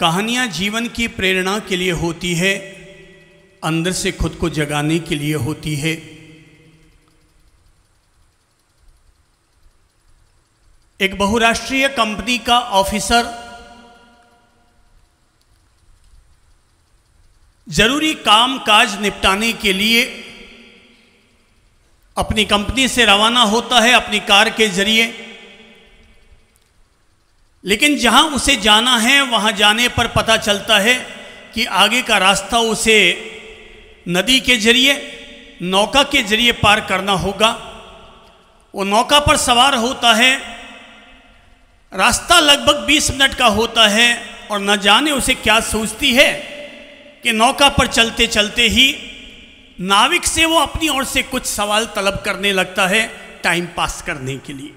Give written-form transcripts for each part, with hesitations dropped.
कहानियाँ जीवन की प्रेरणा के लिए होती है, अंदर से खुद को जगाने के लिए होती है। एक बहुराष्ट्रीय कंपनी का ऑफिसर जरूरी काम काज निपटाने के लिए अपनी कंपनी से रवाना होता है अपनी कार के जरिए। लेकिन जहां उसे जाना है वहां जाने पर पता चलता है कि आगे का रास्ता उसे नदी के जरिए, नौका के जरिए पार करना होगा। वो नौका पर सवार होता है, रास्ता लगभग 20 मिनट का होता है और न जाने उसे क्या सोचती है कि नौका पर चलते चलते ही नाविक से वो अपनी ओर से कुछ सवाल तलब करने लगता है टाइम पास करने के लिए।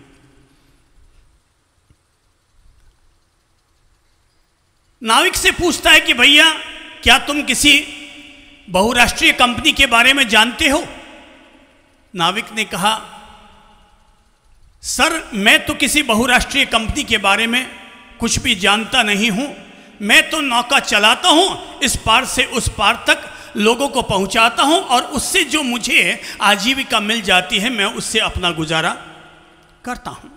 नाविक से पूछता है कि भैया क्या तुम किसी बहुराष्ट्रीय कंपनी के बारे में जानते हो? नाविक ने कहा, सर मैं तो किसी बहुराष्ट्रीय कंपनी के बारे में कुछ भी जानता नहीं हूं। मैं तो नौका चलाता हूं, इस पार से उस पार तक लोगों को पहुंचाता हूं और उससे जो मुझे आजीविका मिल जाती है मैं उससे अपना गुजारा करता हूं।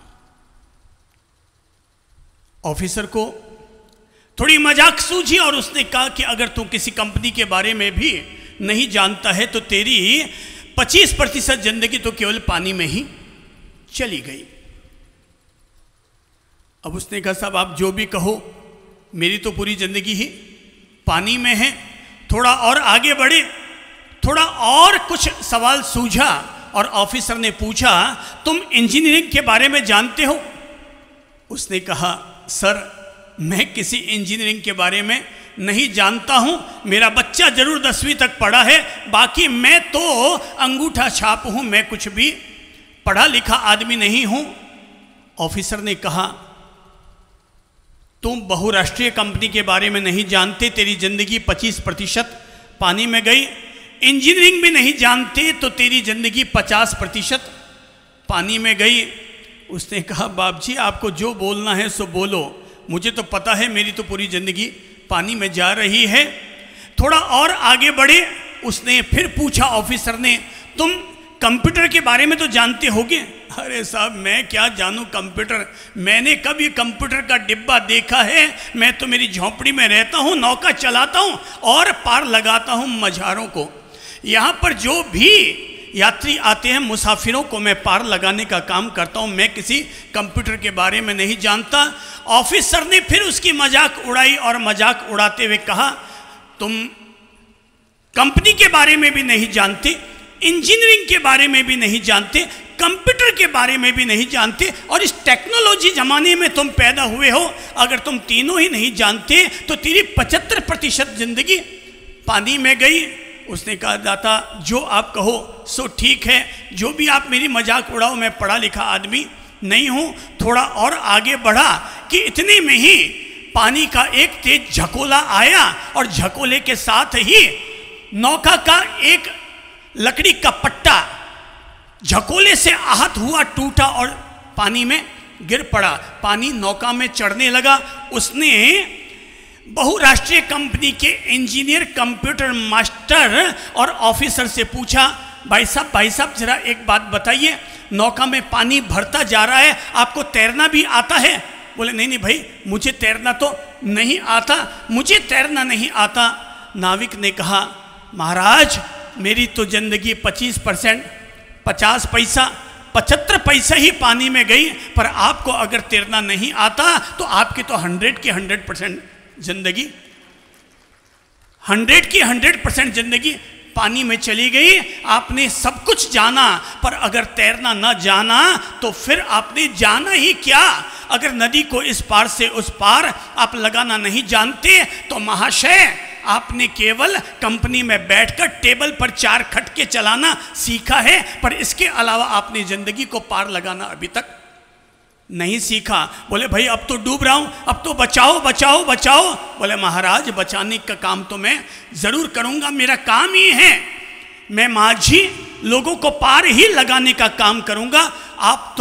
ऑफिसर को थोड़ी मजाक सूझी और उसने कहा कि अगर तू किसी कंपनी के बारे में भी नहीं जानता है तो तेरी 25% जिंदगी तो केवल पानी में ही चली गई। अब उसने कहा, साहब आप जो भी कहो, मेरी तो पूरी जिंदगी ही पानी में है। थोड़ा और आगे बढ़े, थोड़ा और कुछ सवाल सूझा और ऑफिसर ने पूछा, तुम इंजीनियरिंग के बारे में जानते हो? उसने कहा, सर मैं किसी इंजीनियरिंग के बारे में नहीं जानता हूं। मेरा बच्चा जरूर 10वीं तक पढ़ा है, बाकी मैं तो अंगूठा छाप हूं, मैं कुछ भी पढ़ा लिखा आदमी नहीं हूं। ऑफिसर ने कहा, तुम बहुराष्ट्रीय कंपनी के बारे में नहीं जानते, तेरी जिंदगी 25% पानी में गई। इंजीनियरिंग भी नहीं जानते तो तेरी जिंदगी 50% पानी में गई। उसने कहा, बाप जी आपको जो बोलना है सो बोलो, मुझे तो पता है मेरी तो पूरी जिंदगी पानी में जा रही है। थोड़ा और आगे बढ़े, उसने फिर पूछा ऑफिसर ने, तुम कंप्यूटर के बारे में तो जानते होगे? अरे साहब मैं क्या जानूं कंप्यूटर, मैंने कभी कंप्यूटर का डिब्बा देखा है? मैं तो मेरी झोंपड़ी में रहता हूं, नौका चलाता हूं और पार लगाता हूं मझारों को। यहां पर जो भी यात्री आते हैं मुसाफिरों को मैं पार लगाने का काम करता हूं, मैं किसी कंप्यूटर के बारे में नहीं जानता। ऑफिसर ने फिर उसकी मजाक उड़ाई और मजाक उड़ाते हुए कहा, तुम कंपनी के बारे में भी नहीं जानते, इंजीनियरिंग के बारे में भी नहीं जानते, कंप्यूटर के बारे में भी नहीं जानते और इस टेक्नोलॉजी जमाने में तुम पैदा हुए हो। अगर तुम तीनों ही नहीं जानते तो तेरी 75% जिंदगी पानी में गई। उसने कहा, दाता जो आप कहो सो ठीक है, जो भी आप मेरी मजाक उड़ाओ, मैं पढ़ा लिखा आदमी नहीं हूँ। थोड़ा और आगे बढ़ा कि इतने में ही पानी का एक तेज झकोला आया और झकोले के साथ ही नौका का एक लकड़ी का पट्टा झकोले से आहत हुआ, टूटा और पानी में गिर पड़ा। पानी नौका में चढ़ने लगा। उसने बहुराष्ट्रीय कंपनी के इंजीनियर, कंप्यूटर मास्टर और ऑफिसर से पूछा, भाई साहब जरा एक बात बताइए, नौका में पानी भरता जा रहा है, आपको तैरना भी आता है? बोले, नहीं भाई मुझे तैरना तो नहीं आता, मुझे तैरना नहीं आता। नाविक ने कहा, महाराज मेरी तो जिंदगी 25%, 50 पैसा, 75 पैसा ही पानी में गई, पर आपको अगर तैरना नहीं आता तो आपकी तो 100 की 100% जिंदगी, 100 की 100% जिंदगी पानी में चली गई। आपने सब कुछ जाना, पर अगर तैरना न जाना तो फिर आपने जाना ही क्या? अगर नदी को इस पार से उस पार आप लगाना नहीं जानते तो महाशय आपने केवल कंपनी में बैठकर टेबल पर 4 खटके चलाना सीखा है, पर इसके अलावा आपने जिंदगी को पार लगाना अभी तक नहीं सीखा। बोले, भाई अब तो डूब रहा हूं, अब तो बचाओ बचाओ बचाओ। बोले, महाराज बचाने का काम तो मैं जरूर करूंगा, मेरा काम ही है, मैं माझी लोगों को पार ही लगाने का काम करूंगा। आप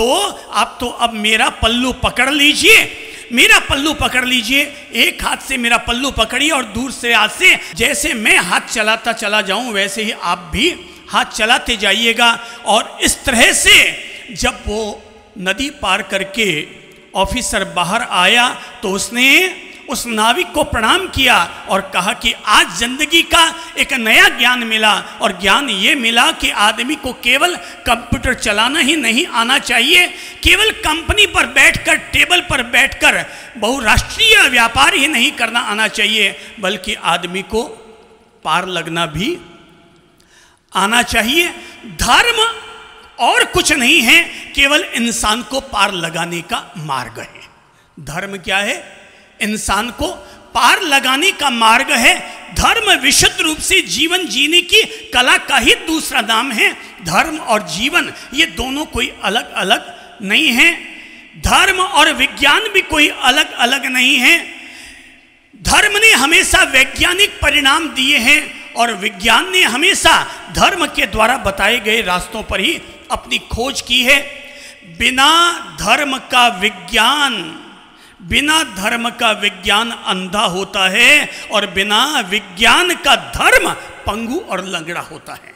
तो अब मेरा पल्लू पकड़ लीजिए, मेरा पल्लू पकड़ लीजिए, एक हाथ से मेरा पल्लू पकड़िए और दूर से हाथ से जैसे मैं हाथ चलाता चला जाऊं वैसे ही आप भी हाथ चलाते जाइएगा। और इस तरह से जब वो नदी पार करके ऑफिसर बाहर आया तो उसने उस नाविक को प्रणाम किया और कहा कि आज जिंदगी का एक नया ज्ञान मिला, और ज्ञान ये मिला कि आदमी को केवल कंप्यूटर चलाना ही नहीं आना चाहिए, केवल कंपनी पर बैठकर टेबल पर बैठकर बहुराष्ट्रीय व्यापार ही नहीं करना आना चाहिए, बल्कि आदमी को पार लगना भी आना चाहिए। धर्म और कुछ नहीं है, केवल इंसान को पार लगाने का मार्ग है। धर्म क्या है? इंसान को पार लगाने का मार्ग है। धर्म विशुद्ध रूप से जीवन जीने की कला का ही दूसरा नाम है। धर्म और जीवन ये दोनों कोई अलग अलग नहीं है। धर्म और विज्ञान भी कोई अलग अलग नहीं है। धर्म ने हमेशा वैज्ञानिक परिणाम दिए हैं और विज्ञान ने हमेशा धर्म के द्वारा बताए गए रास्तों पर ही अपनी खोज की है। बिना धर्म का विज्ञान अंधा होता है और बिना विज्ञान का धर्म पंगु और लंगड़ा होता है।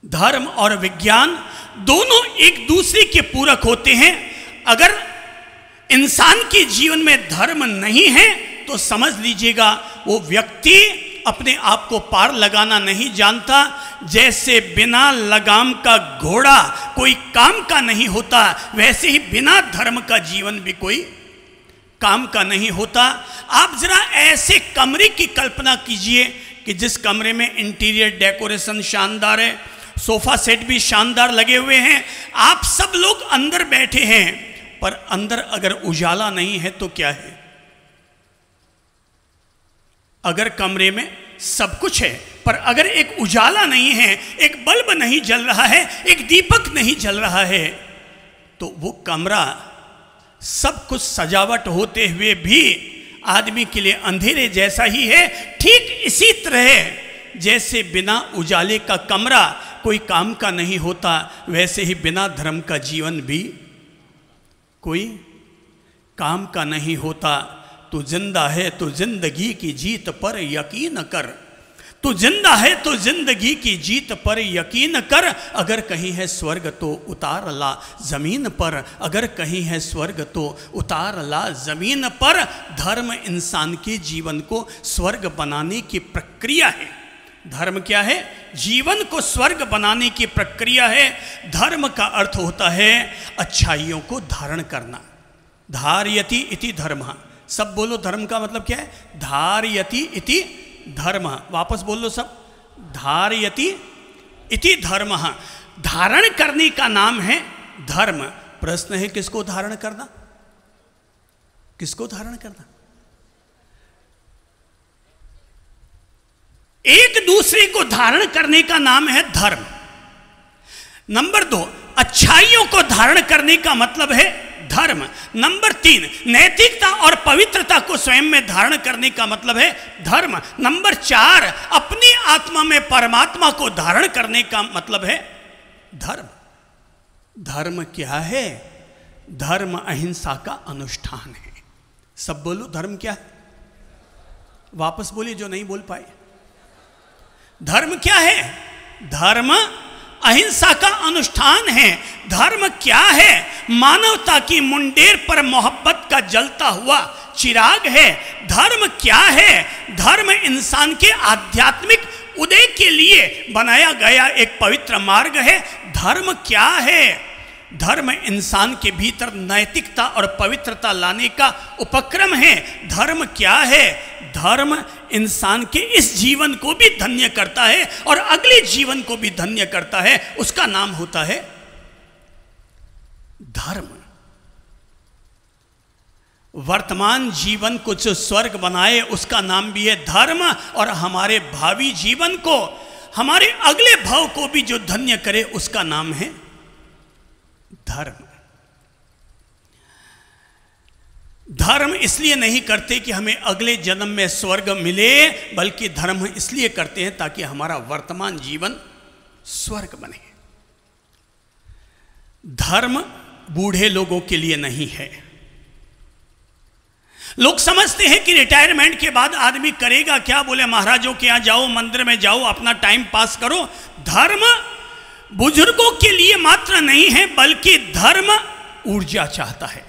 धर्म और विज्ञान दोनों एक दूसरे के पूरक होते हैं। अगर इंसान के जीवन में धर्म नहीं है तो समझ लीजिएगा वो व्यक्ति अपने आप को पार लगाना नहीं जानता। जैसे बिना लगाम का घोड़ा कोई काम का नहीं होता, वैसे ही बिना धर्म का जीवन भी कोई काम का नहीं होता। आप जरा ऐसे कमरे की कल्पना कीजिए कि जिस कमरे में इंटीरियर डेकोरेशन शानदार है, सोफा सेट भी शानदार लगे हुए हैं, आप सब लोग अंदर बैठे हैं, पर अंदर अगर उजाला नहीं है तो क्या है? अगर कमरे में सब कुछ है पर अगर एक उजाला नहीं है, एक बल्ब नहीं जल रहा है, एक दीपक नहीं जल रहा है, तो वो कमरा सब कुछ सजावट होते हुए भी आदमी के लिए अंधेरे जैसा ही है। ठीक इसी तरह जैसे बिना उजाले का कमरा कोई काम का नहीं होता, वैसे ही बिना धर्म का जीवन भी कोई काम का नहीं होता। तू जिंदा है तो जिंदगी की जीत पर यकीन कर, तू जिंदा है तो जिंदगी की जीत पर यकीन कर। अगर कहीं है स्वर्ग तो उतार ला जमीन पर, अगर कहीं है स्वर्ग तो उतार ला जमीन पर। धर्म इंसान के जीवन को स्वर्ग बनाने की प्रक्रिया है। धर्म क्या है? जीवन को स्वर्ग बनाने की प्रक्रिया है। धर्म का अर्थ होता है अच्छाइयों को धारण करना। धारयति इति धर्मः। सब बोलो, धर्म का मतलब क्या है? धारयति इति धर्म। वापस बोल लो सब, धारयति इति धर्मः। धारण करने का नाम है धर्म। प्रश्न है किसको धारण करना? किसको धारण करना? एक दूसरे को धारण करने का नाम है धर्म। नंबर 2, अच्छाइयों को धारण करने का मतलब है धर्म। नंबर 3, नैतिकता और पवित्रता को स्वयं में धारण करने का मतलब है धर्म। नंबर 4, अपनी आत्मा में परमात्मा को धारण करने का मतलब है धर्म। धर्म क्या है? धर्म अहिंसा का अनुष्ठान है। सब बोलो, धर्म क्या है? वापस बोलिए जो नहीं बोल पाए। धर्म क्या है? धर्म अहिंसा का अनुष्ठान है। धर्म क्या है? मानवता की मुंडेर पर मोहब्बत का जलता हुआ चिराग है। धर्म क्या है? धर्म इंसान के आध्यात्मिक उदय के लिए बनाया गया एक पवित्र मार्ग है। धर्म क्या है? धर्म इंसान के भीतर नैतिकता और पवित्रता लाने का उपक्रम है। धर्म क्या है? धर्म इंसान के इस जीवन को भी धन्य करता है और अगले जीवन को भी धन्य करता है। उसका नाम होता है धर्म। वर्तमान जीवन को जो स्वर्ग बनाए उसका नाम भी है धर्म, और हमारे भावी जीवन को, हमारे अगले भाव को भी जो धन्य करे उसका नाम है धर्म। धर्म इसलिए नहीं करते कि हमें अगले जन्म में स्वर्ग मिले, बल्कि धर्म इसलिए करते हैं ताकि हमारा वर्तमान जीवन स्वर्ग बने। धर्म बूढ़े लोगों के लिए नहीं है। लोग समझते हैं कि रिटायरमेंट के बाद आदमी करेगा क्या, बोले महाराजों के यहाँ जाओ, मंदिर में जाओ, अपना टाइम पास करो। धर्म बुजुर्गों के लिए मात्र नहीं है, बल्कि धर्म ऊर्जा चाहता है,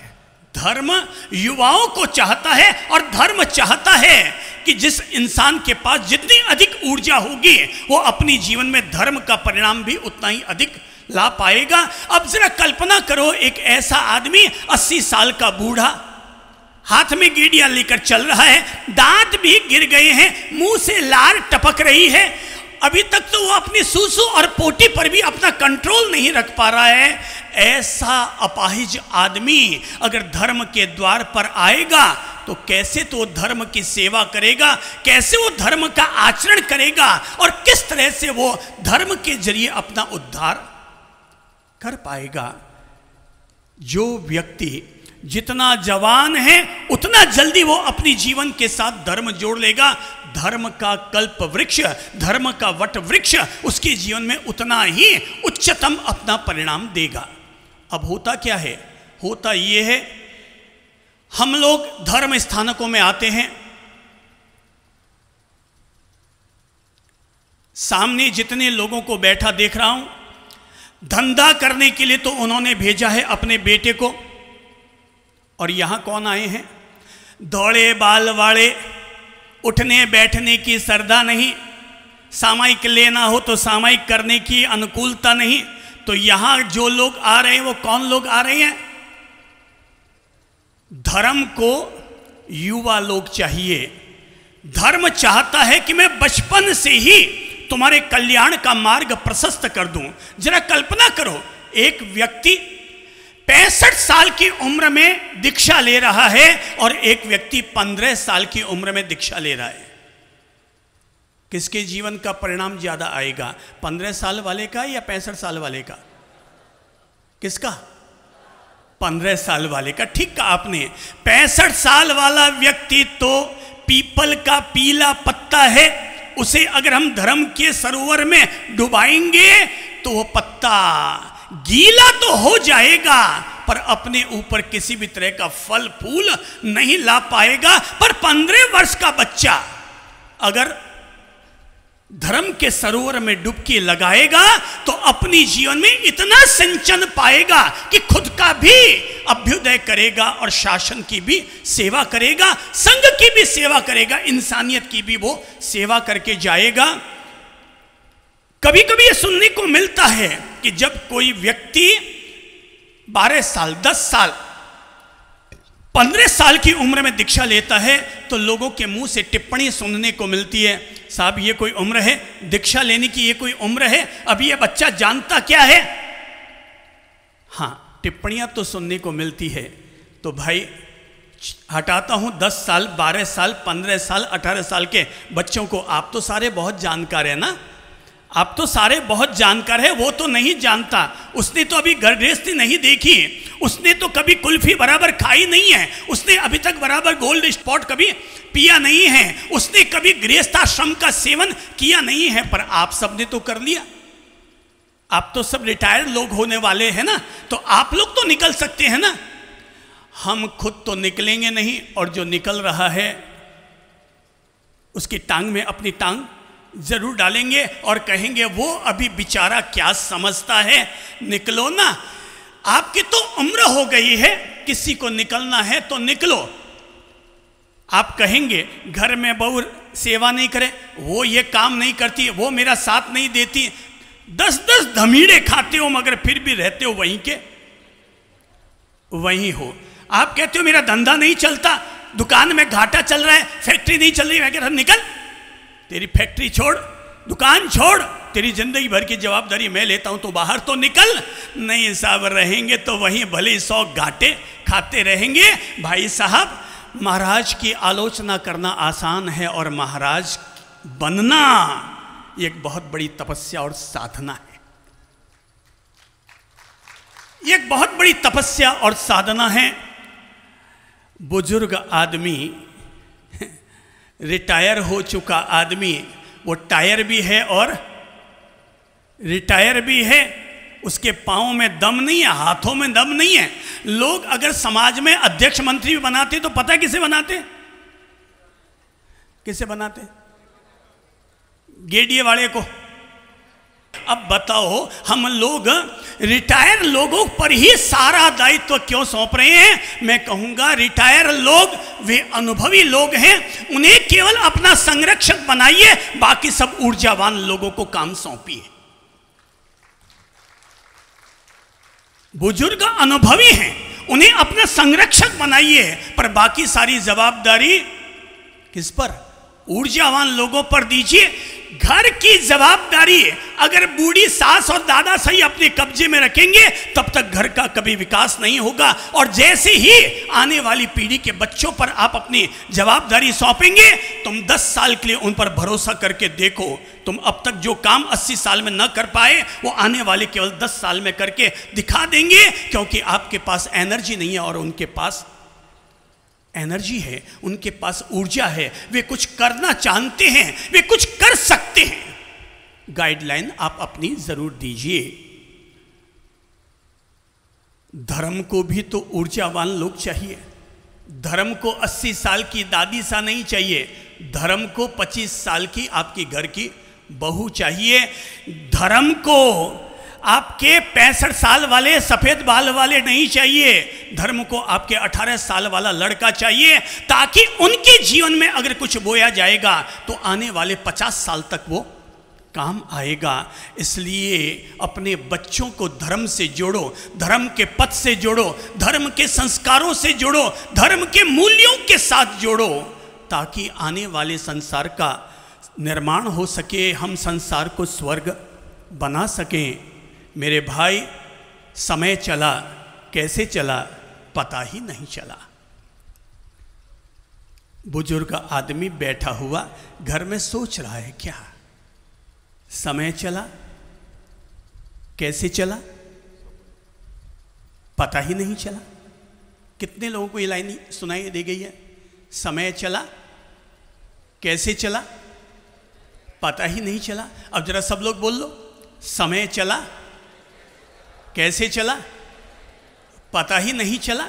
धर्म युवाओं को चाहता है, और धर्म चाहता है कि जिस इंसान के पास जितनी अधिक ऊर्जा होगी वो अपनी जीवन में धर्म का परिणाम भी उतना ही अधिक ला पाएगा। अब जरा कल्पना करो, एक ऐसा आदमी 80 साल का बूढ़ा हाथ में गेड़िया लेकर चल रहा है, दांत भी गिर गए हैं, मुंह से लार टपक रही है, अभी तक तो वो अपनी सूसू और पोटी पर भी अपना कंट्रोल नहीं रख पा रहा है। ऐसा अपाहिज आदमी अगर धर्म के द्वार पर आएगा तो कैसे तो धर्म की सेवा करेगा, कैसे वो धर्म का आचरण करेगा, और किस तरह से वो धर्म के जरिए अपना उद्धार कर पाएगा। जो व्यक्ति जितना जवान है उतना जल्दी वो अपनी जीवन के साथ धर्म जोड़ लेगा, धर्म का कल्प वृक्ष, धर्म का वट वृक्ष उसके जीवन में उतना ही उच्चतम अपना परिणाम देगा। अब होता क्या है, होता ये है, हम लोग धर्म स्थानकों में आते हैं, सामने जितने लोगों को बैठा देख रहा हूं, धंधा करने के लिए तो उन्होंने भेजा है अपने बेटे को, और यहां कौन आए हैं, दौड़े बाल वाले, उठने बैठने की श्रद्धा नहीं, सामायिक लेना हो तो सामायिक करने की अनुकूलता नहीं। तो यहां जो लोग आ रहे हैं वो कौन लोग आ रहे हैं, धर्म को युवा लोग चाहिए। धर्म चाहता है कि मैं बचपन से ही तुम्हारे कल्याण का मार्ग प्रशस्त कर दूं। जरा कल्पना करो, एक व्यक्ति 65 साल की उम्र में दीक्षा ले रहा है और एक व्यक्ति 15 साल की उम्र में दीक्षा ले रहा है। किसके जीवन का परिणाम ज्यादा आएगा, 15 साल वाले का या 65 साल वाले का? किसका? 15 साल वाले का। ठीक कहा आपने। 65 साल वाला व्यक्ति तो पीपल का पीला पत्ता है, उसे अगर हम धर्म के सरोवर में डुबाएंगे तो वो पत्ता गीला तो हो जाएगा पर अपने ऊपर किसी भी तरह का फल फूल नहीं ला पाएगा। पर 15 वर्ष का बच्चा अगर धर्म के सरोवर में डुबकी लगाएगा तो अपनी जीवन में इतना सिंचन पाएगा कि खुद का भी अभ्युदय करेगा और शासन की भी सेवा करेगा, संघ की भी सेवा करेगा, इंसानियत की भी वो सेवा करके जाएगा। कभी कभी ये सुनने को मिलता है कि जब कोई व्यक्ति 12 साल, 10 साल, 15 साल की उम्र में दीक्षा लेता है तो लोगों के मुंह से टिप्पणी सुनने को मिलती है, साहब ये कोई उम्र है दीक्षा लेने की, ये कोई उम्र है, अभी ये बच्चा जानता क्या है। हाँ, टिप्पणियां तो सुनने को मिलती है। तो भाई हटाता हूं 10 साल, 12 साल, 15 साल, 18 साल के बच्चों को, आप तो सारे बहुत जानकार है ना, आप तो सारे बहुत जानकार है। वो तो नहीं जानता, उसने तो अभी गृहस्थी नहीं देखी, उसने तो कभी कुल्फी बराबर खाई नहीं है, उसने अभी तक बराबर गोल्ड स्पॉट कभी पिया नहीं है, उसने कभी गृहस्थाश्रम का सेवन किया नहीं है। पर आप सब ने तो कर लिया, आप तो सब रिटायर्ड लोग होने वाले हैं ना, तो आप लोग तो निकल सकते हैं ना। हम खुद तो निकलेंगे नहीं, और जो निकल रहा है उसकी टांग में अपनी टांग जरूर डालेंगे और कहेंगे वो अभी बेचारा क्या समझता है, निकलो ना, आपकी तो उम्र हो गई है, किसी को निकलना है तो निकलो। आप कहेंगे घर में बहू सेवा नहीं करे, वो ये काम नहीं करती, वो मेरा साथ नहीं देती, 10-10 धमीड़े खाते हो मगर फिर भी रहते हो वहीं के वहीं हो। आप कहते हो मेरा धंधा नहीं चलता, दुकान में घाटा चल रहा है, फैक्ट्री नहीं चल रही, मैं कहता निकल, तेरी फैक्ट्री छोड़, दुकान छोड़, तेरी जिंदगी भर की जवाबदारी मैं लेता हूं, तो बाहर तो निकल। नहीं साहब, रहेंगे तो वहीं भले 100 घाटे खाते रहेंगे। भाई साहब, महाराज की आलोचना करना आसान है और महाराज बनना ये एक बहुत बड़ी तपस्या और साधना है। ये एक बहुत बड़ी तपस्या और साधना है। बुजुर्ग आदमी, रिटायर हो चुका आदमी, वो टायर भी है और रिटायर भी है, उसके पाँव में दम नहीं है, हाथों में दम नहीं है। लोग अगर समाज में अध्यक्ष मंत्री भी बनाते तो पता है किसे बनाते? किसे बनाते? गेडीए वाले को। अब बताओ, हम लोग रिटायर लोगों पर ही सारा दायित्व क्यों सौंप रहे हैं? मैं कहूंगा रिटायर लोग वे अनुभवी लोग हैं, उन्हें केवल अपना संरक्षक बनाइए, बाकी सब ऊर्जावान लोगों को काम सौंपिए। बुजुर्ग अनुभवी हैं, उन्हें अपना संरक्षक बनाइए, पर बाकी सारी जवाबदारी किस पर? ऊर्जावान लोगों पर दीजिए। घर की जवाबदारी अगर बूढ़ी सास और दादा सही अपने कब्जे में रखेंगे तब तक घर का कभी विकास नहीं होगा। और जैसे ही आने वाली पीढ़ी के बच्चों पर आप अपनी जवाबदारी सौंपेंगे, तुम 10 साल के लिए उन पर भरोसा करके देखो, तुम अब तक जो काम 80 साल में न कर पाए वो आने वाले केवल 10 साल में करके दिखा देंगे, क्योंकि आपके पास एनर्जी नहीं है और उनके पास एनर्जी है, उनके पास ऊर्जा है, वे कुछ करना जानते हैं, वे कुछ कर सकते हैं। गाइडलाइन आप अपनी जरूर दीजिए। धर्म को भी तो ऊर्जावान लोग चाहिए। धर्म को 80 साल की दादी सा नहीं चाहिए, धर्म को 25 साल की आपकी घर की बहू चाहिए। धर्म को आपके 65 साल वाले सफेद बाल वाले नहीं चाहिए, धर्म को आपके 18 साल वाला लड़का चाहिए, ताकि उनके जीवन में अगर कुछ बोया जाएगा तो आने वाले 50 साल तक वो काम आएगा। इसलिए अपने बच्चों को धर्म से जोड़ो, धर्म के पथ से जोड़ो, धर्म के संस्कारों से जोड़ो, धर्म के मूल्यों के साथ जोड़ो, ताकि आने वाले संसार का निर्माण हो सके, हम संसार को स्वर्ग बना सकें। मेरे भाई, समय चला, कैसे चला पता ही नहीं चला। बुजुर्ग आदमी बैठा हुआ घर में सोच रहा है, क्या समय चला, कैसे चला पता ही नहीं चला। कितने लोगों को ये लाइन सुनाई दे गई है? समय चला, कैसे चला, पता ही नहीं चला। अब जरा सब लोग बोल लो, समय चला, कैसे चला, पता ही नहीं चला।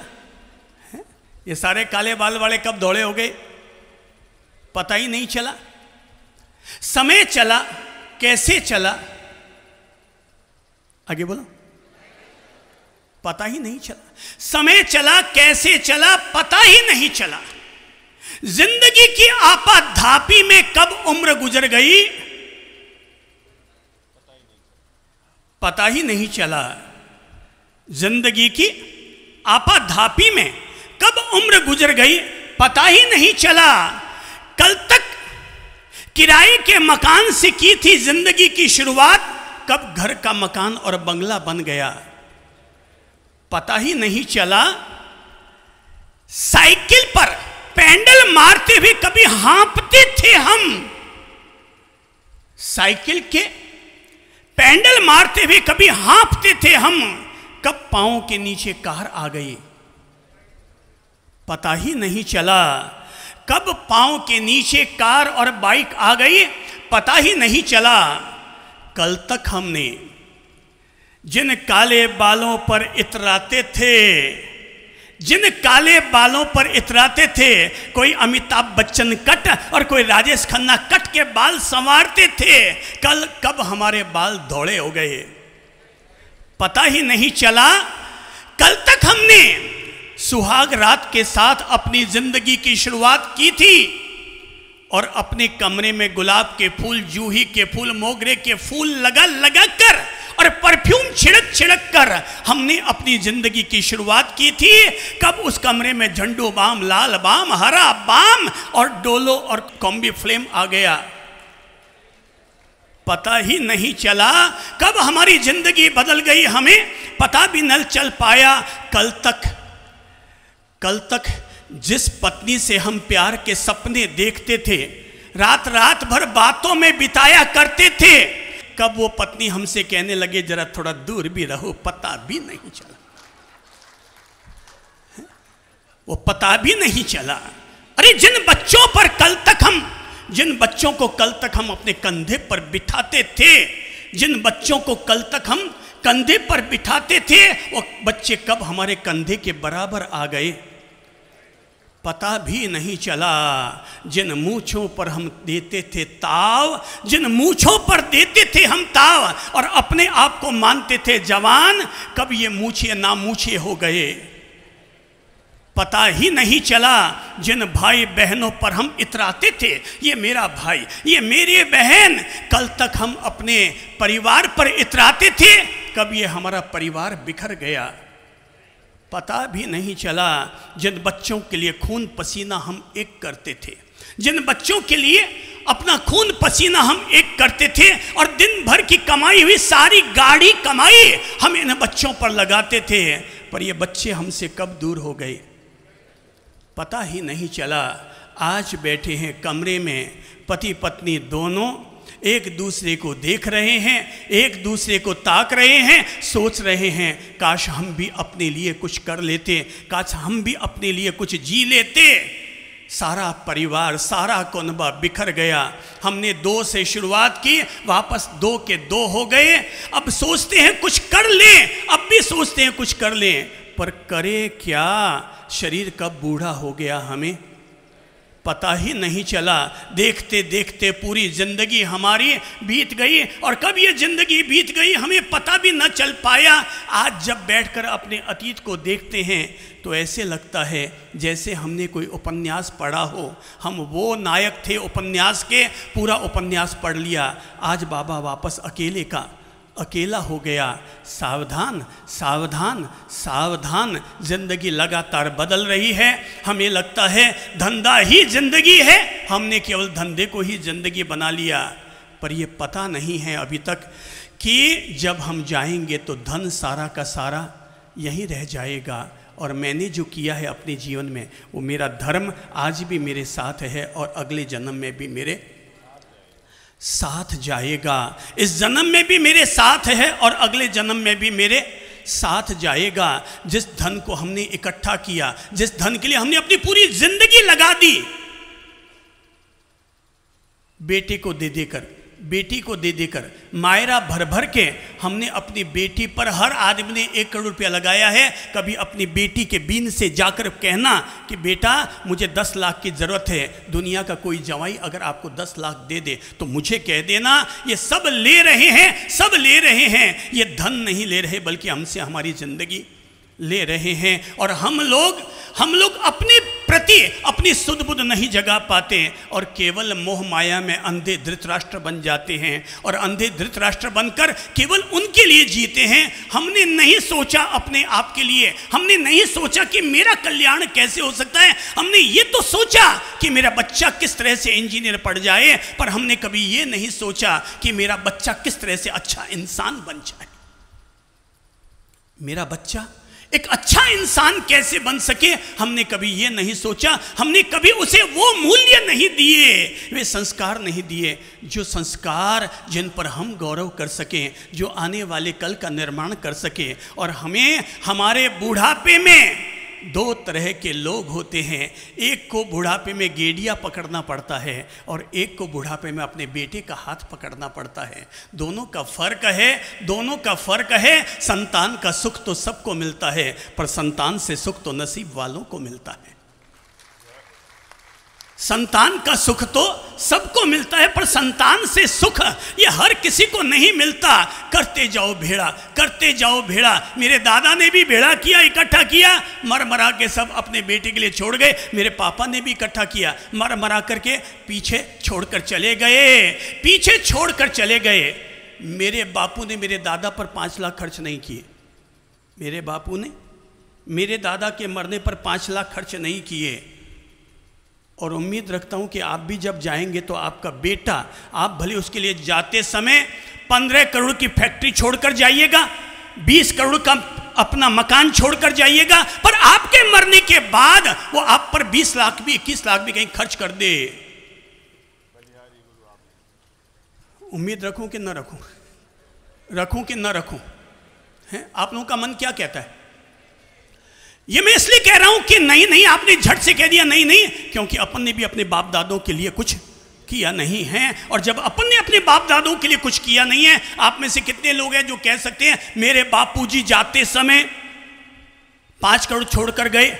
है? ये सारे काले बाल वाले कब दौड़े हो गए, पता ही नहीं चला। समय चला, कैसे चला, आगे बोलो, पता ही नहीं चला। समय चला, कैसे चला, पता ही नहीं चला। जिंदगी की आपाधापी में कब उम्र गुजर गई, पता ही नहीं चला। जिंदगी की आपाधापी में कब उम्र गुजर गई, पता ही नहीं चला। कल तक किराए के मकान से की थी जिंदगी की शुरुआत, कब घर का मकान और बंगला बन गया, पता ही नहीं चला। साइकिल पर पैडल मारते हुए कभी हाँफते थे हम, साइकिल के पैडल मारते हुए कभी हाँफते थे हम, कब पांव के नीचे कार आ गई, पता ही नहीं चला। कब पांव के नीचे कार और बाइक आ गई, पता ही नहीं चला। कल तक हमने जिन काले बालों पर इतराते थे, जिन काले बालों पर इतराते थे, कोई अमिताभ बच्चन कट और कोई राजेश खन्ना कट के बाल संवारते थे, कल कब हमारे बाल धोड़े हो गए, पता ही नहीं चला। कल तक हमने सुहाग रात के साथ अपनी जिंदगी की शुरुआत की थी और अपने कमरे में गुलाब के फूल, जूही के फूल, मोगरे के फूल लगा लगा कर और परफ्यूम छिड़क छिड़क कर हमने अपनी जिंदगी की शुरुआत की थी। कब उस कमरे में झंडू बाम, लाल बाम, हरा बाम और डोलो और कॉम्बी फ्लेम आ गया, पता ही नहीं चला। कब हमारी जिंदगी बदल गई हमें पता भी न चल पाया। कल तक जिस पत्नी से हम प्यार के सपने देखते थे, रात रात भर बातों में बिताया करते थे, कब वो पत्नी हमसे कहने लगे जरा थोड़ा दूर भी रहो, पता भी नहीं चला। वो पता भी नहीं चला। अरे जिन बच्चों को कल तक हम अपने कंधे पर बिठाते थे, जिन बच्चों को कल तक हम कंधे पर बिठाते थे वो बच्चे कब हमारे कंधे के बराबर आ गए पता भी नहीं चला। जिन मूछों पर हम देते थे ताव, जिन मूछों पर देते थे हम ताव और अपने आप को मानते थे जवान, कब ये मूछे ना मूछे हो गए पता ही नहीं चला। जिन भाई बहनों पर हम इतराते थे ये मेरा भाई, ये मेरी बहन, कल तक हम अपने परिवार पर इतराते थे, कब ये हमारा परिवार बिखर गया पता भी नहीं चला। जिन बच्चों के लिए खून पसीना हम एक करते थे, जिन बच्चों के लिए अपना खून पसीना हम एक करते थे और दिन भर की कमाई हुई सारी गाड़ी कमाई हम इन बच्चों पर लगाते थे, पर ये बच्चे हमसे कब दूर हो गए पता ही नहीं चला। आज बैठे हैं कमरे में पति पत्नी दोनों, एक दूसरे को देख रहे हैं, एक दूसरे को ताक रहे हैं, सोच रहे हैं काश हम भी अपने लिए कुछ कर लेते, काश हम भी अपने लिए कुछ जी लेते। सारा परिवार, सारा कुनबा बिखर गया। हमने 2 से शुरुआत की, वापस 2 के 2 हो गए। अब सोचते हैं कुछ कर लें, अब भी सोचते हैं कुछ कर लें, पर करे क्या? शरीर कब बूढ़ा हो गया हमें पता ही नहीं चला। देखते देखते पूरी जिंदगी हमारी बीत गई और कब ये जिंदगी बीत गई हमें पता भी न चल पाया। आज जब बैठकर अपने अतीत को देखते हैं तो ऐसे लगता है जैसे हमने कोई उपन्यास पढ़ा हो, हम वो नायक थे उपन्यास के, पूरा उपन्यास पढ़ लिया, आज बाबा वापस अकेले का अकेला हो गया। सावधान सावधान सावधान, जिंदगी लगातार बदल रही है। हमें लगता है धंधा ही जिंदगी है, हमने केवल धंधे को ही जिंदगी बना लिया, पर ये पता नहीं है अभी तक कि जब हम जाएंगे तो धन सारा का सारा यहीं रह जाएगा और मैंने जो किया है अपने जीवन में वो मेरा धर्म आज भी मेरे साथ है और अगले जन्म में भी मेरे साथ जाएगा। इस जन्म में भी मेरे साथ है और अगले जन्म में भी मेरे साथ जाएगा। जिस धन को हमने इकट्ठा किया, जिस धन के लिए हमने अपनी पूरी जिंदगी लगा दी, बेटे को दे देकर, बेटी को दे देकर, मायरा भर भर के हमने अपनी बेटी पर हर आदमी ने 1 करोड़ रुपया लगाया है। कभी अपनी बेटी के बीन से जाकर कहना कि बेटा मुझे 10 लाख की ज़रूरत है, दुनिया का कोई जवाई अगर आपको 10 लाख दे दे तो मुझे कह देना। ये सब ले रहे हैं, सब ले रहे हैं, ये धन नहीं ले रहे बल्कि हमसे हमारी ज़िंदगी ले रहे हैं। और हम लोग अपने प्रति अपनी सुध बुध नहीं जगा पाते और केवल मोह माया में अंधे धृतराष्ट्र बन जाते हैं और अंधे धृतराष्ट्र बनकर केवल उनके लिए जीते हैं। हमने नहीं सोचा अपने आप के लिए, हमने नहीं सोचा कि मेरा कल्याण कैसे हो सकता है। हमने ये तो सोचा कि मेरा बच्चा किस तरह से इंजीनियर पढ़ जाए, पर हमने कभी ये नहीं सोचा कि मेरा बच्चा किस तरह से अच्छा इंसान बन जाए। मेरा बच्चा एक अच्छा इंसान कैसे बन सके, हमने कभी ये नहीं सोचा। हमने कभी उसे वो मूल्य नहीं दिए, वे संस्कार नहीं दिए, जो संस्कार जिन पर हम गौरव कर सकें, जो आने वाले कल का निर्माण कर सके। और हमें हमारे बुढ़ापे में 2 तरह के लोग होते हैं, एक को बुढ़ापे में गेड़िया पकड़ना पड़ता है और एक को बुढ़ापे में अपने बेटे का हाथ पकड़ना पड़ता है। दोनों का फर्क है, दोनों का फर्क है। संतान का सुख तो सबको मिलता है, पर संतान से सुख तो नसीब वालों को मिलता है। संतान का सुख तो सबको मिलता है, पर संतान से सुख ये हर किसी को नहीं मिलता। करते जाओ भेड़ा, करते जाओ भेड़ा। मेरे दादा ने भी भेड़ा किया, इकट्ठा किया, मर मरा के सब अपने बेटे के लिए छोड़ गए। मेरे पापा ने भी इकट्ठा किया, मर मरा करके पीछे छोड़कर चले गए, पीछे छोड़कर चले गए। मेरे बापू ने मेरे दादा पर 5 लाख खर्च नहीं किए। मेरे बापू ने मेरे दादा के मरने पर 5 लाख खर्च नहीं किए। और उम्मीद रखता हूं कि आप भी जब जाएंगे तो आपका बेटा, आप भले उसके लिए जाते समय 15 करोड़ की फैक्ट्री छोड़कर जाइएगा, 20 करोड़ का अपना मकान छोड़कर जाइएगा, पर आपके मरने के बाद वो आप पर 20 लाख भी 21 लाख भी कहीं खर्च कर दे। उम्मीद रखूं कि ना रखूं, रखूं कि ना रखूं, है आप लोगों का मन क्या कहता है? ये मैं इसलिए कह रहा हूं कि नहीं नहीं, आपने झट से कह दिया नहीं नहीं, क्योंकि अपन ने भी अपने बाप दादों के लिए कुछ किया नहीं है। और जब अपन ने अपने बाप दादों के लिए कुछ किया नहीं है, आप में से कितने लोग हैं जो कह सकते हैं मेरे बापूजी जाते समय 5 करोड़ छोड़कर गए,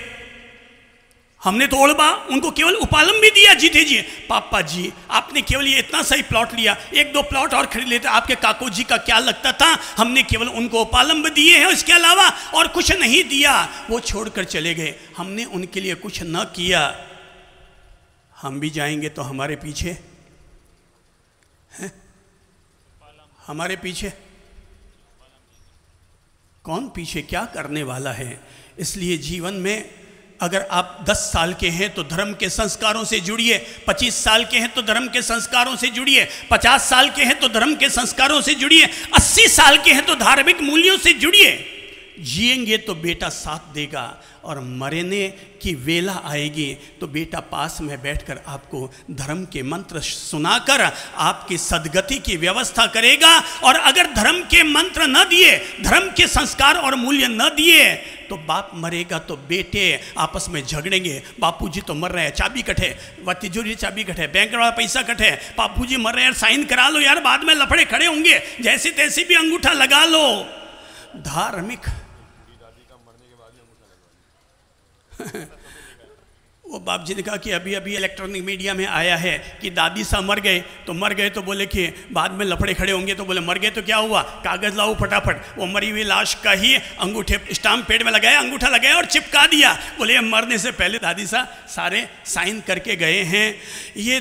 हमने तो ओढ़बा उनको केवल उपालम भी दिया, जीते जी। पापा जी आपने केवल ये इतना सही प्लॉट लिया, 1-2 प्लॉट और खरीद लेते, आपके काको जी का क्या लगता था, हमने केवल उनको उपालम भी दिए हैं, इसके अलावा और कुछ नहीं दिया, वो छोड़कर चले गए, हमने उनके लिए कुछ न किया। हम भी जाएंगे तो हमारे पीछे हैं, हमारे पीछे कौन पीछे क्या करने वाला है। इसलिए जीवन में अगर आप 10 साल के हैं तो धर्म के संस्कारों से जुड़िए, 25 साल के हैं तो धर्म के संस्कारों से जुड़िए, 50 साल के हैं तो धर्म के संस्कारों से जुड़िए, 80 साल के हैं तो धार्मिक मूल्यों से जुड़िए। जिएंगे तो बेटा साथ देगा, और मरने की वेला आएगी तो बेटा पास में बैठकर आपको धर्म के मंत्र सुनाकर आपकी सदगति की व्यवस्था करेगा। और अगर धर्म के मंत्र न दिए, धर्म के संस्कार और मूल्य न दिए, तो बाप मरेगा तो बेटे आपस में झगड़ेंगे। बापूजी तो मर रहे हैं, चाबी कटे, व तिजोरी चाबी कटे, बैंक वाला पैसा कटे, बापूजी मर रहे हैं साइन करा लो यार, बाद में लफड़े खड़े होंगे, जैसे तैसे भी अंगूठा लगा लो। धार्मिक वो बाप जी ने कहा कि अभी अभी इलेक्ट्रॉनिक मीडिया में आया है कि दादी साहब मर गए तो बोले कि बाद में लफड़े खड़े होंगे, तो बोले मर गए तो क्या हुआ, कागज लाओ फटाफट, वो मरी हुई लाश का ही अंगूठे स्टाम्प पेड़ में लगाया, अंगूठा लगाया और चिपका दिया। बोले मरने से पहले दादी साहब सारे साइन करके गए हैं। ये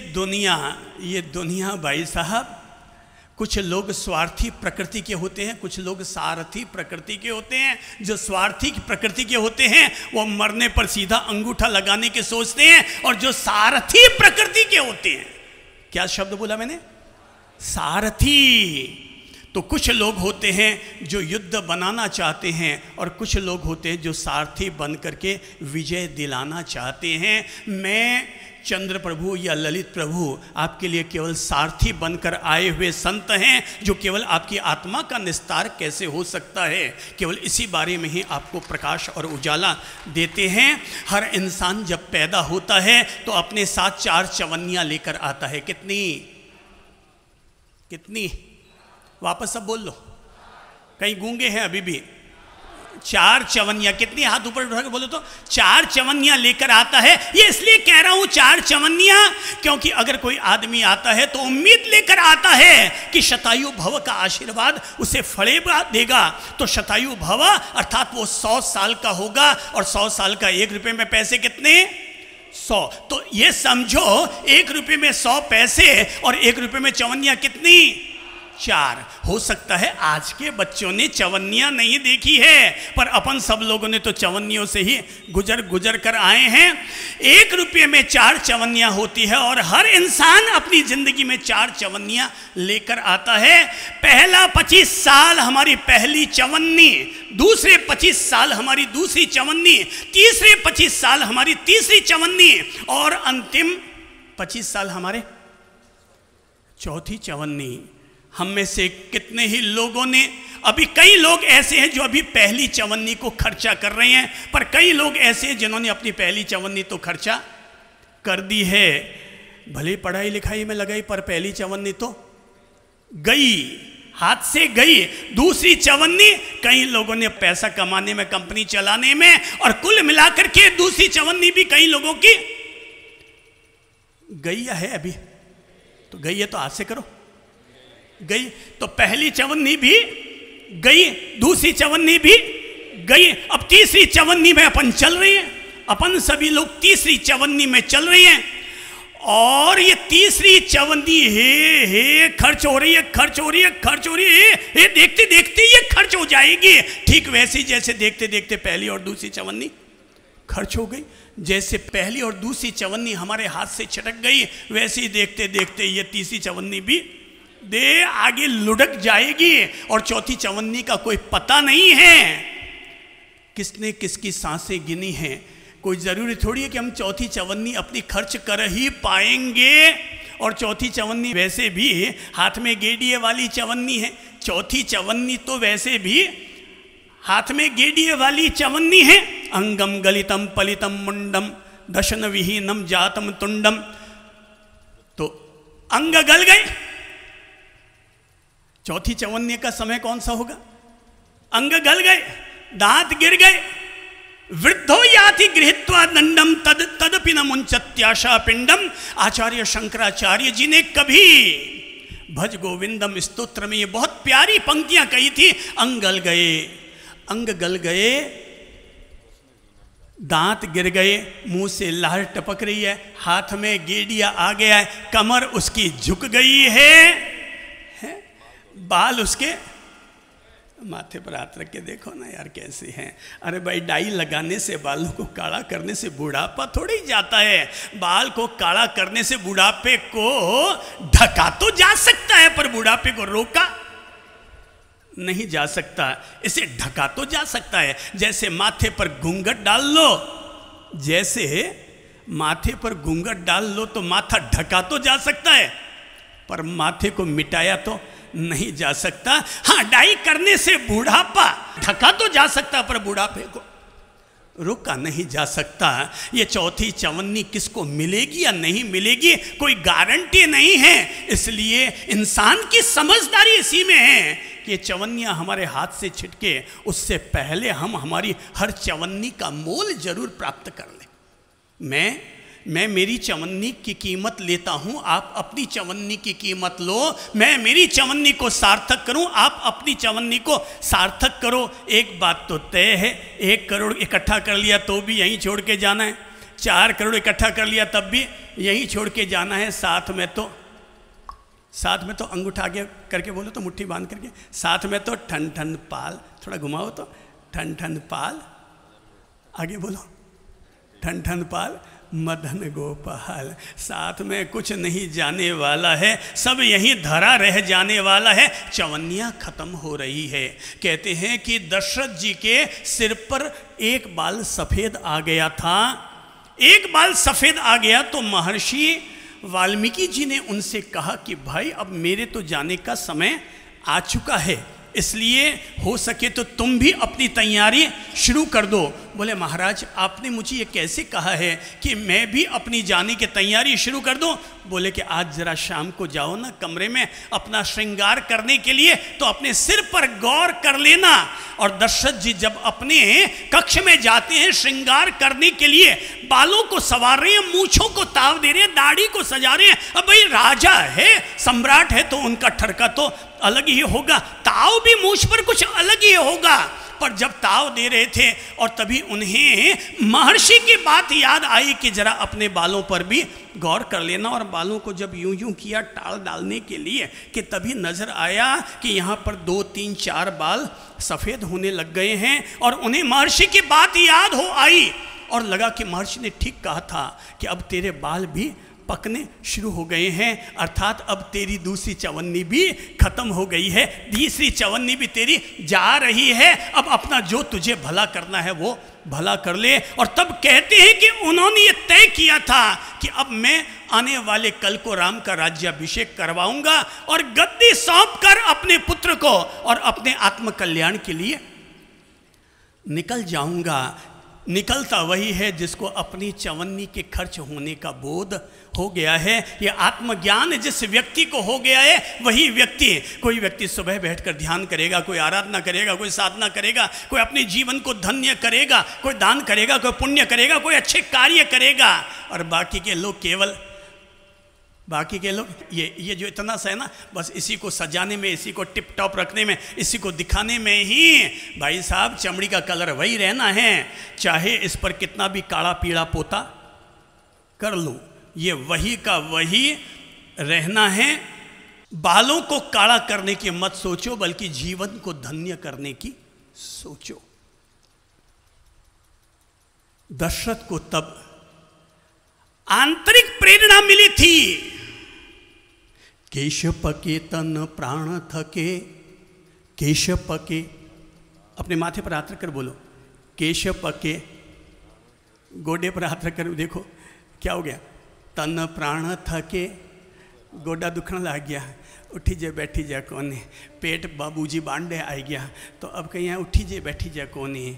दुनिया भाई साहब, कुछ लोग स्वार्थी प्रकृति के होते हैं, कुछ लोग सारथी प्रकृति के होते हैं। जो स्वार्थी प्रकृति के होते हैं वो मरने पर सीधा अंगूठा लगाने के सोचते हैं, और जो सारथी प्रकृति के होते हैं, क्या शब्द बोला मैंने, सारथी, तो कुछ लोग होते हैं जो युद्ध बनाना चाहते हैं, और कुछ लोग होते हैं जो सारथी बन करके विजय दिलाना चाहते हैं। मैं चंद्र प्रभु या ललित प्रभु आपके लिए केवल सारथी बनकर आए हुए संत हैं, जो केवल आपकी आत्मा का निस्तार कैसे हो सकता है, केवल इसी बारे में ही आपको प्रकाश और उजाला देते हैं। हर इंसान जब पैदा होता है तो अपने साथ 4 चवन्नियाँ लेकर आता है। कितनी वापस सब बोल लो, कहीं गूंगे हैं अभी भी। 4 चवन्नियाँ, कितनी, हाथ ऊपर उठा के बोलो तो 4 चवन्नियाँ लेकर आता है। ये इसलिए कह रहा हूं 4 चवन्नियाँ, क्योंकि अगर कोई आदमी आता है तो उम्मीद लेकर आता है कि शतायु भव का आशीर्वाद उसे फलेगा देगा। तो शतायु भव अर्थात वो 100 साल का होगा, और 100 साल का 1 रुपये में पैसे कितने, 100। तो ये समझो 1 रुपये में 100 पैसे, और 1 रुपये में चवन्नियाँ कितनी, 4। हो सकता है आज के बच्चों ने चवन्नियाँ नहीं देखी है, पर अपन सब लोगों ने तो चवन्नियों से ही गुजर कर आए हैं। 1 रुपये में 4 चवन्नियाँ होती है, और हर इंसान अपनी जिंदगी में 4 चवन्नियाँ लेकर आता है। पहला 25 साल हमारी पहली चवन्नी, दूसरे 25 साल हमारी दूसरी चवन्नी, तीसरे 25 साल हमारी तीसरी चवन्नी, और अंतिम 25 साल हमारे चौथी चवन्नी। हम में से कितने ही लोगों ने, अभी कई लोग ऐसे हैं जो अभी पहली चवन्नी को खर्चा कर रहे हैं, पर कई लोग ऐसे हैं जिन्होंने अपनी पहली चवन्नी तो खर्चा कर दी है। भले पढ़ाई लिखाई में लगाई, पर पहली चवन्नी तो गई, हाथ से गई। दूसरी चवन्नी कई लोगों ने पैसा कमाने में, कंपनी चलाने में, और कुल मिलाकर के दूसरी चवन्नी भी कई लोगों की गई है। अभी तो गई है तो हाथ से करो, गई। तो पहली चवन्नी भी गई, दूसरी चवन्नी भी गई, अब तीसरी चवन्नी में अपन चल रहे हैं। अपन सभी लोग तीसरी चवन्नी में चल रहे हैं, और ये तीसरी चवन्नी हे खर्च हो रही है, खर्च हो रही है, देखते देखते ये खर्च हो जाएगी। ठीक वैसे जैसे देखते देखते पहली और दूसरी चवन्नी खर्च हो गई। जैसे पहली और दूसरी चवन्नी हमारे हाथ से छटक गई, वैसे ही देखते देखते ये तीसरी चवन्नी भी आगे लुढ़क जाएगी, और चौथी चवन्नी का कोई पता नहीं है। किसने किसकी सांसें गिनी हैं, कोई ज़रूरी थोड़ी है कि हम चौथी चवन्नी अपनी खर्च कर ही पाएंगे। और चौथी चवन्नी वैसे भी हाथ में गेडिये वाली चवन्नी है, चौथी चवन्नी तो वैसे भी हाथ में गेडिये वाली चवन्नी है। अंगम गलितम पलितम मुंडम दशन विहीनम जातम तुंडम। तो अंग गल गए। चौथी चवन्नी का समय कौन सा होगा? अंग गल गए, दांत गिर गए। वृद्धो याति गृहीत्वा दंडम तद तदपि न मुंचत्याशा पिंडम। आचार्य शंकराचार्य जी ने कभी भज गोविंदम स्तोत्र में ये बहुत प्यारी पंक्तियां कही थी। अंग गल गए, अंग गल गए, दांत गिर गए, मुंह से लार टपक रही है, हाथ में गेड़िया आ गया है, कमर उसकी झुक गई है, बाल उसके माथे पर हाथ रख के देखो ना यार कैसे हैं। अरे भाई डाई लगाने से, बालों को काला करने से बुढ़ापा थोड़ी जाता है। बाल को काला करने से बुढ़ापे को ढका तो जा सकता है, पर बुढ़ापे को रोका नहीं जा सकता। इसे ढका तो जा सकता है। जैसे माथे पर घूंघट डाल लो, जैसे माथे पर घूंघट डाल लो तो माथा ढका तो जा सकता है, पर माथे को मिटाया तो नहीं जा सकता। हाँ, डाई करने से बुढ़ापा ढका तो जा सकता, पर बुढ़ापे को रोका नहीं जा सकता। ये चौथी चवन्नी किसको मिलेगी या नहीं मिलेगी कोई गारंटी नहीं है। इसलिए इंसान की समझदारी इसी में है कि ये चवन्नियाँ हमारे हाथ से छिटके उससे पहले हम हमारी हर चवन्नी का मोल जरूर प्राप्त कर लें। मैं मेरी चवन्नी की कीमत लेता हूं, आप अपनी चवन्नी की कीमत लो। मैं मेरी चवन्नी को सार्थक करूं, आप अपनी चवन्नी को सार्थक करो। एक बात तो तय है, 1 करोड़ इकट्ठा कर लिया तो भी यहीं छोड़ के जाना है, 4 करोड़ इकट्ठा कर लिया तब भी यहीं छोड़ के जाना है। साथ में तो अंगूठा आगे करके बोलो तो, मुट्ठी बांध करके, साथ में तो ठन ठन पाल, थोड़ा घुमाओ तो ठन ठन पाल, आगे बोलो ठन ठन पाल मदन गोपाल। साथ में कुछ नहीं जाने वाला है, सब यहीं धरा रह जाने वाला है। चवन्नियाँ खत्म हो रही है। कहते हैं कि दशरथ जी के सिर पर एक बाल सफ़ेद आ गया था। एक बाल सफ़ेद आ गया तो महर्षि वाल्मीकि जी ने उनसे कहा कि भाई अब मेरे तो जाने का समय आ चुका है, इसलिए हो सके तो तुम भी अपनी तैयारी शुरू कर दो। बोले महाराज आपने मुझे ये कैसे कहा है कि मैं भी अपनी जाने की तैयारी शुरू कर दूं? बोले कि आज जरा शाम को जाओ ना कमरे में अपना श्रृंगार करने के लिए, तो अपने सिर पर गौर कर लेना। और दशरथ जी जब अपने कक्ष में जाते हैं श्रृंगार करने के लिए, बालों को संवार रहे हैं, मूछों को ताव दे रहे हैं, दाढ़ी को सजा रहे हैं। अब भाई राजा है, सम्राट है, तो उनका ठरका तो अलग ही होगा, ताव भी मूछ पर कुछ अलग ही होगा। पर जब ताव दे रहे थे और तभी उन्हें महर्षि की बात याद आई कि जरा अपने बालों पर भी गौर कर लेना। और बालों को जब यूं यूं किया टाल डालने के लिए कि तभी नजर आया कि यहाँ पर 2, 3, 4 बाल सफ़ेद होने लग गए हैं। और उन्हें महर्षि की बात याद हो आई और लगा कि महर्षि ने ठीक कहा था कि अब तेरे बाल भी पकने शुरू हो गए हैं, अर्थात अब तेरी दूसरी चवन्नी भी खत्म हो गई है, तीसरी चवन्नी भी तेरी जा रही है। अब अपना जो तुझे भला करना है वो भला कर ले। और तब कहते हैं कि उन्होंने ये तय किया था कि अब मैं आने वाले कल को राम का राज्याभिषेक करवाऊंगा और गद्दी सौंप कर अपने पुत्र को और अपने आत्मकल्याण के लिए निकल जाऊंगा। निकलता वही है जिसको अपनी चवन्नी के खर्च होने का बोध हो गया है। ये आत्मज्ञान जिस व्यक्ति को हो गया है वही व्यक्ति, कोई व्यक्ति सुबह बैठकर ध्यान करेगा, कोई आराधना करेगा, कोई साधना करेगा, कोई अपने जीवन को धन्य करेगा, कोई दान करेगा, कोई पुण्य करेगा, कोई अच्छे कार्य करेगा। और बाकी के लोग ये जो इतना सा है ना, बस इसी को सजाने में, इसी को टिप टॉप रखने में, इसी को दिखाने में ही भाई साहब चमड़ी का कलर वही रहना है, चाहे इस पर कितना भी काला पीला पोता कर लो, ये वही का वही रहना है। बालों को काला करने की मत सोचो, बल्कि जीवन को धन्य करने की सोचो। दशरथ को तब आंतरिक प्रेरणा मिली थी। केश पके तन प्राण थके, केश पके, अपने माथे पर हाथ रखकर बोलो, केश पके, गोडे पर हाथ रखकर देखो क्या हो गया, तन प्राण थके, गोडा दुखने लग गया, उठी जे बैठी जा कोने, पेट बाबूजी बांडे आ गया, तो अब कहीं उठी जे बैठी जा कोने,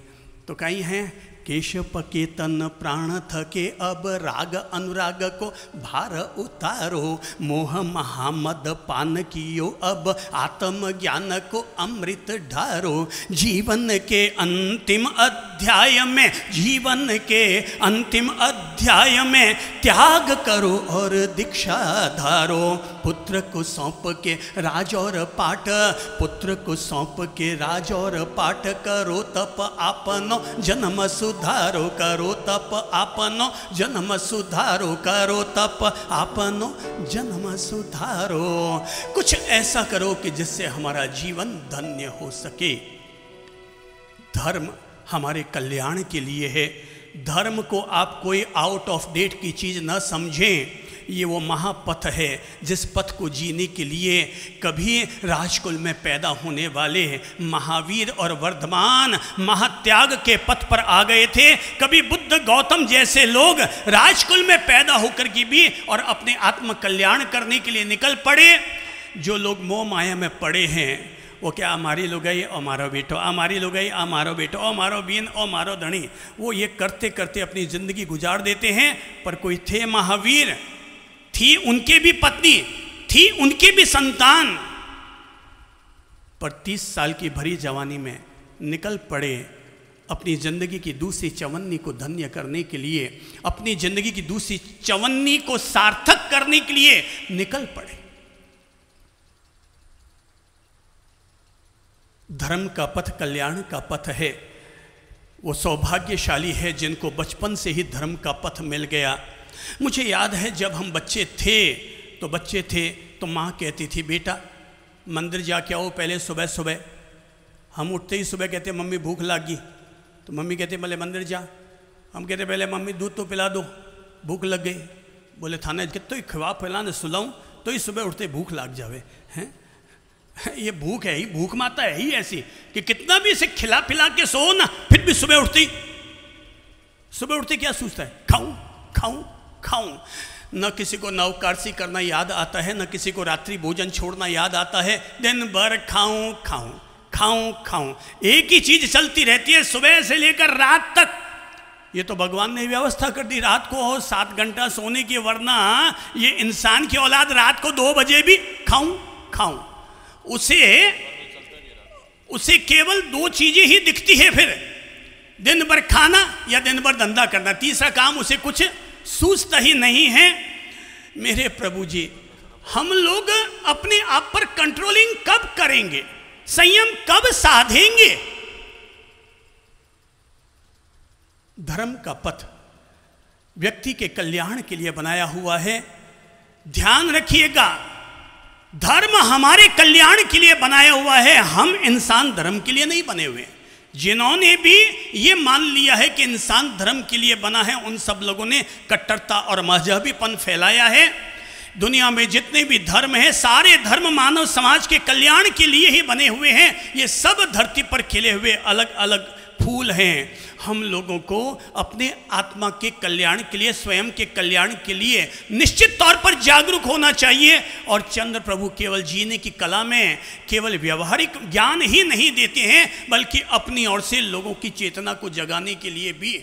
तो तो कहीं हैं, केश पके तन प्राण थके, अब राग अनुराग को भार उतारो, मोह महामद पान कियो, अब आत्म ज्ञान को अमृत ढारो। जीवन के अंतिम अध्याय में, जीवन के अंतिम अध्याय में त्याग करो और दीक्षा धारो। पुत्र को सौंप के राज और पाठ, पुत्र को सौंप के राज और पाठ, करो तप आपनो जन्म सुधारो, करो तप आपनो जन्म सुधारो, करो तप आपनो जन्म सुधारो। कुछ ऐसा करो कि जिससे हमारा जीवन धन्य हो सके। धर्म हमारे कल्याण के लिए है। धर्म को आप कोई आउट ऑफ डेट की चीज़ न समझें। ये वो महापथ है जिस पथ को जीने के लिए कभी राजकुल में पैदा होने वाले महावीर और वर्धमान महात्याग के पथ पर आ गए थे। कभी बुद्ध गौतम जैसे लोग राजकुल में पैदा होकर के भी और अपने आत्म कल्याण करने के लिए निकल पड़े। जो लोग मोह माया में पड़े हैं वो क्या हमारी लुगाई और मारो बेटो, हमारी लुगाई आ मारो बेटो, ओ मारो बीन ओ मारो धनी, वो ये करते करते अपनी ज़िंदगी गुजार देते हैं। पर कोई थे महावीर, थी उनके भी पत्नी, थी उनके भी संतान, पर 30 साल की भरी जवानी में निकल पड़े अपनी ज़िंदगी की दूसरी चवन्नी को धन्य करने के लिए, अपनी ज़िंदगी की दूसरी चवन्नी को सार्थक करने के लिए निकल पड़े। धर्म का पथ कल्याण का पथ है। वो सौभाग्यशाली है जिनको बचपन से ही धर्म का पथ मिल गया। मुझे याद है जब हम बच्चे थे तो माँ कहती थी, बेटा मंदिर जाके आओ पहले सुबह सुबह। हम उठते ही सुबह कहते मम्मी भूख लगी, तो मम्मी कहते पहले मंदिर जा। हम कहते पहले मम्मी दूध तो पिला दो, भूख लग गई। बोले थाने कितो ही खिवा पिलाने सुलाऊं तो ही सुबह उठते भूख लग जावे हैं। ये भूख है ही, भूख माता है ही ऐसी कि कितना भी इसे खिला पिला के सो ना, फिर भी सुबह उठते क्या सोचता है, खाऊं खाऊं खाऊं। न किसी को नवकार्सी करना याद आता है, न किसी को रात्रि भोजन छोड़ना याद आता है। दिन भर खाऊं खाऊं खाऊं खाऊं, एक ही चीज चलती रहती है सुबह से लेकर रात तक। ये तो भगवान ने व्यवस्था कर दी रात को 7 घंटा सोने की, वरना ये इंसान की औलाद रात को 2 बजे भी खाऊं खाऊं। उसे केवल 2 चीजें ही दिखती है, फिर दिन भर खाना या दिन भर धंधा करना, तीसरा काम उसे कुछ सूझता ही नहीं है। मेरे प्रभु जी, हम लोग अपने आप पर कंट्रोलिंग कब करेंगे, संयम कब साधेंगे? धर्म का पथ व्यक्ति के कल्याण के लिए बनाया हुआ है। ध्यान रखिएगा, धर्म हमारे कल्याण के लिए बनाया हुआ है, हम इंसान धर्म के लिए नहीं बने हुए। जिन्होंने भी ये मान लिया है कि इंसान धर्म के लिए बना है, उन सब लोगों ने कट्टरता और मजहबीपन फैलाया है। दुनिया में जितने भी धर्म हैं, सारे धर्म मानव समाज के कल्याण के लिए ही बने हुए हैं। ये सब धरती पर खिले हुए अलग अलग फूल हैं। हम लोगों को अपने आत्मा के कल्याण के लिए, स्वयं के कल्याण के लिए निश्चित तौर पर जागरूक होना चाहिए। और चंद्र प्रभु केवल जीने की कला में केवल व्यवहारिक ज्ञान ही नहीं देते हैं, बल्कि अपनी ओर से लोगों की चेतना को जगाने के लिए भी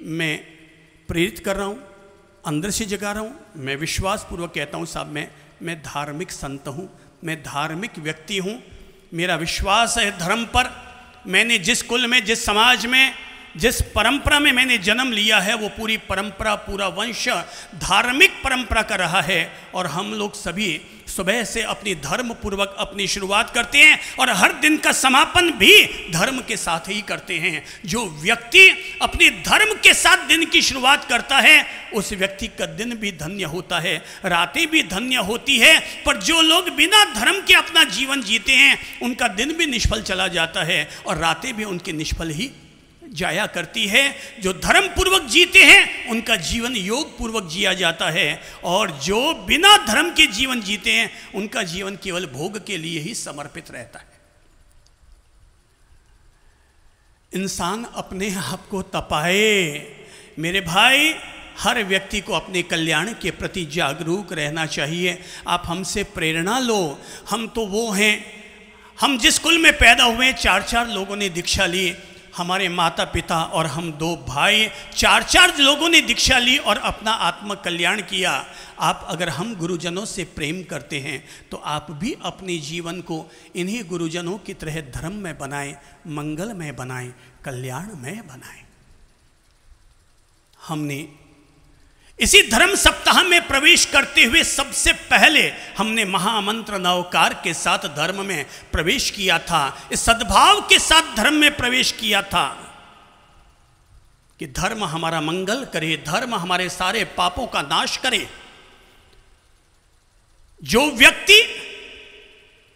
मैं प्रेरित कर रहा हूँ, अंदर से जगा रहा हूँ। मैं विश्वास पूर्वक कहता हूँ साहब, मैं धार्मिक संत हूँ, मैं धार्मिक व्यक्ति हूँ। मेरा विश्वास है धर्म पर। मैंने जिस कुल में, जिस समाज में, जिस परंपरा में मैंने जन्म लिया है, वो पूरी परंपरा, पूरा वंश धार्मिक परंपरा का रहा है। और हम लोग सभी सुबह से अपनी धर्म पूर्वक अपनी शुरुआत करते हैं और हर दिन का समापन भी धर्म के साथ ही करते हैं। जो व्यक्ति अपने धर्म के साथ दिन की शुरुआत करता है, उस व्यक्ति का दिन भी धन्य होता है, रातें भी धन्य होती है। पर जो लोग बिना धर्म के अपना जीवन जीते हैं, उनका दिन भी निष्फल चला जाता है और रातें भी उनकी निष्फल ही जाया करती है। जो धर्म पूर्वक जीते हैं, उनका जीवन योग पूर्वक जिया जाता है, और जो बिना धर्म के जीवन जीते हैं, उनका जीवन केवल भोग के लिए ही समर्पित रहता है। इंसान अपने आप को तपाए। मेरे भाई, हर व्यक्ति को अपने कल्याण के प्रति जागरूक रहना चाहिए। आप हमसे प्रेरणा लो। हम तो वो हैं, हम जिस कुल में पैदा हुए, 4 लोगों ने दीक्षा ली। हमारे माता पिता और हम 2 भाई 4 लोगों ने दीक्षा ली और अपना आत्म कल्याण किया। आप अगर हम गुरुजनों से प्रेम करते हैं तो आप भी अपने जीवन को इन्हीं गुरुजनों की तरह धर्म में बनाएं, मंगलमय बनाएं, कल्याणमय बनाएं। हमने इसी धर्म सप्ताह में प्रवेश करते हुए सबसे पहले हमने महामंत्र नवकार के साथ धर्म में प्रवेश किया था। इस सद्भाव के साथ धर्म में प्रवेश किया था कि धर्म हमारा मंगल करे, धर्म हमारे सारे पापों का नाश करे। जो व्यक्ति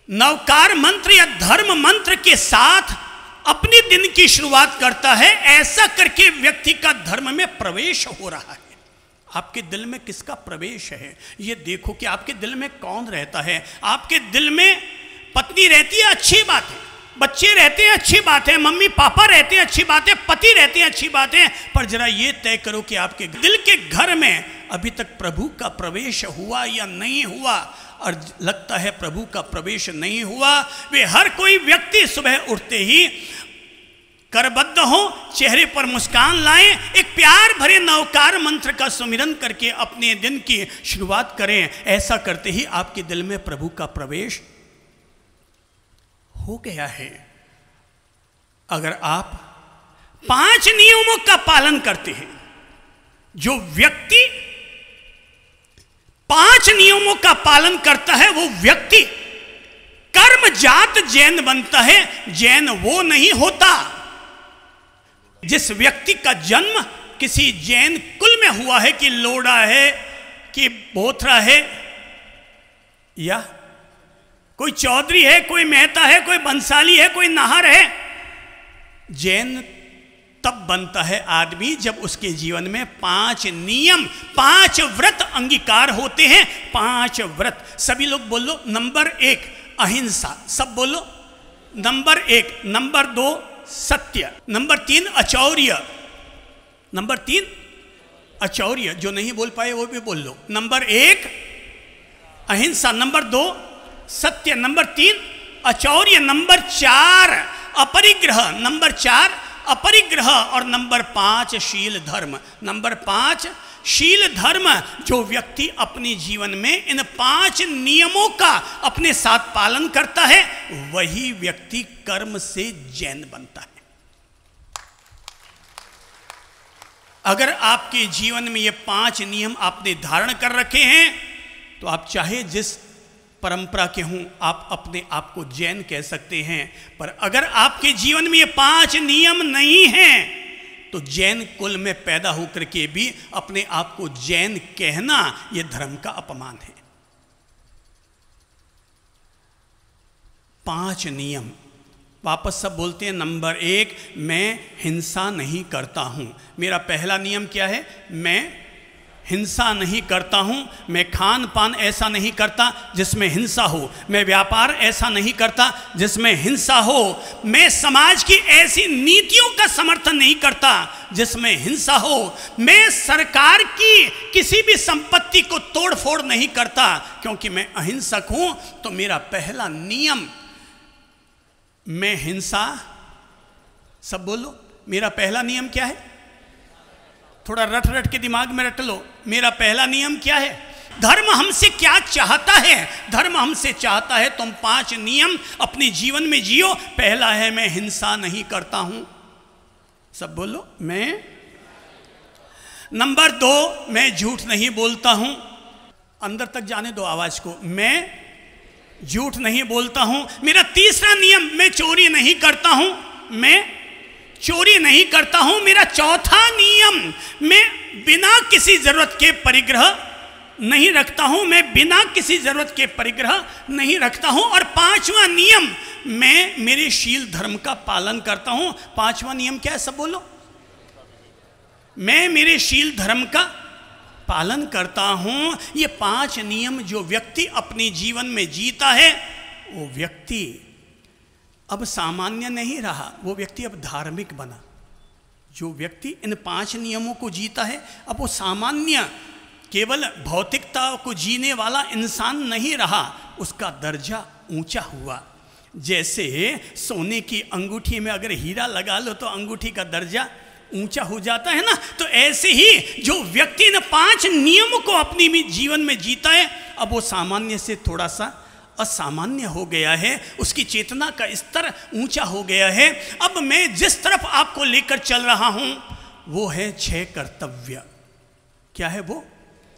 नवकार मंत्र या धर्म मंत्र के साथ अपने दिन की शुरुआत करता है, ऐसा करके व्यक्ति का धर्म में प्रवेश हो रहा है। आपके दिल में किसका प्रवेश है ये देखो कि आपके दिल में कौन रहता है। आपके दिल में पत्नी रहती है, अच्छी बात है, बच्चे रहते हैं, अच्छी बात है, मम्मी पापा रहते हैं, अच्छी बात है, पति रहते हैं, अच्छी बात है, पर जरा ये तय करो कि आपके दिल के घर में अभी तक प्रभु का प्रवेश हुआ या नहीं हुआ। और लगता है प्रभु का प्रवेश नहीं हुआ। वे हर कोई व्यक्ति सुबह उठते ही करबद्ध हो, चेहरे पर मुस्कान लाएं, एक प्यार भरे नवकार मंत्र का सुमिरन करके अपने दिन की शुरुआत करें। ऐसा करते ही आपके दिल में प्रभु का प्रवेश हो गया है। अगर आप 5 नियमों का पालन करते हैं, जो व्यक्ति 5 नियमों का पालन करता है वो व्यक्ति कर्मजात जैन बनता है। जैन वो नहीं होता जिस व्यक्ति का जन्म किसी जैन कुल में हुआ है, कि लोढ़ा है, कि बोथरा है, या कोई चौधरी है, कोई मेहता है, कोई बंसाली है, कोई नाहर है। जैन तब बनता है आदमी जब उसके जीवन में 5 नियम, 5 व्रत अंगीकार होते हैं। 5 व्रत, सभी लोग बोलो। नंबर 1 अहिंसा, सब बोलो। नंबर 1, नंबर 2 सत्य, नंबर 3 अचौर्य, नंबर 3 अचौर्य, जो नहीं बोल पाए वो भी बोल लो। नंबर 1 अहिंसा, नंबर 2 सत्य, नंबर 3 अचौर्य, नंबर 4 अपरिग्रह, नंबर 4 अपरिग्रह, और नंबर 5 शील धर्म। नंबर 5 शील धर्म। जो व्यक्ति अपने जीवन में इन 5 नियमों का अपने साथ पालन करता है वही व्यक्ति कर्म से जैन बनता है। अगर आपके जीवन में ये 5 नियम आपने धारण कर रखे हैं तो आप चाहे जिस परंपरा के हों, आप अपने आप को जैन कह सकते हैं। पर अगर आपके जीवन में ये 5 नियम नहीं हैं तो जैन कुल में पैदा होकर के भी अपने आप को जैन कहना यह धर्म का अपमान है। 5 नियम वापस सब बोलते हैं। नंबर 1, मैं हिंसा नहीं करता हूं। मेरा पहला नियम क्या है? मैं हिंसा नहीं करता हूं। मैं खान पान ऐसा नहीं करता जिसमें हिंसा हो। मैं व्यापार ऐसा नहीं करता जिसमें हिंसा हो। मैं समाज की ऐसी नीतियों का समर्थन नहीं करता जिसमें हिंसा हो। मैं सरकार की किसी भी संपत्ति को तोड़ फोड़ नहीं करता, क्योंकि मैं अहिंसक हूं। तो मेरा पहला नियम, मैं हिंसा, सब बोलो, मेरा पहला नियम क्या है? थोड़ा रट रट के दिमाग में रट लो। मेरा पहला नियम क्या है? धर्म हमसे क्या चाहता है? धर्म हमसे चाहता है तुम 5 नियम अपने जीवन में जियो। पहला है मैं हिंसा नहीं करता हूं, सब बोलो, मैं। नंबर 2, मैं झूठ नहीं बोलता हूं। अंदर तक जाने दो आवाज को। मैं झूठ नहीं बोलता हूं। मेरा तीसरा नियम, मैं चोरी नहीं करता हूं। मैं चोरी नहीं करता हूं। मेरा चौथा नियम, मैं बिना किसी जरूरत के परिग्रह नहीं रखता हूं। मैं बिना किसी जरूरत के परिग्रह नहीं रखता हूं। और 5वां नियम, मैं मेरे शील धर्म का पालन करता हूं। 5वां नियम क्या है? सब बोलो। मैं मेरे शील धर्म का पालन करता हूं। ये 5 नियम जो व्यक्ति अपने जीवन में जीता है वो व्यक्ति अब सामान्य नहीं रहा, वो व्यक्ति अब धार्मिक बना। जो व्यक्ति इन 5 नियमों को जीता है अब वो सामान्य, केवल भौतिकता को जीने वाला इंसान नहीं रहा, उसका दर्जा ऊंचा हुआ। जैसे सोने की अंगूठी में अगर हीरा लगा लो तो अंगूठी का दर्जा ऊंचा हो जाता है ना, तो ऐसे ही जो व्यक्ति ने 5 नियमों को अपनी जीवन में जीता है, अब वो सामान्य से थोड़ा सा असामान्य हो गया है, उसकी चेतना का स्तर ऊंचा हो गया है। अब मैं जिस तरफ आपको लेकर चल रहा हूं वो है 6 कर्तव्य। क्या है वो?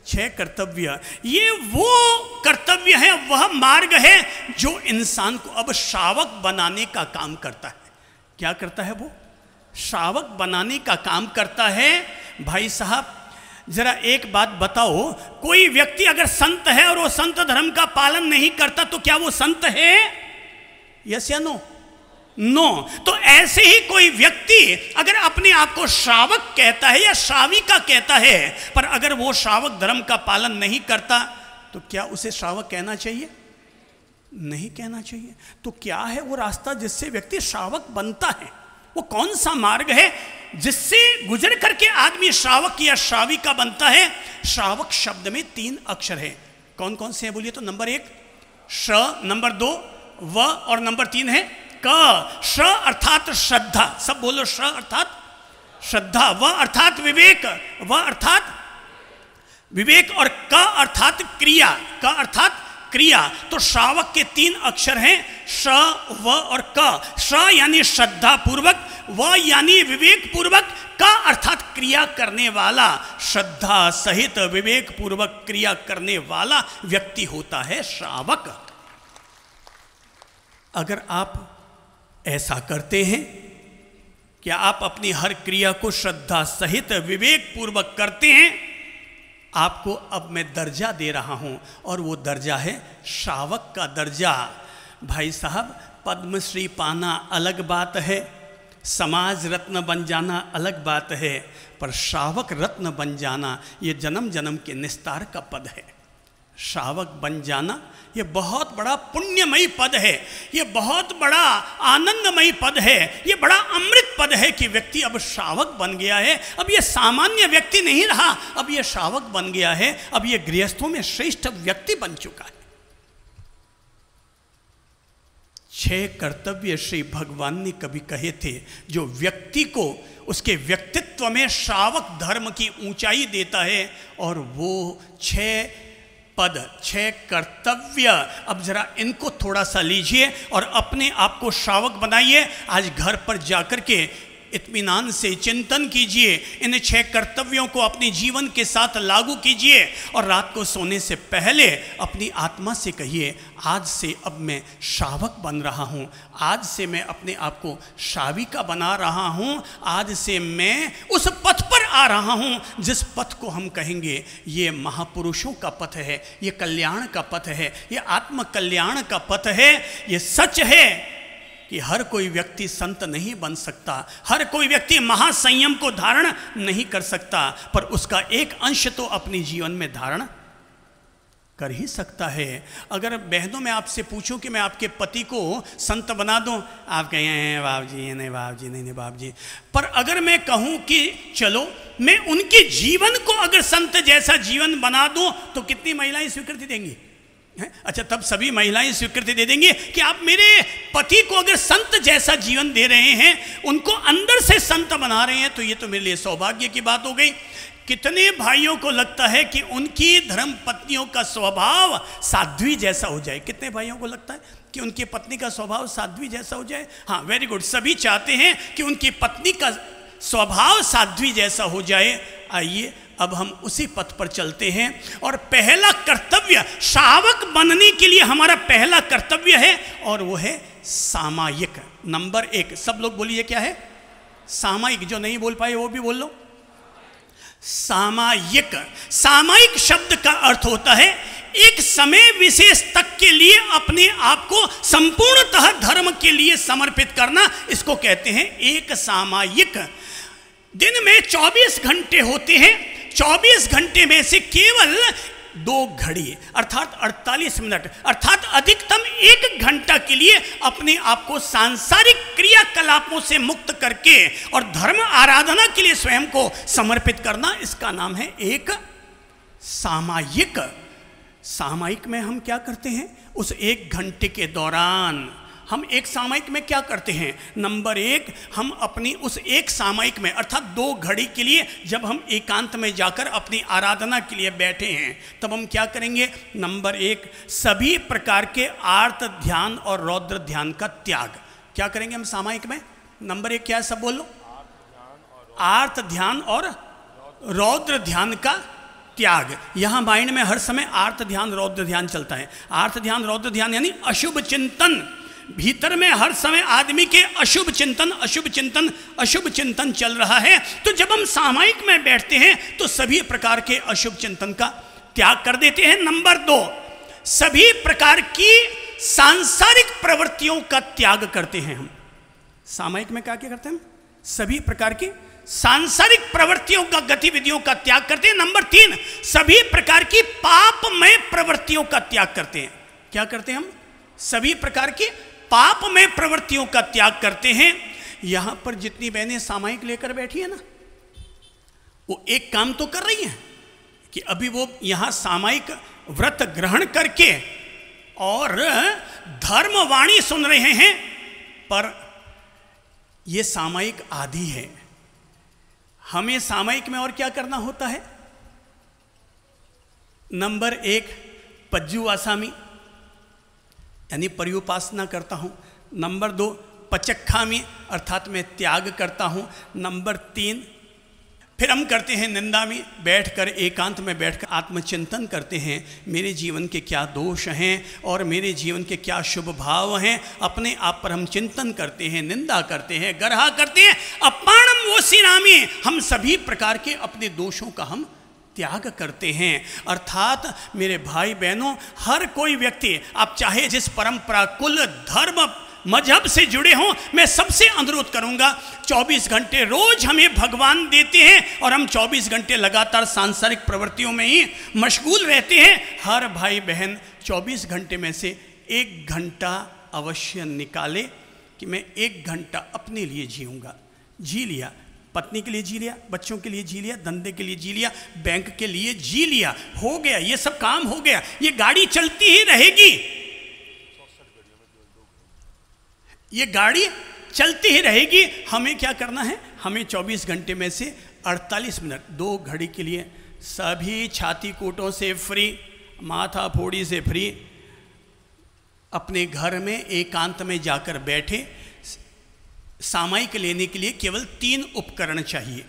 6 कर्तव्य। ये वो कर्तव्य है, वह मार्ग है जो इंसान को अब श्रावक बनाने का काम करता है। क्या करता है वो? श्रावक बनाने का काम करता है। भाई साहब जरा एक बात बताओ, कोई व्यक्ति अगर संत है और वो संत धर्म का पालन नहीं करता तो क्या वो संत है? यस या नो? नो। तो ऐसे ही कोई व्यक्ति अगर अपने आप को श्रावक कहता है या श्राविका कहता है, पर अगर वो श्रावक धर्म का पालन नहीं करता तो क्या उसे श्रावक कहना चाहिए? नहीं कहना चाहिए। तो क्या है वो रास्ता जिससे व्यक्ति श्रावक बनता है? वो कौन सा मार्ग है जिससे गुजर करके आदमी श्रावक या श्राविका बनता है? श्रावक शब्द में 3 अक्षर हैं। कौन कौन से हैं बोलिए तो? नंबर 1 श, नंबर 2 व और नंबर 3 है क। श अर्थात श्रद्धा, सब बोलो। श अर्थात श्रद्धा, व अर्थात विवेक, व अर्थात विवेक, और क अर्थात क्रिया, क अर्थात क्रिया। तो श्रावक के 3 अक्षर हैं श, व और क। श यानी श्रद्धा पूर्वक, व यानी विवेक पूर्वक, क अर्थात क्रिया करने वाला। श्रद्धा सहित विवेक पूर्वक क्रिया करने वाला व्यक्ति होता है श्रावक। अगर आप ऐसा करते हैं, क्या आप अपनी हर क्रिया को श्रद्धा सहित विवेक पूर्वक करते हैं, आपको अब मैं दर्जा दे रहा हूं और वो दर्जा है श्रावक का दर्जा। भाई साहब पद्मश्री पाना अलग बात है, समाज रत्न बन जाना अलग बात है, पर श्रावक रत्न बन जाना ये जन्म जन्म के निस्तार का पद है। श्रावक बन जाना ये बहुत बड़ा पुण्यमयी पद है, ये बहुत बड़ा आनंदमयी पद है, ये बड़ा अमृत पद है कि व्यक्ति अब श्रावक बन गया है। अब ये सामान्य व्यक्ति नहीं रहा, अब ये श्रावक बन गया है, अब ये गृहस्थों में श्रेष्ठ व्यक्ति बन चुका है। 6 कर्तव्य श्री भगवान ने कभी कहे थे जो व्यक्ति को उसके व्यक्तित्व में श्रावक धर्म की ऊंचाई देता है, और वो 6 पद, 6 कर्तव्य। अब जरा इनको थोड़ा सा लीजिए और अपने आप को श्रावक बनाइए। आज घर पर जाकर के इत्मीनान से चिंतन कीजिए, इन 6 कर्तव्यों को अपने जीवन के साथ लागू कीजिए, और रात को सोने से पहले अपनी आत्मा से कहिए, आज से अब मैं श्रावक बन रहा हूँ, आज से मैं अपने आप को श्राविका बना रहा हूँ, आज से मैं उस पथ पर आ रहा हूँ जिस पथ को हम कहेंगे ये महापुरुषों का पथ है, ये कल्याण का पथ है, ये आत्म कल्याण का पथ है। ये सच है कि हर कोई व्यक्ति संत नहीं बन सकता, हर कोई व्यक्ति महासंयम को धारण नहीं कर सकता, पर उसका एक अंश तो अपने जीवन में धारण कर ही सकता है। अगर बहनों मैं आपसे पूछूं कि मैं आपके पति को संत बना दूं, आप कहें बाप जी नहीं, बाप जी नहीं, बाप जी। पर अगर मैं कहूं कि चलो मैं उनके जीवन को अगर संत जैसा जीवन बना दूं, तो कितनी महिलाएं स्वीकृति देंगी? अच्छा, तब सभी महिलाएं स्वीकृति दे देंगी कि आप मेरे पति को अगर संत जैसा जीवन दे रहे हैं, उनको अंदर से संत बना रहे हैं, तो ये तो मेरे लिए सौभाग्य की बात हो गई। कितने भाइयों को लगता है कि उनकी धर्म पत्नियों का स्वभाव साध्वी जैसा हो जाए? कितने भाइयों को लगता है कि उनकी पत्नी का स्वभाव साध्वी जैसा हो जाए? हाँ, वेरी गुड, सभी चाहते हैं कि उनकी पत्नी का स्वभाव साध्वी जैसा हो जाए। आइए अब हम उसी पथ पर चलते हैं, और पहला कर्तव्य श्रावक बनने के लिए हमारा पहला कर्तव्य है, और वो है सामायिक। नंबर 1, सब लोग बोलिए क्या है? सामायिक। जो नहीं बोल पाए वो भी बोल लो। सामायिक। सामायिक शब्द का अर्थ होता है एक समय विशेष तक के लिए अपने आप को संपूर्णतः धर्म के लिए समर्पित करना, इसको कहते हैं एक सामायिक। दिन में 24 घंटे होते हैं, 24 घंटे में से केवल 2 घड़ी अर्थात 48 मिनट अर्थात अधिकतम 1 घंटा के लिए अपने आप को सांसारिक क्रियाकलापों से मुक्त करके और धर्म आराधना के लिए स्वयं को समर्पित करना, इसका नाम है एक सामायिक। सामायिक में हम क्या करते हैं? उस 1 घंटे के दौरान हम एक सामयिक में क्या करते हैं? नंबर एक, हम अपनी उस एक सामयिक में अर्थात 2 घड़ी के लिए जब हम एकांत में जाकर अपनी आराधना के लिए बैठे हैं तब हम क्या करेंगे? नंबर एक, सभी प्रकार के आर्त ध्यान और रौद्र ध्यान का त्याग। क्या करेंगे हम सामयिक में? नंबर एक क्या है, सब बोलो। आर्त ध्यान और रौद्र ध्यान का त्याग। यहां माइंड में हर समय आर्त ध्यान रौद्र ध्यान चलता है। आर्त ध्यान रौद्र ध्यान यानी अशुभ चिंतन, भीतर में हर समय आदमी के अशुभ चिंतन चल रहा है। तो जब हम सामयिक में बैठते हैं तो सभी प्रकार के अशुभ चिंतन का त्याग कर देते हैं। नंबर 2, सभी प्रकार की सांसारिक प्रवृत्तियों का त्याग करते हैं हम। सामयिक में क्या क्या करते हैं हम? सभी प्रकार की सांसारिक प्रवृत्तियों का, गतिविधियों का त्याग करते हैं। नंबर 3, सभी प्रकार की पापमय प्रवृत्तियों का त्याग करते हैं। क्या करते हैं हम? सभी प्रकार की पापमय प्रवृत्तियों का त्याग करते हैं। यहां पर जितनी बहनें सामयिक लेकर बैठी है ना, वो एक काम तो कर रही हैं कि अभी वो यहां सामयिक व्रत ग्रहण करके और धर्मवाणी सुन रहे हैं, पर ये सामयिक आदि है। हमें सामयिक में और क्या करना होता है? नंबर 1, पज्जू आसामी यानी पर्युपासना करता हूं। नंबर 2, पचक्खामी अर्थात मैं त्याग करता हूं। नंबर 3, फिर हम करते हैं निंदा में, बैठकर एकांत में बैठकर आत्मचिंतन करते हैं, मेरे जीवन के क्या दोष हैं और मेरे जीवन के क्या शुभ भाव हैं। अपने आप पर हम चिंतन करते हैं, निंदा करते हैं, गर्हा करते हैं। अपाणम वो सिरामी, हम सभी प्रकार के अपने दोषों का हम त्याग करते हैं। अर्थात मेरे भाई बहनों, हर कोई व्यक्ति, आप चाहे जिस परंपरा, कुल, धर्म, मजहब से जुड़े हों, मैं सबसे अनुरोध करूंगा, 24 घंटे रोज हमें भगवान देते हैं और हम 24 घंटे लगातार सांसारिक प्रवृत्तियों में ही मशगूल रहते हैं। हर भाई बहन 24 घंटे में से 1 घंटा अवश्य निकाले कि मैं 1 घंटा अपने लिए जीऊंगा। जी लिया, पत्नी के लिए जी लिया, बच्चों के लिए जी लिया, धंधे के लिए जी लिया, बैंक के लिए जी लिया, हो गया, ये सब काम हो गया। ये गाड़ी चलती ही रहेगी, ये गाड़ी चलती ही रहेगी। हमें क्या करना है? हमें 24 घंटे में से 48 मिनट 2 घड़ी के लिए सभी छाती कूटों से फ्री, माथा फोड़ी से फ्री, अपने घर में एकांत में जाकर बैठे। सामयिक लेने के लिए केवल 3 उपकरण चाहिए।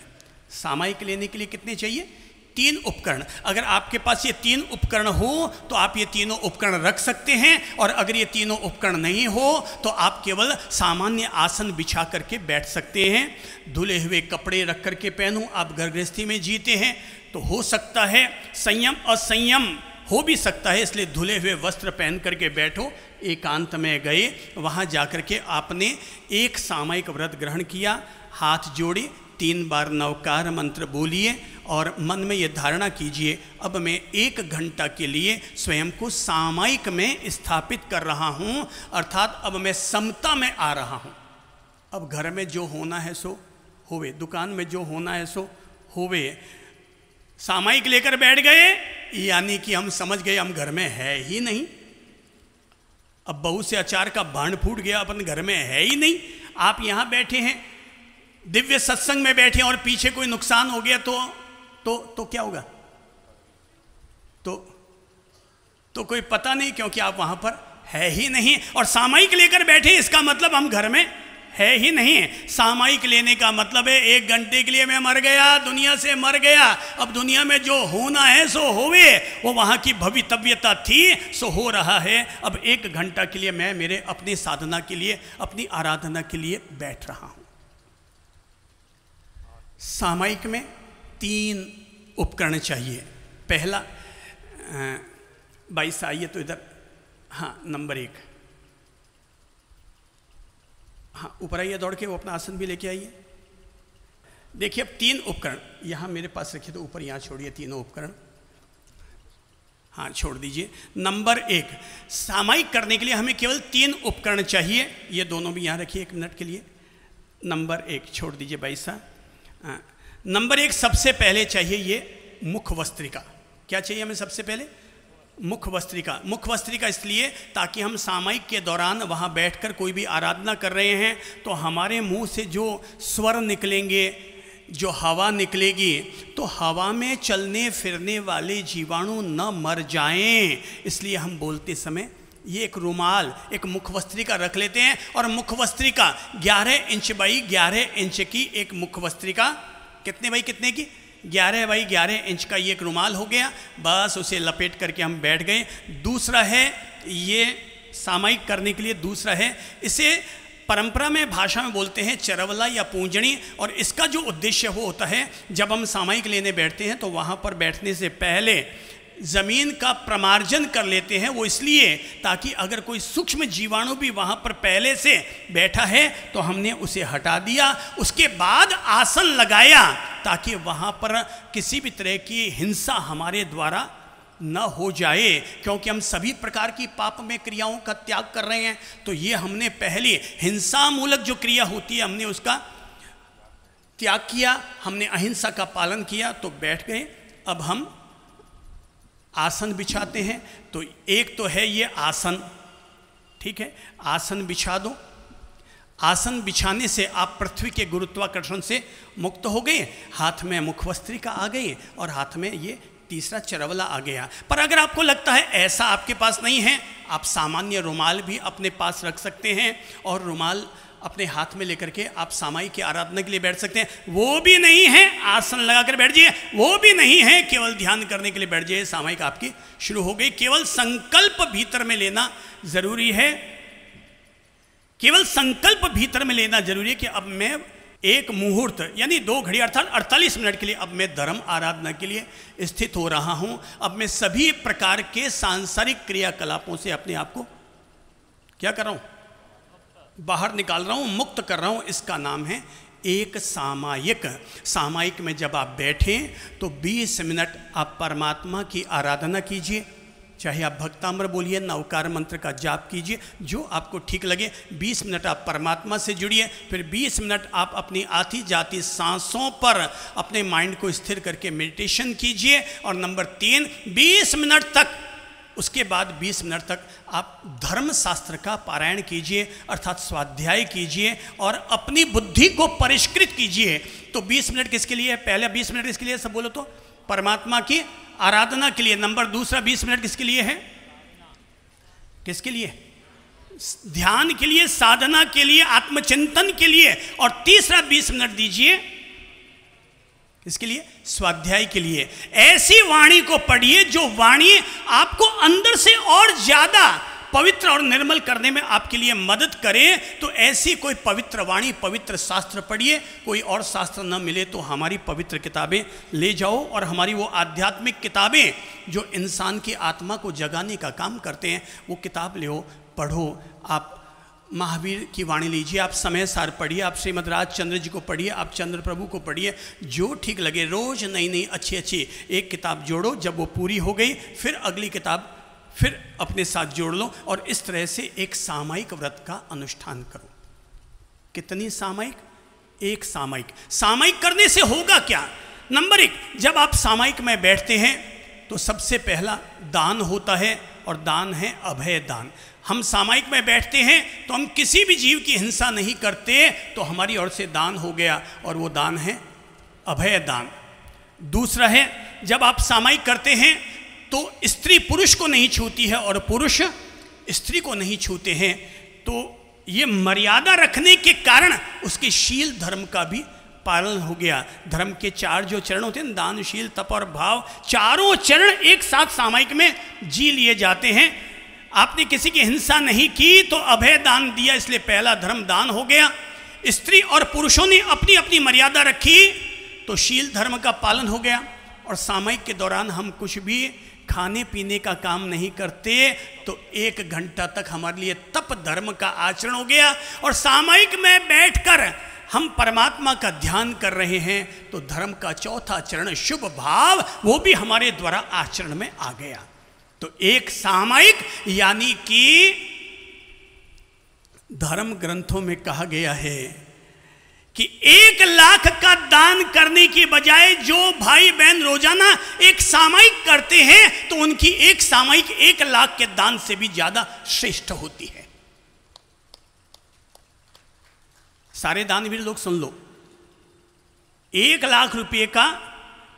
सामयिक लेने के लिए कितने चाहिए? 3 उपकरण। अगर आपके पास ये 3 उपकरण हो तो आप ये तीनों उपकरण रख सकते हैं, और अगर ये तीनों उपकरण नहीं हो तो आप केवल सामान्य आसन बिछा करके बैठ सकते हैं। धुले हुए कपड़े रख करके पहनो, आप घर गृहस्थी में जीते हैं तो हो सकता है संयम असंयम हो भी सकता है, इसलिए धुले हुए वस्त्र पहन करके बैठो। एकांत में गए, वहाँ जाकर के आपने एक सामयिक व्रत ग्रहण किया, हाथ जोड़े, 3 बार नवकार मंत्र बोलिए और मन में ये धारणा कीजिए, अब मैं 1 घंटा के लिए स्वयं को सामयिक में स्थापित कर रहा हूँ, अर्थात अब मैं समता में आ रहा हूँ। अब घर में जो होना है सो होवे, दुकान में जो होना है सो होवे। सामयिक लेकर बैठ गए यानी कि हम समझ गए हम घर में है ही नहीं। अब बहू से अचार का बांध फूट गया, अपन घर में है ही नहीं। आप यहाँ बैठे हैं, दिव्य सत्संग में बैठे और पीछे कोई नुकसान हो गया तो क्या होगा? तो कोई पता नहीं, क्योंकि आप वहां पर है ही नहीं। और सामयिक लेकर बैठे, इसका मतलब हम घर में है ही नहीं। सामयिक लेने का मतलब है 1 घंटे के लिए मैं मर गया, दुनिया से मर गया, अब दुनिया में जो होना है सो होवे, वो वहां की भवितव्यता थी सो हो रहा है। अब 1 घंटा के लिए मैं मेरे अपनी साधना के लिए, अपनी आराधना के लिए बैठ रहा हूं। सामयिक में 3 उपकरण चाहिए। पहला, बाईस आइए तो इधर, हाँ नंबर 1, हाँ ऊपर आइए दौड़ के, वो अपना आसन भी लेके आइए। देखिए अब 3 उपकरण यहाँ मेरे पास रखिए, तो ऊपर यहाँ छोड़िए 3 उपकरण, हाँ छोड़ दीजिए। नंबर 1, सामयिक करने के लिए हमें केवल 3 उपकरण चाहिए। ये दोनों भी यहाँ रखिए 1 मिनट के लिए। नंबर 1 छोड़ दीजिए भाई साहब। नंबर 1 सबसे पहले चाहिए ये मुख वस्त्रिका। क्या चाहिए हमें सबसे पहले? मुखवस्त्रिका इसलिए ताकि हम सामायिक के दौरान वहाँ बैठकर कोई भी आराधना कर रहे हैं तो हमारे मुंह से जो स्वर निकलेंगे, जो हवा निकलेगी, तो हवा में चलने फिरने वाले जीवाणु न मर जाएं, इसलिए हम बोलते समय ये एक रुमाल, एक मुखवस्त्रिका रख लेते हैं। और मुखवस्त्रिका 11 इंच बाई 11 इंच की एक मुखवस्त्रिका, कितने बाई कितने की, 11 बाई 11 इंच का ये एक रुमाल हो गया। बस उसे लपेट करके हम बैठ गए। दूसरा है ये सामायिक करने के लिए, दूसरा है इसे परंपरा में भाषा में बोलते हैं चरवला या पूंजनी। और इसका जो उद्देश्य वो होता है, जब हम सामायिक लेने बैठते हैं तो वहाँ पर बैठने से पहले ज़मीन का प्रमार्जन कर लेते हैं। वो इसलिए ताकि अगर कोई सूक्ष्म जीवाणु भी वहाँ पर पहले से बैठा है तो हमने उसे हटा दिया, उसके बाद आसन लगाया ताकि वहाँ पर किसी भी तरह की हिंसा हमारे द्वारा न हो जाए, क्योंकि हम सभी प्रकार की पाप में क्रियाओं का त्याग कर रहे हैं। तो ये हमने पहले हिंसा मूलक जो क्रिया होती है हमने उसका त्याग किया, हमने अहिंसा का पालन किया, तो बैठ गए। अब हम आसन बिछाते हैं। तो एक तो है ये आसन, ठीक है, आसन बिछा दो। आसन बिछाने से आप पृथ्वी के गुरुत्वाकर्षण से मुक्त हो गए, हाथ में मुखवस्त्रिका आ गई और हाथ में ये तीसरा चरवला आ गया। पर अगर आपको लगता है ऐसा आपके पास नहीं है, आप सामान्य रुमाल भी अपने पास रख सकते हैं और रुमाल अपने हाथ में लेकर के आप सामायिक की आराधना के लिए बैठ सकते हैं। वो भी नहीं है आसन लगाकर बैठ जाइए, वो भी नहीं है केवल ध्यान करने के लिए बैठ जाइए, सामायिक आपकी शुरू हो गई। केवल संकल्प भीतर में लेना जरूरी है, केवल संकल्प भीतर में लेना जरूरी है कि अब मैं एक मुहूर्त यानी 2 घड़ी अर्थात 48 मिनट के लिए अब मैं धर्म आराधना के लिए स्थित हो रहा हूं। अब मैं सभी प्रकार के सांसारिक क्रियाकलापों से अपने आप को क्या कर रहा हूं, बाहर निकाल रहा हूं, मुक्त कर रहा हूं। इसका नाम है एक सामायिक। सामायिक में जब आप बैठें तो 20 मिनट आप परमात्मा की आराधना कीजिए, चाहे आप भक्ताम्र बोलिए, नवकार मंत्र का जाप कीजिए, जो आपको ठीक लगे। 20 मिनट आप परमात्मा से जुड़िए, फिर 20 मिनट आप अपनी आती जाती सांसों पर अपने माइंड को स्थिर करके मेडिटेशन कीजिए। और नंबर 3, 20 मिनट तक, उसके बाद 20 मिनट तक आप धर्म शास्त्र का पारायण कीजिए अर्थात स्वाध्याय कीजिए और अपनी बुद्धि को परिष्कृत कीजिए। तो 20 मिनट किसके लिए है? पहले 20 मिनट किसके लिए, सब बोलो तो, परमात्मा की आराधना के लिए। नंबर दूसरा 20 मिनट किसके लिए है? किसके लिए? ध्यान के लिए, साधना के लिए, आत्मचिंतन के लिए। और तीसरा 20 मिनट दीजिए किसके लिए? स्वाध्याय के लिए। ऐसी वाणी को पढ़िए जो वाणी आपको अंदर से और ज्यादा पवित्र और निर्मल करने में आपके लिए मदद करे। तो ऐसी कोई पवित्र वाणी, पवित्र शास्त्र पढ़िए। कोई और शास्त्र न मिले तो हमारी पवित्र किताबें ले जाओ और हमारी वो आध्यात्मिक किताबें जो इंसान की आत्मा को जगाने का काम करते हैं, वो किताब लो, पढ़ो। आप महावीर की वाणी लीजिए, आप समय सार पढ़िए, आप श्रीमद् राजचंद्र जी को पढ़िए, आप चंद्र प्रभु को पढ़िए, जो ठीक लगे। रोज नई नई अच्छी अच्छी एक किताब जोड़ो, जब वो पूरी हो गई फिर अगली किताब फिर अपने साथ जोड़ लो और इस तरह से एक सामायिक व्रत का अनुष्ठान करो। कितनी सामायिक? एक सामायिक। सामायिक करने से होगा क्या? नंबर 1, जब आप सामायिक में बैठते हैं तो सबसे पहला दान होता है और दान है अभय दान। हम सामायिक में बैठते हैं तो हम किसी भी जीव की हिंसा नहीं करते, तो हमारी ओर से दान हो गया और वो दान है अभय दान। दूसरा है, जब आप सामायिक करते हैं तो स्त्री पुरुष को नहीं छूती है और पुरुष स्त्री को नहीं छूते हैं। तो ये मर्यादा रखने के कारण उसके शील धर्म का भी पालन हो गया। धर्म के 4 जो चरण होते हैं, दान, शील, तप और भाव, चारों चरण एक साथ सामायिक में जी लिए जाते हैं। आपने किसी की हिंसा नहीं की तो अभय दान दिया, इसलिए पहला धर्म दान हो गया। स्त्री और पुरुषों ने अपनी अपनी मर्यादा रखी तो शील धर्म का पालन हो गया। और सामायिक के दौरान हम कुछ भी खाने पीने का काम नहीं करते, तो 1 घंटा तक हमारे लिए तप धर्म का आचरण हो गया। और सामायिक में बैठकर हम परमात्मा का ध्यान कर रहे हैं तो धर्म का चौथा चरण शुभ भाव, वो भी हमारे द्वारा आचरण में आ गया। तो एक सामायिक यानी कि धर्म ग्रंथों में कहा गया है कि 1 लाख का दान करने की बजाय जो भाई बहन रोजाना एक सामयिक करते हैं तो उनकी एक सामयिक 1 लाख के दान से भी ज्यादा श्रेष्ठ होती है। सारे दानवीर लोग सुन लो, 1 लाख रुपए का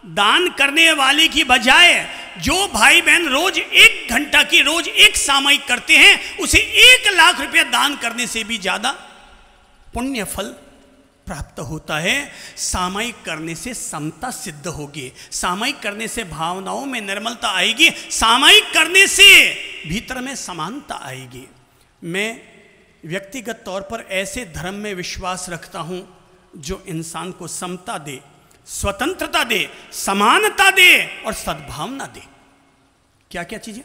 दान करने वाले की बजाय जो भाई बहन रोज 1 घंटा की रोज एक सामयिक करते हैं उसे 1 लाख रुपया दान करने से भी ज्यादा पुण्य फल प्राप्त होता है। सामयिक करने से समता सिद्ध होगी, सामयिक करने से भावनाओं में निर्मलता आएगी, सामयिक करने से भीतर में समानता आएगी। मैं व्यक्तिगत तौर पर ऐसे धर्म में विश्वास रखता हूं जो इंसान को समता दे, स्वतंत्रता दे, समानता दे और सद्भावना दे। क्या क्या चीजें,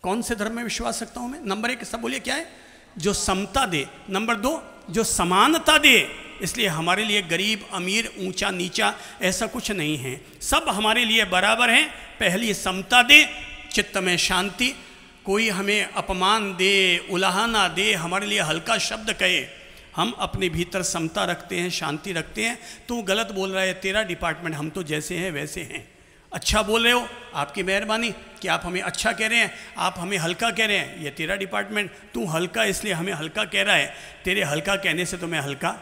कौन से धर्म में विश्वास रखता हूं मैं? नंबर 1 सब बोलिए क्या है? जो समता दे। नंबर 2 जो समानता दे। इसलिए हमारे लिए गरीब अमीर ऊंचा नीचा ऐसा कुछ नहीं है, सब हमारे लिए बराबर हैं। पहली समता दे, चित्त में शांति, कोई हमें अपमान दे, उलाहना दे, हमारे लिए हल्का शब्द कहे, हम अपने भीतर समता रखते हैं, शांति रखते हैं। तू गलत बोल रहा है, तेरा डिपार्टमेंट, हम तो जैसे हैं वैसे हैं। अच्छा बोल रहे हो, आपकी मेहरबानी कि आप हमें अच्छा कह रहे हैं, आप हमें हल्का कह रहे हैं, ये तेरा डिपार्टमेंट। तू हल्का इसलिए हमें हल्का कह रहा है, तेरे हल्का कहने से तो मैं हल्का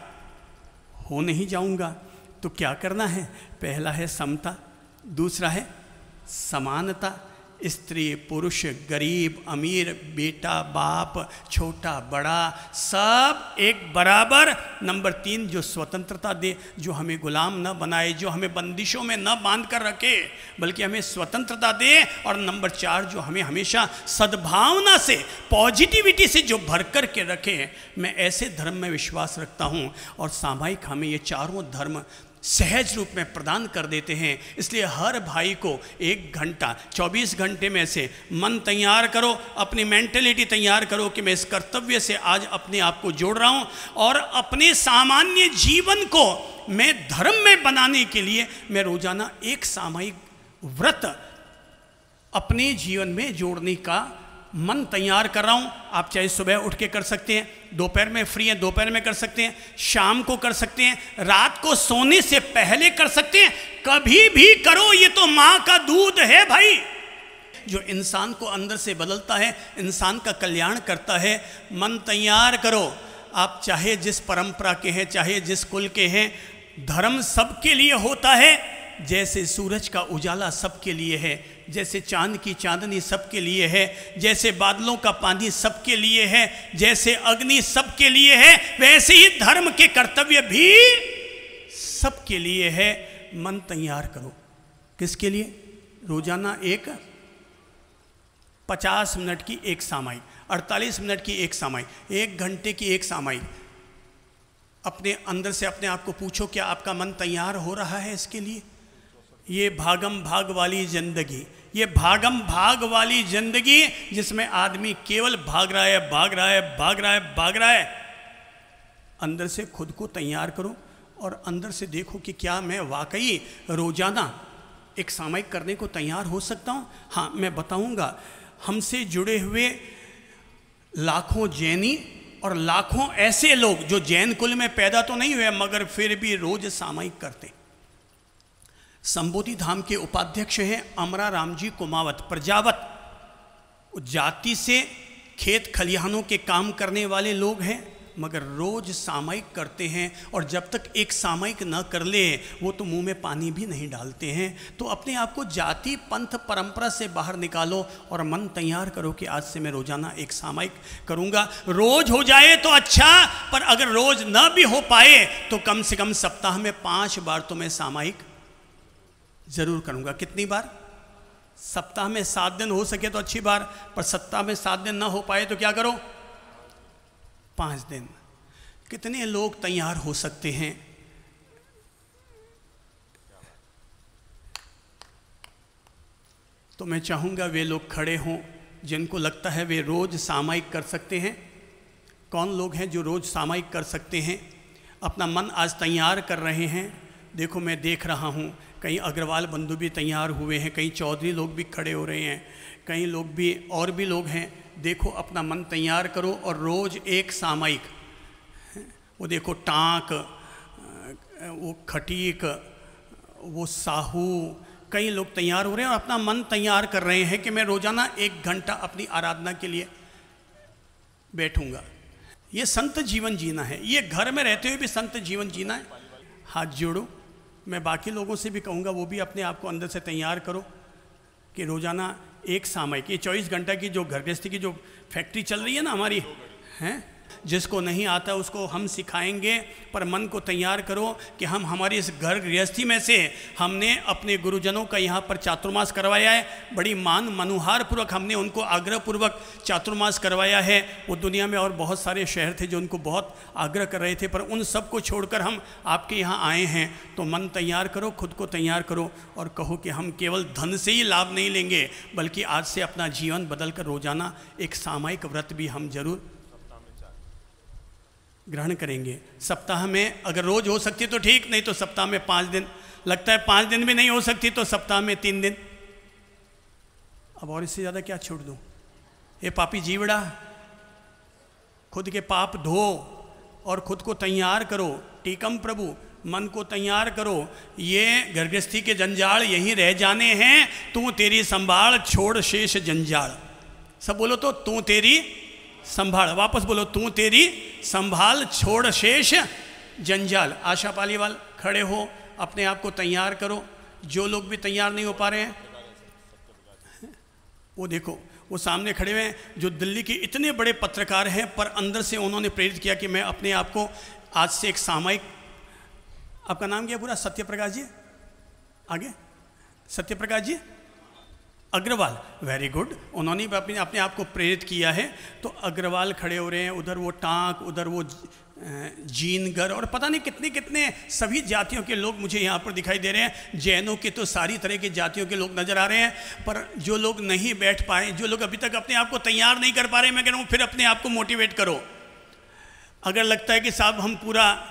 हो नहीं जाऊंगा। तो क्या करना है? पहला है समता, दूसरा है समानता। स्त्री पुरुष, गरीब अमीर, बेटा बाप, छोटा बड़ा, सब एक बराबर। नंबर 3 जो स्वतंत्रता दे, जो हमें गुलाम न बनाए, जो हमें बंदिशों में न बांध कर रखे, बल्कि हमें स्वतंत्रता दे। और नंबर 4 जो हमें हमेशा सद्भावना से, पॉजिटिविटी से जो भर कर के रखे। मैं ऐसे धर्म में विश्वास रखता हूँ और सामायिक हमें ये चारों धर्म सहज रूप में प्रदान कर देते हैं। इसलिए हर भाई को 1 घंटा, 24 घंटे में से मन तैयार करो, अपनी मेंटलिटी तैयार करो कि मैं इस कर्तव्य से आज अपने आप को जोड़ रहा हूं और अपने सामान्य जीवन को मैं धर्म में बनाने के लिए मैं रोजाना एक सामयिक व्रत अपने जीवन में जोड़ने का मन तैयार कर रहा हूं। आप चाहे सुबह उठ के कर सकते हैं, दोपहर में फ्री हैं दोपहर में कर सकते हैं, शाम को कर सकते हैं, रात को सोने से पहले कर सकते हैं, कभी भी करो। ये तो माँ का दूध है भाई, जो इंसान को अंदर से बदलता है, इंसान का कल्याण करता है। मन तैयार करो। आप चाहे जिस परंपरा के हैं, चाहे जिस कुल के हैं, धर्म सबके लिए होता है। जैसे सूरज का उजाला सबके लिए है, जैसे चांद की चांदनी सबके लिए है, जैसे बादलों का पानी सबके लिए है, जैसे अग्नि सबके लिए है, वैसे ही धर्म के कर्तव्य भी सबके लिए है। मन तैयार करो। किसके लिए? रोजाना 50 मिनट की एक सामयिक, 48 मिनट की एक सामयिक, 1 घंटे की एक सामयिक। अपने अंदर से अपने आप को पूछो, क्या आपका मन तैयार हो रहा है इसके लिए? ये भागम भाग वाली जिंदगी, ये भागम भाग वाली जिंदगी जिसमें आदमी केवल भाग रहा है, भाग रहा है, भाग रहा है, भाग रहा है। अंदर से खुद को तैयार करो और अंदर से देखो कि क्या मैं वाकई रोजाना एक सामयिक करने को तैयार हो सकता हूँ। हाँ, मैं बताऊँगा। हमसे जुड़े हुए लाखों जैनी और लाखों ऐसे लोग जो जैन कुल में पैदा तो नहीं हुए मगर फिर भी रोज सामयिक करते। संबोधि धाम के उपाध्यक्ष हैं अमरा राम जी कुमावत, प्रजावत जाति से खेत खलिहानों के काम करने वाले लोग हैं, मगर रोज सामयिक करते हैं। और जब तक एक सामयिक न कर ले वो तो मुंह में पानी भी नहीं डालते हैं। तो अपने आप को जाति पंथ परंपरा से बाहर निकालो और मन तैयार करो कि आज से मैं रोजाना एक सामयिक करूंगा। रोज हो जाए तो अच्छा, पर अगर रोज न भी हो पाए तो कम से कम सप्ताह में 5 बार तो मैं सामयिक जरूर करूंगा। कितनी बार? सप्ताह में 7 दिन हो सके तो अच्छी बार, पर सप्ताह में 7 दिन ना हो पाए तो क्या करो? 5 दिन। कितने लोग तैयार हो सकते हैं? तो मैं चाहूंगा वे लोग खड़े हों जिनको लगता है वे रोज सामयिक कर सकते हैं। कौन लोग हैं जो रोज सामयिक कर सकते हैं? अपना मन आज तैयार कर रहे हैं। देखो मैं देख रहा हूँ कई अग्रवाल बंधु भी तैयार हुए हैं, कई चौधरी लोग भी खड़े हो रहे हैं, कई लोग भी और भी लोग हैं। देखो अपना मन तैयार करो और रोज एक सामयिक वो देखो टांक, वो खटीक, वो साहू, कई लोग तैयार हो रहे हैं और अपना मन तैयार कर रहे हैं कि मैं रोजाना 1 घंटा अपनी आराधना के लिए बैठूंगा। ये संत जीवन जीना है, ये घर में रहते हुए भी संत जीवन जीना है। हाथ जोड़ो, मैं बाकी लोगों से भी कहूँगा वो भी अपने आप को अंदर से तैयार करो कि रोजाना एक सामयिक, ये 24 घंटा की जो घर गृहस्थी की जो फैक्ट्री चल रही है ना हमारी, हैं, जिसको नहीं आता उसको हम सिखाएंगे, पर मन को तैयार करो कि हम हमारी इस घर गृहस्थी में से हमने अपने गुरुजनों का यहाँ पर चातुर्मास करवाया है, बड़ी मनुहार पूर्वक हमने उनको आग्रह पूर्वक चातुर्मास करवाया है। वो दुनिया में और बहुत सारे शहर थे जो उनको बहुत आग्रह कर रहे थे, पर उन सब को छोड़कर हम आपके यहाँ आए हैं। तो मन तैयार करो, खुद को तैयार करो और कहो कि हम केवल धन से ही लाभ नहीं लेंगे, बल्कि आज से अपना जीवन बदल कर रोजाना एक सामयिक व्रत भी हम जरूर ग्रहण करेंगे। सप्ताह में अगर रोज हो सकती तो ठीक, नहीं तो सप्ताह में 5 दिन, लगता है 5 दिन भी नहीं हो सकती तो सप्ताह में 3 दिन। अब और इससे ज़्यादा क्या छूट दूँ? ये पापी जीवड़ा, खुद के पाप धो और खुद को तैयार करो। टीकम प्रभु, मन को तैयार करो, ये गर्गस्थी के जंजाल यहीं रह जाने हैं, तू तेरी संभाल छोड़ शेष जंजाल। सब बोलो तो, तू तेरी संभाल, वापस बोलो, तू तेरी संभाल छोड़ शेष जंजाल। आशा पालीवाल खड़े हो, अपने आप को तैयार करो। जो लोग भी तैयार नहीं हो पा रहे हैं वो देखो, वो सामने खड़े हुए हैं, जो दिल्ली के इतने बड़े पत्रकार हैं, पर अंदर से उन्होंने प्रेरित किया कि मैं अपने आप को आज से एक सामयिक, आपका नाम क्या पूरा? सत्यप्रकाश जी, आगे सत्यप्रकाश जी अग्रवाल, वेरी गुड। उन्होंने भी अपने आप को प्रेरित किया है। तो अग्रवाल खड़े हो रहे हैं, उधर वो टांक, उधर वो जीनगर और पता नहीं कितने कितने सभी जातियों के लोग मुझे यहाँ पर दिखाई दे रहे हैं। जैनों के तो सारी तरह की जातियों के लोग नज़र आ रहे हैं, पर जो लोग नहीं बैठ पाए, जो लोग अभी तक अपने आप को तैयार नहीं कर पा रहे, मैं कह रहा हूँ फिर अपने आप को मोटिवेट करो। अगर लगता है कि साहब हम पूरा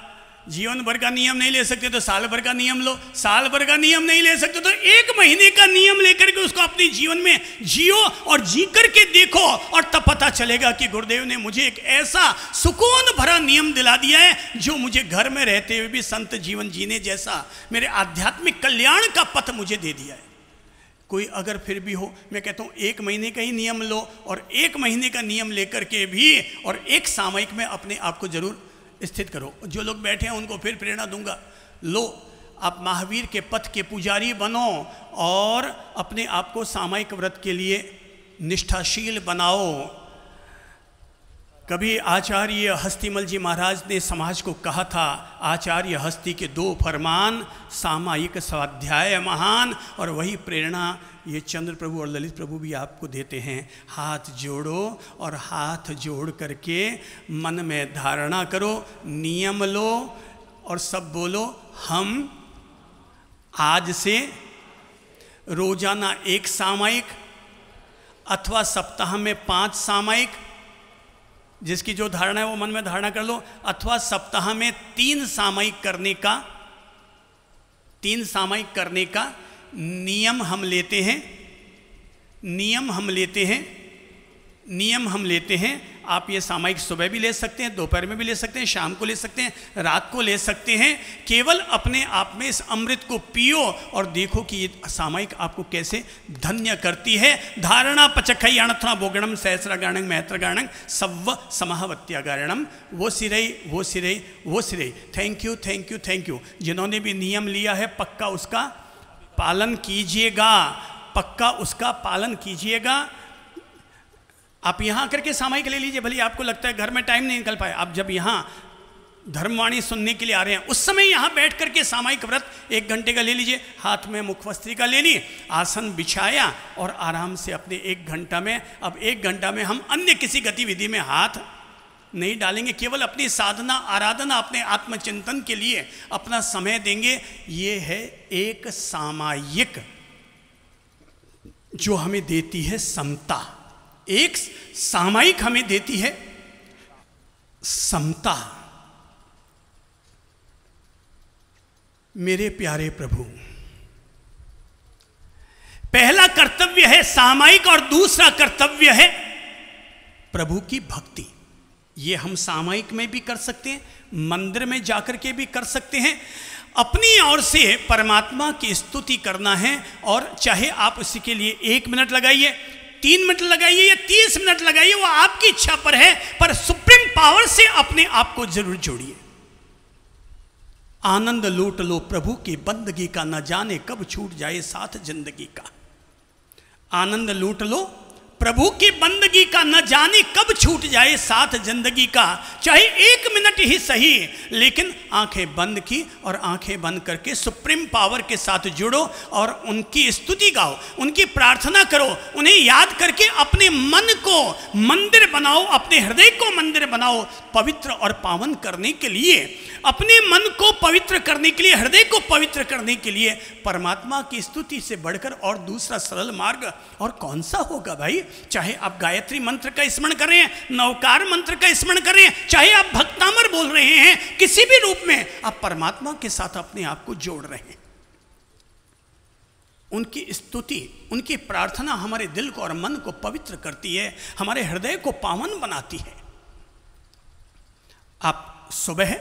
जीवन भर का नियम नहीं ले सकते तो साल भर का नियम लो, साल भर का नियम नहीं ले सकते तो 1 महीने का नियम लेकर के उसको अपने जीवन में जियो और जी करके देखो, और तब पता चलेगा कि गुरुदेव ने मुझे एक ऐसा सुकून भरा नियम दिला दिया है जो मुझे घर में रहते हुए भी संत जीवन जीने जैसा मेरे आध्यात्मिक कल्याण का पथ मुझे दे दिया है। कोई अगर फिर भी हो, मैं कहता हूँ 1 महीने का ही नियम लो, और 1 महीने का नियम लेकर के भी और एक सामयिक में अपने आप को जरूर स्थित करो। जो लोग बैठे हैं उनको फिर प्रेरणा दूंगा, लो आप महावीर के पथ के पुजारी बनो और अपने आप को सामयिक व्रत के लिए निष्ठाशील बनाओ। कभी आचार्य हस्तिमल जी महाराज ने समाज को कहा था, आचार्य हस्ती के 2 फरमान, सामयिक स्वाध्याय महान, और वही प्रेरणा ये चंद्र प्रभु और ललित प्रभु भी आपको देते हैं। हाथ जोड़ो और हाथ जोड़ करके मन में धारणा करो, नियम लो और सब बोलो, हम आज से रोजाना 1 सामयिक अथवा सप्ताह में 5 सामयिक, जिसकी जो धारणा है वो मन में धारणा कर लो, अथवा सप्ताह में 3 सामयिक करने का नियम हम लेते हैं। आप ये सामयिक सुबह भी ले सकते हैं, दोपहर में भी ले सकते हैं, शाम को ले सकते हैं, रात को ले सकते हैं। केवल अपने आप में इस अमृत को पियो और देखो कि ये सामयिक आपको कैसे धन्य करती है। धारणा पचखई अणथना बोगणम सहस्रगाणंग महत्रगाणंग सव्व समाहवत्यागारणम, वो सिरई। Thank you. जिन्होंने भी नियम लिया है पक्का उसका पालन कीजिएगा। आप यहाँ आकर के सामयिक ले लीजिए, भले आपको लगता है घर में टाइम नहीं निकल पाए, आप जब यहाँ धर्मवाणी सुनने के लिए आ रहे हैं उस समय यहाँ बैठ करके सामयिक व्रत 1 घंटे का ले लीजिए। हाथ में मुखवस्त्री का ले ली, आसन बिछाया और आराम से अपने 1 घंटा में, अब 1 घंटा में हम अन्य किसी गतिविधि में हाथ नहीं डालेंगे, केवल अपनी साधना आराधना अपने आत्मचिंतन के लिए अपना समय देंगे। ये है एक सामयिक जो हमें देती है समता। एक सामयिक हमें देती है समता। मेरे प्यारे प्रभु, पहला कर्तव्य है सामयिक और दूसरा कर्तव्य है प्रभु की भक्ति। ये हम सामयिक में भी कर सकते हैं, मंदिर में जाकर के भी कर सकते हैं। अपनी ओर से परमात्मा की स्तुति करना है, और चाहे आप इसी के लिए 1 मिनट लगाइए, 3 मिनट लगाइए या 30 मिनट लगाइए, वो आपकी इच्छा पर है, पर सुप्रीम पावर से अपने आप को जरूर जोड़िए। आनंद लूट लो प्रभु की बंदगी का, न जाने कब छूट जाए साथ जिंदगी का। आनंद लूट लो प्रभु की बंदगी का, न जाने कब छूट जाए साथ जिंदगी का। चाहे 1 मिनट ही सही, लेकिन आंखें बंद की और आंखें बंद करके सुप्रीम पावर के साथ जुड़ो और उनकी स्तुति गाओ, उनकी प्रार्थना करो। उन्हें याद करके अपने मन को मंदिर बनाओ, अपने हृदय को मंदिर बनाओ, पवित्र और पावन करने के लिए, अपने मन को पवित्र करने के लिए, हृदय को पवित्र करने के लिए परमात्मा की स्तुति से बढ़कर और दूसरा सरल मार्ग और कौन सा होगा भाई। चाहे आप गायत्री मंत्र का स्मरण कर रहे हैं, नवकार मंत्र का स्मरण कर रहे हैं, चाहे आप भक्तामर बोल रहे हैं, किसी भी रूप में आप परमात्मा के साथ अपने आप को जोड़ रहे हैं। उनकी स्तुति, उनकी प्रार्थना हमारे दिल को और मन को पवित्र करती है, हमारे हृदय को पावन बनाती है। आप सुबह,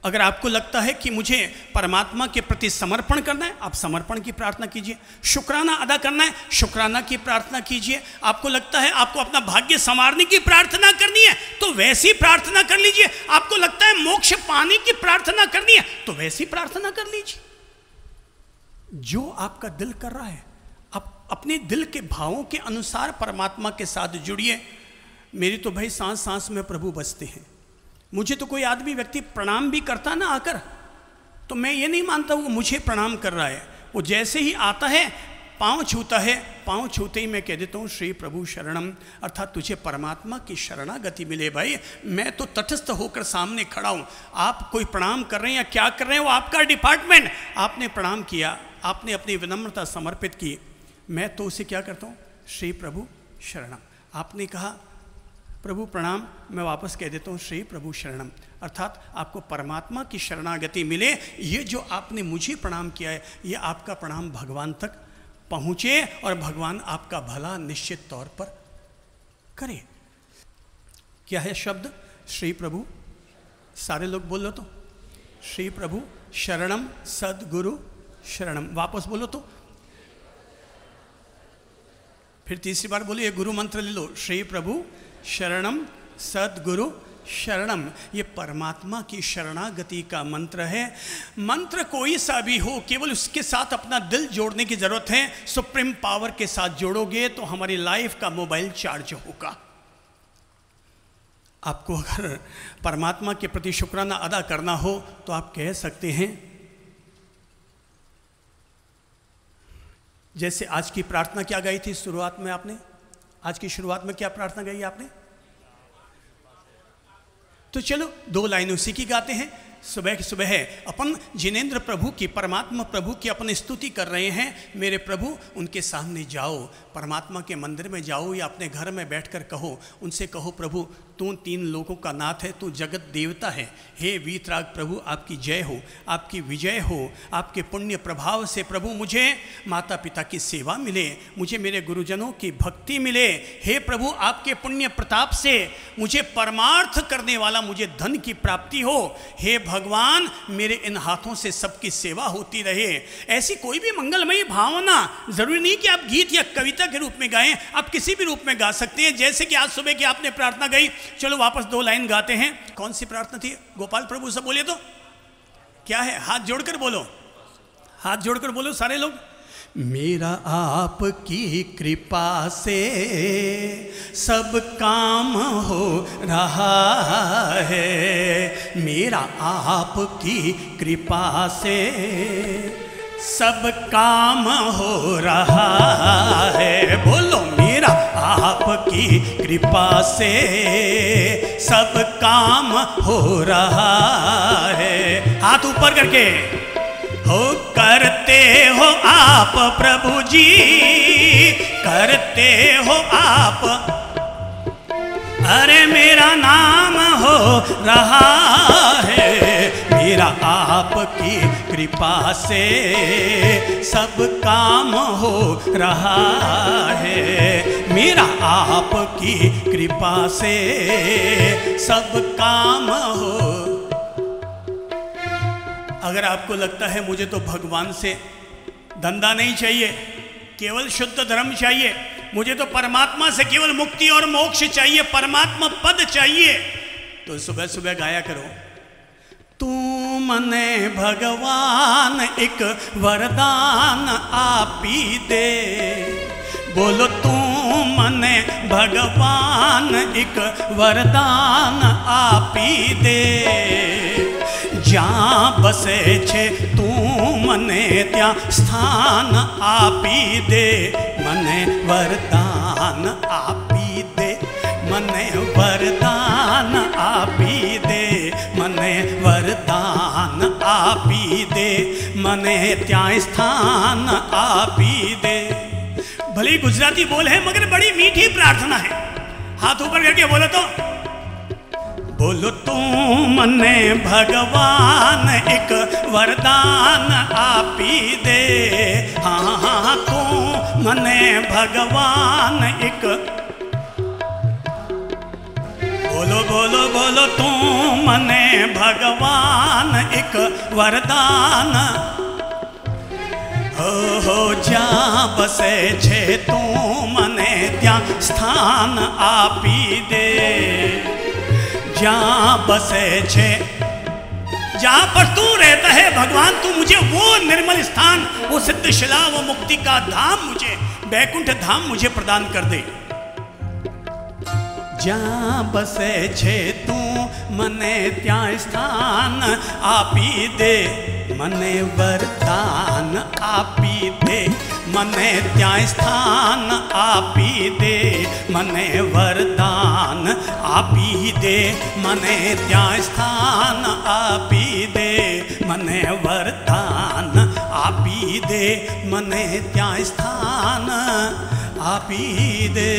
अगर आपको लगता है कि मुझे परमात्मा के प्रति समर्पण करना है, आप समर्पण की प्रार्थना कीजिए। शुक्राना अदा करना है, शुक्राना की प्रार्थना कीजिए। आपको लगता है आपको अपना भाग्य संवारने की प्रार्थना करनी है, तो वैसी प्रार्थना कर लीजिए। आपको लगता है मोक्ष पाने की प्रार्थना करनी है, तो वैसी प्रार्थना कर लीजिए। जो आपका दिल कर रहा है, आप अपने दिल के भावों के अनुसार परमात्मा के साथ जुड़िए। मेरी तो भाई सांस सांस में प्रभु बसते हैं। मुझे तो कोई आदमी व्यक्ति प्रणाम भी करता ना आकर, तो मैं ये नहीं मानता वो मुझे प्रणाम कर रहा है। वो जैसे ही आता है, पाँव छूता है, पाँव छूते ही मैं कह देता हूँ श्री प्रभु शरणम, अर्थात तुझे परमात्मा की शरणागति मिले। भाई मैं तो तटस्थ होकर सामने खड़ा हूँ, आप कोई प्रणाम कर रहे हैं या क्या कर रहे हैं वो आपका डिपार्टमेंट। आपने प्रणाम किया, आपने अपनी विनम्रता समर्पित की, मैं तो उसे क्या करता हूँ, श्री प्रभु शरणम। आपने कहा प्रभु प्रणाम, मैं वापस कह देता हूँ श्री प्रभु शरणम, अर्थात आपको परमात्मा की शरणागति मिले। ये जो आपने मुझे प्रणाम किया है, ये आपका प्रणाम भगवान तक पहुँचे और भगवान आपका भला निश्चित तौर पर करे। क्या है शब्द? श्री प्रभु। सारे लोग बोलो तो, श्री प्रभु शरणम सद्गुरु शरणम। वापस बोलो तो, फिर तीसरी बार बोलो, ये गुरु मंत्र ले लो, श्री प्रभु शरणम सद्गुरु शरणम। ये परमात्मा की शरणागति का मंत्र है। मंत्र कोई सा भी हो, केवल उसके साथ अपना दिल जोड़ने की जरूरत है। सुप्रीम पावर के साथ जोड़ोगे तो हमारी लाइफ का मोबाइल चार्ज होगा। आपको अगर परमात्मा के प्रति शुक्राना अदा करना हो तो आप कह सकते हैं, जैसे आज की प्रार्थना क्या गाई थी शुरुआत में आपने, आज की शुरुआत में क्या प्रार्थना गाई आपने? तो चलो 2 लाइन उसी की गाते हैं। सुबह की सुबह है, अपन जिनेंद्र प्रभु की, परमात्मा प्रभु की अपन स्तुति कर रहे हैं। मेरे प्रभु, उनके सामने जाओ, परमात्मा के मंदिर में जाओ या अपने घर में बैठकर कहो, उनसे कहो प्रभु तू 3 लोगों का नाथ है, तू जगत देवता है। हे वीतराग प्रभु, आपकी जय हो, आपकी विजय हो। आपके पुण्य प्रभाव से प्रभु मुझे माता पिता की सेवा मिले, मुझे मेरे गुरुजनों की भक्ति मिले। हे प्रभु, आपके पुण्य प्रताप से मुझे परमार्थ करने वाला मुझे धन की प्राप्ति हो। हे भगवान, मेरे इन हाथों से सबकी सेवा होती रहे। ऐसी कोई भी मंगलमयी भावना, जरूरी नहीं कि आप गीत या कविता के रूप में गाएं, आप किसी भी रूप में गा सकते हैं। जैसे कि आज सुबह की आपने प्रार्थना गाई, चलो वापस 2 लाइन गाते हैं। कौन सी प्रार्थना थी? गोपाल प्रभु सब बोलिए तो क्या है? हाथ जोड़कर बोलो, हाथ जोड़कर बोलो सारे लोग। मेरा आपकी कृपा से सब काम हो रहा है, मेरा आपकी कृपा से सब काम हो रहा है। बोलो, मेरा आपकी कृपा से सब काम हो रहा है। हाथ ऊपर करके हो, करते हो आप प्रभु जी, करते हो आप, अरे मेरा नाम हो रहा है। मेरा आप आपकी कृपा से सब काम हो रहा है। मेरा आपकी कृपा से सब काम हो। अगर आपको लगता है मुझे तो भगवान से धंधा नहीं चाहिए, केवल शुद्ध धर्म चाहिए, मुझे तो परमात्मा से केवल मुक्ति और मोक्ष चाहिए, परमात्मा पद चाहिए, तो सुबह सुबह गाया करो, तू मने भगवान एक वरदान आपी दे। बोलो तू मने भगवान एक वरदान आपी दे। જ્યાં બસે છે તું મને ત્યાં સ્થાન આપી દે। મને વરદાન આપી દે, મને વરદાન આપી દે, મને વરદાન આપી દે, મને ત્યાં સ્થાન આપી दे। भले ही गुजराती बोल है मगर बड़ी मीठी प्रार्थना है। हाथ ऊपर करके बोलो तो, बोलो तू मने भगवान एक वरदान आपी दे। हाँ हाँ तू मने भगवान एक, बोलो बोलो बोलो तू मने भगवान एक वरदान हो। जा बसे छे तू मने त्या स्थान आपी दे। जहाँ बसे छे, जहाँ पर तू रहता है भगवान, तू मुझे वो निर्मल स्थान, वो सिद्धशिला, वो मुक्ति का धाम, मुझे बैकुंठ धाम मुझे प्रदान कर दे। जहाँ बसे छे तू मने त्या स्थान आपी दे। मने वरदान आपी दे, मने त्या स्थान आपी दे। मने वरदान आपी दे, मने त्या स्थान आपी दे। मने वरदान आपी दे, मने त्या स्थान आपी दे।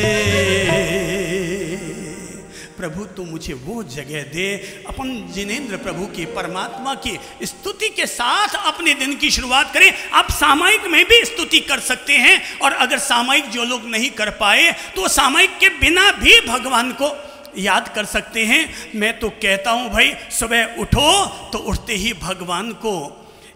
प्रभु तू मुझे वो जगह दे। अपन जिनेंद्र प्रभु की, परमात्मा की स्तुति के साथ अपने दिन की शुरुआत करें। आप सामायिक में भी स्तुति कर सकते हैं, और अगर सामायिक जो लोग नहीं कर पाए तो सामायिक के बिना भी भगवान को याद कर सकते हैं। मैं तो कहता हूँ भाई, सुबह उठो तो उठते ही भगवान को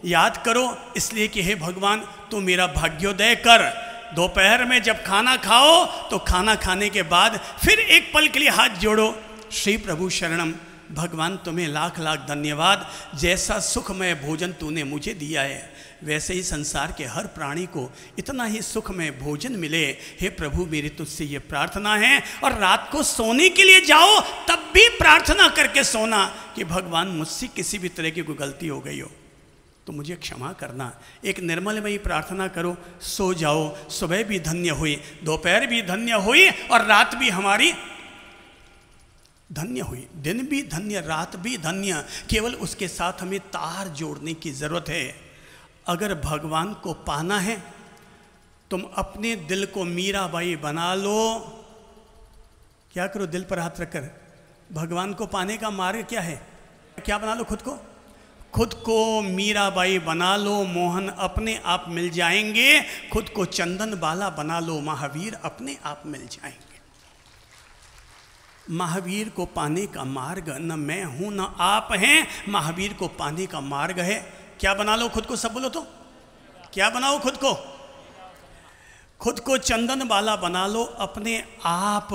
याद करो, इसलिए कि हे भगवान तू मेरा भाग्योदय कर। दोपहर में जब खाना खाओ तो खाना खाने के बाद फिर एक पल के लिए हाथ जोड़ो, श्री प्रभु शरणम, भगवान तुम्हें लाख लाख धन्यवाद। जैसा सुखमय भोजन तूने मुझे दिया है, वैसे ही संसार के हर प्राणी को इतना ही सुखमय भोजन मिले। हे प्रभु मेरी तुझसे ये प्रार्थना है। और रात को सोने के लिए जाओ तब भी प्रार्थना करके सोना कि भगवान मुझसे किसी भी तरह की कोई गलती हो गई हो तो मुझे क्षमा करना। एक निर्मलमयी प्रार्थना करो, सो जाओ। सुबह भी धन्य हुई, दोपहर भी धन्य हुई, और रात भी हमारी धन्य हुई। दिन भी धन्य, रात भी धन्य। केवल उसके साथ हमें तार जोड़ने की ज़रूरत है। अगर भगवान को पाना है, तुम अपने दिल को मीराबाई बना लो। क्या करो? दिल पर हाथ रखकर भगवान को पाने का मार्ग क्या है? क्या बना लो? खुद को मीराबाई बना लो, मोहन अपने आप मिल जाएंगे। खुद को चंदन बाला बना लो, महावीर अपने आप मिल जाएंगे। महावीर को पाने का मार्ग न मैं हूं न आप हैं, महावीर को पाने का मार्ग है। क्या बना लो खुद को? सब बोलो तो, क्या बनाओ खुद को? खुद को चंदन बाला बना लो, अपने आप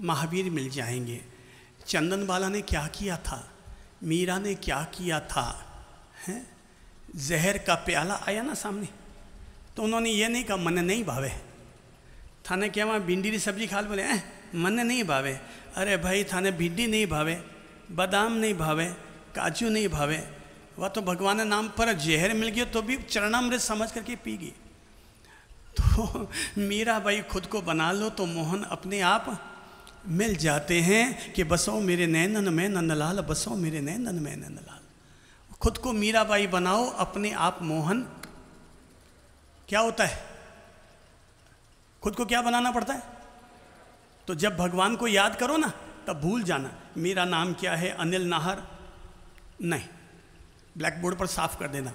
महावीर मिल जाएंगे। चंदन बाला ने क्या किया था? मीरा ने क्या किया था? हैं? जहर का प्याला आया ना सामने, तो उन्होंने ये नहीं कहा मन नहीं भावे। थाने क्या वहाँ भिंडी की सब्जी खा बोले मन नहीं भावे। अरे भाई थाने भिंडी नहीं भावे, बादाम नहीं भावे, काजू नहीं भावे, वह तो भगवान के नाम पर जहर मिल गया तो भी चरणामृत समझ करके पी गई। तो मीरा भाई खुद को बना लो तो मोहन अपने आप मिल जाते हैं कि बसो मेरे नैनन में नंदलाल, बसो मेरे नैनन में नंदलाल। खुद को मीराबाई बनाओ, अपने आप मोहन। क्या होता है? खुद को क्या बनाना पड़ता है? तो जब भगवान को याद करो ना तब भूल जाना मेरा नाम क्या है, अनिल नाहर नहीं। ब्लैक बोर्ड पर साफ कर देना।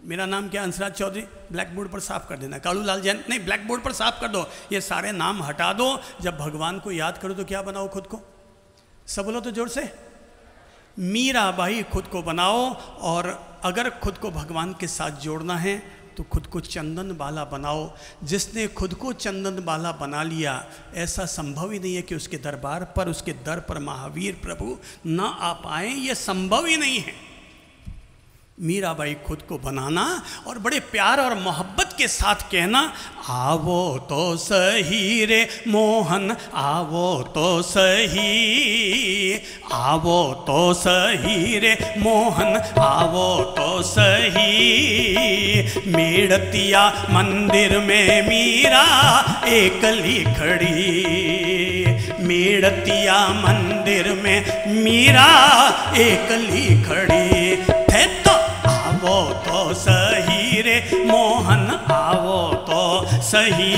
मेरा नाम क्या, हंसराज चौधरी, ब्लैक बोर्ड पर साफ कर देना। कालू लाल जैन, नहीं, ब्लैक बोर्ड पर साफ कर दो, ये सारे नाम हटा दो। जब भगवान को याद करो तो क्या बनाओ खुद को, सब बोलो तो जोर से, मीराबाई खुद को बनाओ। और अगर खुद को भगवान के साथ जोड़ना है तो खुद को चंदन बाला बनाओ। जिसने खुद को चंदन बाला बना लिया, ऐसा संभव ही नहीं है कि उसके दरबार पर, उसके दर पर महावीर प्रभु ना आ पाए, ये संभव ही नहीं है। मीराबाई खुद को बनाना और बड़े प्यार और मोहब्बत के साथ कहना, आवो तो सही रे मोहन, आवो तो सही, आवो तो सही रे मोहन, आवो तो सही। मेड़तिया मंदिर में मीरा एकली खड़ी, मेड़तिया मंदिर में मीरा एकली खड़ी। थे तो आवो तो सही रे मोहन, आवो तो सही।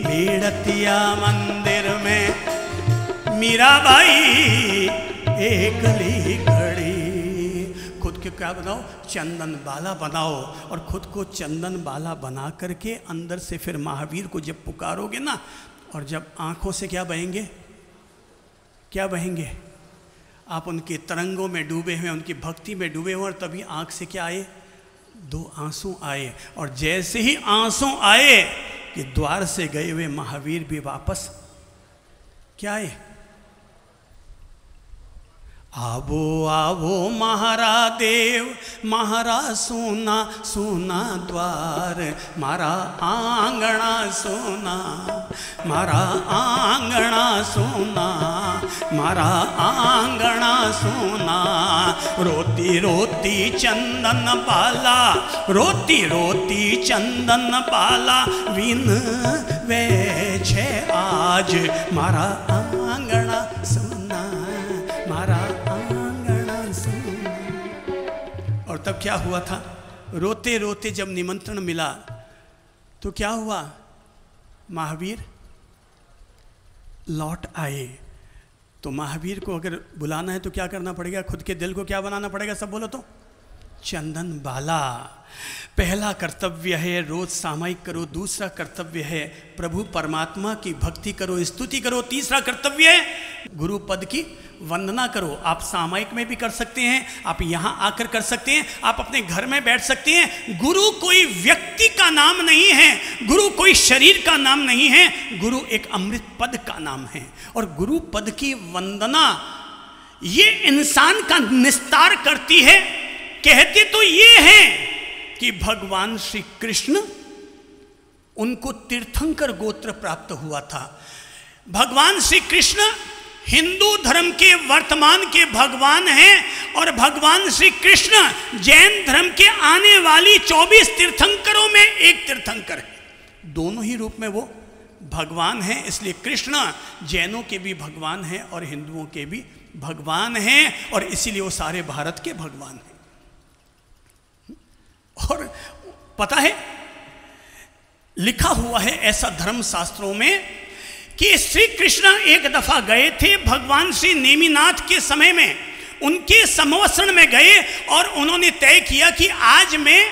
मेड़तिया मंदिर में मीराबाई एकली खड़ी। खुद के क्या बनाओ, चंदन बाला बनाओ। और खुद को चंदन बाला बना करके अंदर से फिर महावीर को जब पुकारोगे ना, और जब आंखों से क्या बहेंगे, क्या बहेंगे, आप उनके तरंगों में डूबे हुए, उनकी भक्ति में डूबे हुए, और तभी आंख से क्या आए, दो आंसू आए। और जैसे ही आंसू आए कि द्वार से गए हुए महावीर भी वापस क्या आए, आवो आवो महारा देव, महारा सोना सोना द्वार, मारा आंगणा सोना, मारा आंगणा सोना, मारा आंगणा सोना। रोती रोती चंदन बाला, रोती रोती चंदन बाला, विन वे छे आज, मारा आंगणा सोना, मारा आंगणा सोना। और तब क्या हुआ था, रोते रोते जब निमंत्रण मिला तो क्या हुआ, महावीर लौट आए। तो महावीर को अगर बुलाना है तो क्या करना पड़ेगा, खुद के दिल को क्या बनाना पड़ेगा, सब बोलो तो, चंदन बाला। पहला कर्तव्य है रोज सामायिक करो, दूसरा कर्तव्य है प्रभु परमात्मा की भक्ति करो, स्तुति करो, तीसरा कर्तव्य है गुरु पद की वंदना करो। आप सामायिक में भी कर सकते हैं, आप यहाँ आकर कर सकते हैं, आप अपने घर में बैठ सकते हैं। गुरु कोई व्यक्ति का नाम नहीं है, गुरु कोई शरीर का नाम नहीं है, गुरु एक अमृत पद का नाम है। और गुरु पद की वंदना ये इंसान का निस्तार करती है। कहते तो ये हैं कि भगवान श्री कृष्ण, उनको तीर्थंकर गोत्र प्राप्त हुआ था। भगवान श्री कृष्ण हिंदू धर्म के वर्तमान के भगवान हैं, और भगवान श्री कृष्ण जैन धर्म के आने वाली 24 तीर्थंकरों में एक तीर्थंकर है। दोनों ही रूप में वो भगवान हैं। इसलिए कृष्ण जैनों के भी भगवान हैं और हिंदुओं के भी भगवान हैं, और इसीलिए वो सारे भारत के भगवान हैं। और पता है, लिखा हुआ है ऐसा धर्म शास्त्रों में कि श्री कृष्ण एक दफा गए थे भगवान श्री नेमिनाथ के समय में, उनके संवत्सरण में गए, और उन्होंने तय किया कि आज मैं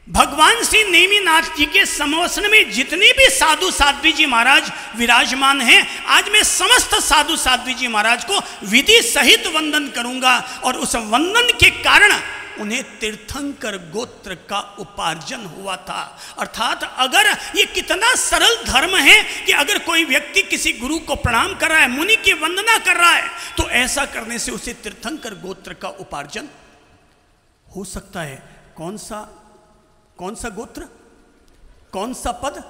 भगवान श्री नेमिनाथ जी के संवत्सरण में जितने भी साधु साध्वी जी महाराज विराजमान हैं, आज मैं समस्त साधु साध्वी जी महाराज को विधि सहित वंदन करूंगा। और उस वंदन के कारण उन्हें तीर्थंकर गोत्र का उपार्जन हुआ था। अर्थात अगर ये कितना सरल धर्म है कि अगर कोई व्यक्ति किसी गुरु को प्रणाम कर रहा है, मुनि की वंदना कर रहा है, तो ऐसा करने से उसे तीर्थंकर गोत्र का उपार्जन हो सकता है। कौन सा गोत्र, कौन सा पद,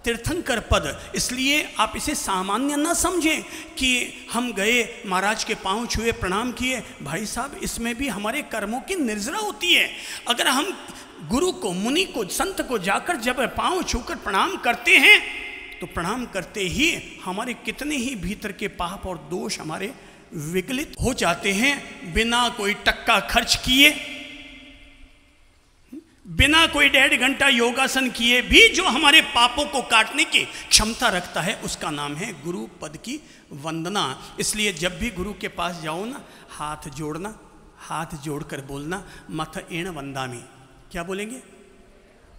तीर्थंकर पद। इसलिए आप इसे सामान्य न समझें कि हम गए महाराज के पांव छुए प्रणाम किए। भाई साहब, इसमें भी हमारे कर्मों की निर्जरा होती है। अगर हम गुरु को, मुनि को, संत को जाकर जब पांव छूकर प्रणाम करते हैं, तो प्रणाम करते ही हमारे कितने ही भीतर के पाप और दोष हमारे विगलित हो जाते हैं। बिना कोई टक्का खर्च किए, बिना कोई 1.5 घंटा योगासन किए भी जो हमारे पापों को काटने की क्षमता रखता है, उसका नाम है गुरु पद की वंदना। इसलिए जब भी गुरु के पास जाओ ना, हाथ जोड़ना, हाथ जोड़कर बोलना, मथ एण वंदामी। क्या बोलेंगे?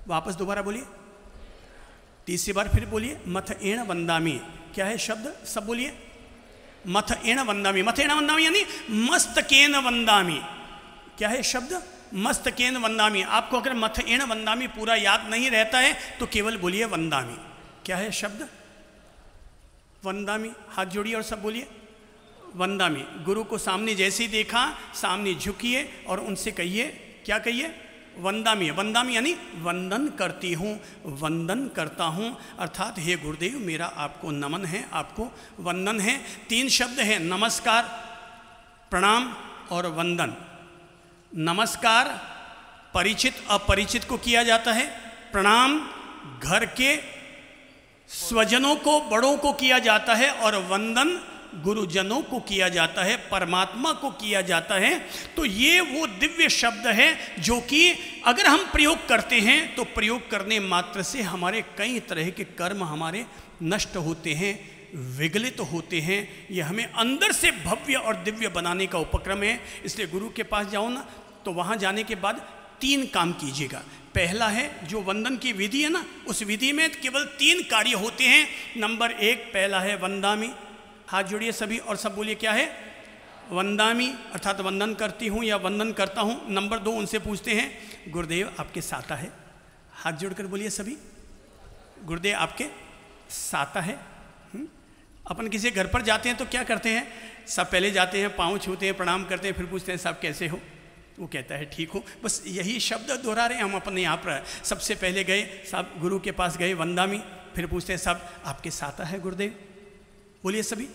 वापस दोबारा बोलिए, तीसरी बार फिर बोलिए, मथ एण वंदामी। क्या है शब्द? सब बोलिए, मथ एण वंदामी। मथ एण वंदामी यानी मस्तकेन वंदामी। क्या है शब्द? मस्तकेन वंदामी। आपको अगर मथ एण वंदामी पूरा याद नहीं रहता है तो केवल बोलिए वंदामी। क्या है शब्द? वंदामी। हाथ जोड़िए और सब बोलिए वंदामी। गुरु को सामने जैसे ही देखा, सामने झुकिए और उनसे कहिए, क्या कहिए? वंदामी। वंदामी यानी वंदन करती हूँ, वंदन करता हूँ, अर्थात हे गुरुदेव मेरा आपको नमन है, आपको वंदन है। 3 शब्द हैं, नमस्कार, प्रणाम और वंदन। नमस्कार परिचित अपरिचित को किया जाता है, प्रणाम घर के स्वजनों को, बड़ों को किया जाता है, और वंदन गुरुजनों को किया जाता है, परमात्मा को किया जाता है। तो ये वो दिव्य शब्द है जो कि अगर हम प्रयोग करते हैं तो प्रयोग करने मात्र से हमारे कई तरह के कर्म हमारे नष्ट होते हैं, विगलित होते हैं। ये हमें अंदर से भव्य और दिव्य बनाने का उपक्रम है। इसलिए गुरु के पास जाओ ना, तो वहाँ जाने के बाद 3 काम कीजिएगा। पहला है जो वंदन की विधि है ना, उस विधि में केवल 3 कार्य होते हैं। नंबर 1 पहला है वंदामी। हाथ जोड़िए सभी और सब बोलिए, क्या है? वंदामी अर्थात वंदन करती हूँ या वंदन करता हूँ। नंबर 2 उनसे पूछते हैं, गुरुदेव आपके साता है? हाथ जोड़कर बोलिए सभी, गुरुदेव आपके साता है? अपन किसी घर पर जाते हैं तो क्या करते हैं? सब पहले जाते हैं, पाँव छूते हैं, प्रणाम करते हैं, फिर पूछते हैं साहब कैसे हो? वो कहता है ठीक हो। बस यही शब्द दोहरा रहे हैं हम अपने यहाँ पर। सबसे पहले गए साहब, गुरु के पास गए, वंदामी, फिर पूछते हैं साहब आपके साता है गुरुदेव? बोलिए सभी,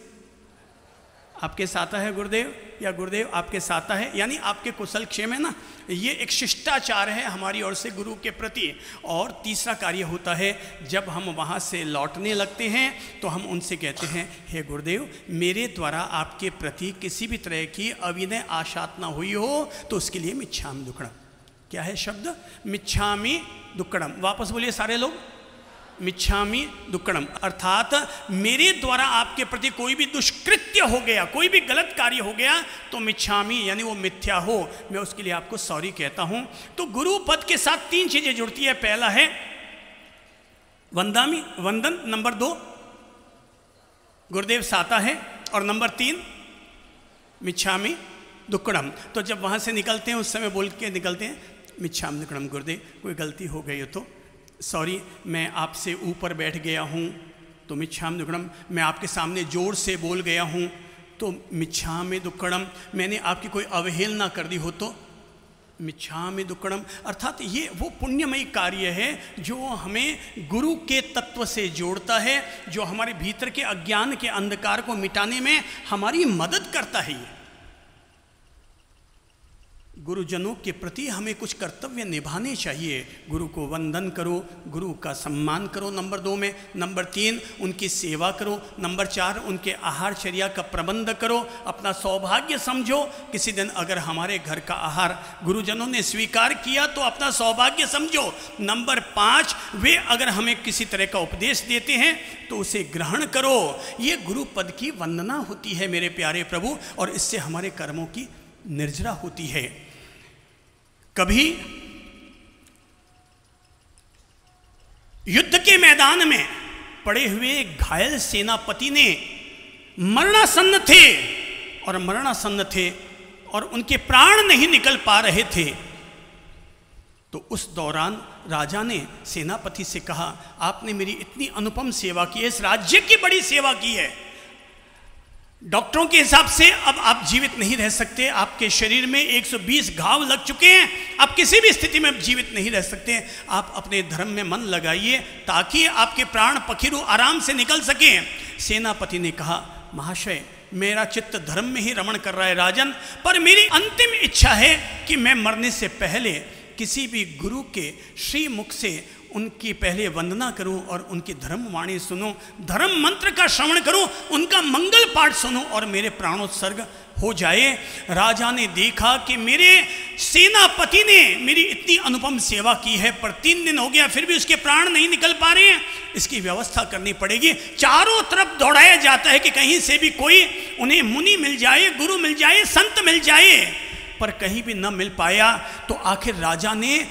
आपके साता है गुरुदेव, या गुरुदेव आपके साता है, यानी आपके कुशल क्षेम है ना। ये एक शिष्टाचार है हमारी ओर से गुरु के प्रति। और तीसरा कार्य होता है, जब हम वहाँ से लौटने लगते हैं तो हम उनसे कहते हैं, हे गुरुदेव मेरे द्वारा आपके प्रति किसी भी तरह की अविनय आशात न हुई हो तो उसके लिए मिच्छामि दुक्कडम। क्या है शब्द? मिच्छामि दुक्कडम। वापस बोलिए सारे लोग, मिच्छामि दुक्कडम। अर्थात मेरे द्वारा आपके प्रति कोई भी दुष्कृत्य हो गया, कोई भी गलत कार्य हो गया तो मिच्छामि यानी वो मिथ्या हो, मैं उसके लिए आपको सॉरी कहता हूं। तो गुरु पद के साथ 3 चीजें जुड़ती है। पहला है वंदामी, वंदन। नंबर 2 गुरुदेव साता है, और नंबर 3 मिच्छामि दुक्कडम। तो जब वहां से निकलते हैं उस समय बोल के निकलते हैं, मिच्छामि दुक्कडम। गुरुदेव कोई गलती हो गई हो तो सॉरी, मैं आपसे ऊपर बैठ गया हूँ तो मिच्छामि दुक्कडम। मैं आपके सामने जोर से बोल गया हूँ तो मिच्छामि दुक्कडम। मैंने आपकी कोई अवहेलना कर दी हो तो मिच्छामि दुक्कडम। अर्थात ये वो पुण्यमयी कार्य है जो हमें गुरु के तत्व से जोड़ता है, जो हमारे भीतर के अज्ञान के अंधकार को मिटाने में हमारी मदद करता है। ये गुरुजनों के प्रति हमें कुछ कर्तव्य निभाने चाहिए। गुरु को वंदन करो, गुरु का सम्मान करो नंबर 2 में। नंबर 3 उनकी सेवा करो। नंबर 4 उनके आहारचर्या का प्रबंध करो। अपना सौभाग्य समझो। किसी दिन अगर हमारे घर का आहार गुरुजनों ने स्वीकार किया तो अपना सौभाग्य समझो। नंबर 5 वे अगर हमें किसी तरह का उपदेश देते हैं तो उसे ग्रहण करो। ये गुरु पद की वंदना होती है मेरे प्यारे प्रभु, और इससे हमारे कर्मों की निर्जरा होती है। कभी युद्ध के मैदान में पड़े हुए घायल सेनापति ने मरणासन्न थे और उनके प्राण नहीं निकल पा रहे थे, तो उस दौरान राजा ने सेनापति से कहा, आपने मेरी इतनी अनुपम सेवा की है, इस राज्य की बड़ी सेवा की है, डॉक्टरों के हिसाब से अब आप जीवित नहीं रह सकते, आपके शरीर में 120 घाव लग चुके हैं, आप किसी भी स्थिति में जीवित नहीं रह सकते। आप अपने धर्म में मन लगाइए ताकि आपके प्राण पखिरु आराम से निकल सके। सेनापति ने कहा, महाशय मेरा चित्त धर्म में ही रमण कर रहा है राजन, पर मेरी अंतिम इच्छा है कि मैं मरने से पहले किसी भी गुरु के श्री मुख से उनकी पहले वंदना करूं और उनकी धर्म वाणी सुनूं, धर्म मंत्र का श्रवण करूं, उनका मंगल पाठ सुनूं और मेरे प्राणोत्सर्ग हो जाए। राजा ने देखा कि मेरे सेनापति ने मेरी इतनी अनुपम सेवा की है, पर 3 दिन हो गया फिर भी उसके प्राण नहीं निकल पा रहे हैं, इसकी व्यवस्था करनी पड़ेगी। चारों तरफ दौड़ाया जाता है कि कहीं से भी कोई उन्हें मुनि मिल जाए, गुरु मिल जाए, संत मिल जाए। पर कहीं भी न मिल पाया तो आखिर राजा ने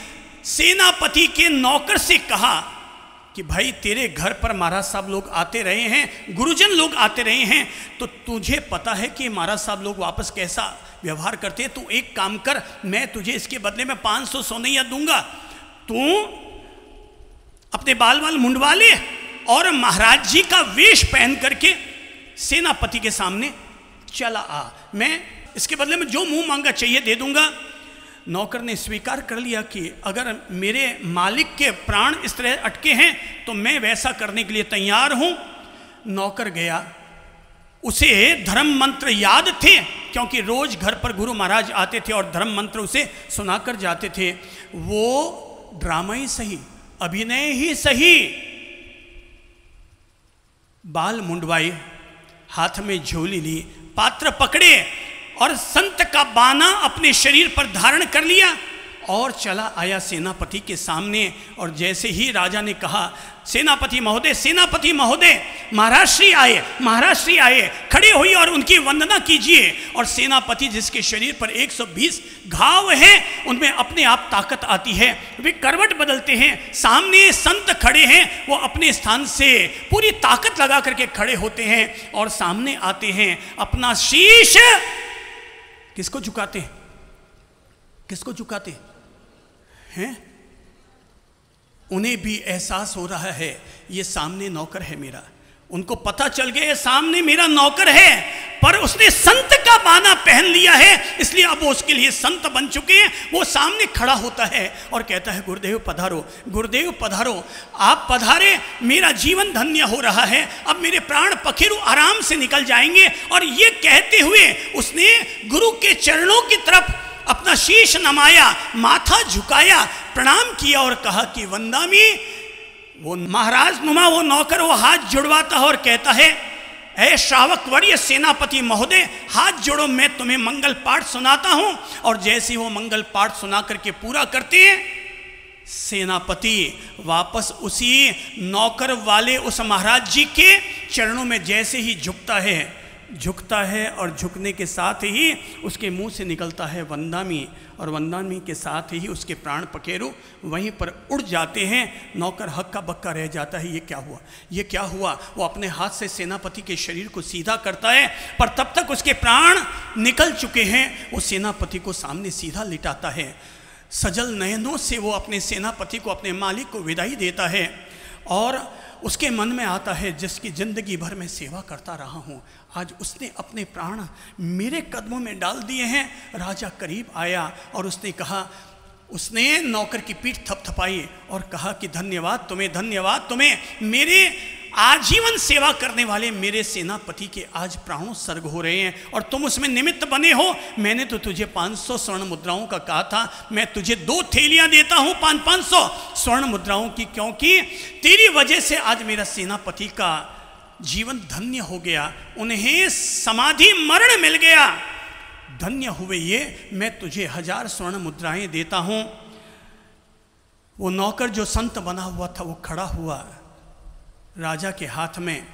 सेनापति के नौकर से कहा कि भाई तेरे घर पर महाराज साहब लोग आते रहे हैं, गुरुजन लोग आते रहे हैं, तो तुझे पता है कि महाराज साहब लोग वापस कैसा व्यवहार करते हैं। तू एक काम कर, मैं तुझे इसके बदले में 500 सोनैया दूंगा, तू अपने बाल बाल मुंडवा ले और महाराज जी का वेश पहन करके सेनापति के सामने चला आ, मैं इसके बदले में जो मुंह मांगा चाहिए दे दूंगा। नौकर ने स्वीकार कर लिया कि अगर मेरे मालिक के प्राण इस तरह अटके हैं तो मैं वैसा करने के लिए तैयार हूं। नौकर गया, उसे धर्म मंत्र याद थे क्योंकि रोज घर पर गुरु महाराज आते थे और धर्म मंत्र उसे सुनाकर जाते थे। वो ड्रामा ही सही, अभिनय ही सही, बाल मुंडवाए, हाथ में झोली ली, पात्र पकड़े और संत का बाना अपने शरीर पर धारण कर लिया और चला आया सेनापति के सामने। और जैसे ही राजा ने कहा सेनापति महोदय, सेनापति महोदय, महाराज श्री आए, महाराज श्री आए, खड़े हुई और उनकी वंदना कीजिए। और सेनापति जिसके शरीर पर 120 घाव हैं, उनमें अपने आप ताकत आती है, वे करवट बदलते हैं, सामने संत खड़े हैं, वो अपने स्थान से पूरी ताकत लगा करके खड़े होते हैं और सामने आते हैं, अपना शीश किसको झुकाते हैं, किसको झुकाते हैं? उन्हें भी एहसास हो रहा है ये सामने नौकर है मेरा, उनको पता चल गया सामने मेरा नौकर है, पर उसने संत का बाना पहन लिया है, इसलिए अब वो उसके लिए संत बन चुके हैं। वो सामने खड़ा होता है और कहता है गुरुदेव पधारो, गुरुदेव पधारो, आप पधारे, मेरा जीवन धन्य हो रहा है, अब मेरे प्राण पखेरु आराम से निकल जाएंगे। और ये कहते हुए उसने गुरु के चरणों की तरफ अपना शीश नमाया, माथा झुकाया, प्रणाम किया और कहा कि वंदामी। वो महाराज नुमा वो नौकर वो हाथ जुड़वाता है और कहता है, ऐ श्रावक वर्य सेनापति महोदय, हाथ जोड़ो, मैं तुम्हें मंगल पाठ सुनाता हूं। और जैसे वो मंगल पाठ सुना करके पूरा करते हैं, सेनापति वापस उसी नौकर वाले उस महाराज जी के चरणों में जैसे ही झुकता है और झुकने के साथ ही उसके मुंह से निकलता है वंदामी, और वंदामी के साथ ही उसके प्राण पखेरु वहीं पर उड़ जाते हैं। नौकर हक्का बक्का रह जाता है, ये क्या हुआ, ये क्या हुआ। वो अपने हाथ से सेनापति के शरीर को सीधा करता है, पर तब तक उसके प्राण निकल चुके हैं। वो सेनापति को सामने सीधा लिटाता है, सजल नयनों से वो अपने सेनापति को, अपने मालिक को विदाई देता है। और उसके मन में आता है, जिसकी जिंदगी भर में सेवा करता रहा हूँ, आज उसने अपने प्राण मेरे कदमों में डाल दिए हैं। राजा करीब आया और उसने कहा, उसने नौकर की पीठ थपथपाई और कहा कि धन्यवाद तुम्हें, धन्यवाद तुम्हें, मेरे आजीवन सेवा करने वाले मेरे सेनापति के आज प्राणों सर्ग हो रहे हैं और तुम उसमें निमित्त बने हो। मैंने तो तुझे 500 स्वर्ण मुद्राओं का कहा था, मैं तुझे 2 थैलियां देता हूं 500 स्वर्ण मुद्राओं की, क्योंकि तेरी वजह से आज मेरा सेनापति का जीवन धन्य हो गया, उन्हें समाधि मरण मिल गया, धन्य हुए ये, मैं तुझे 1000 स्वर्ण मुद्राएं देता हूं। वो नौकर जो संत बना हुआ था वो खड़ा हुआ, राजा के हाथ में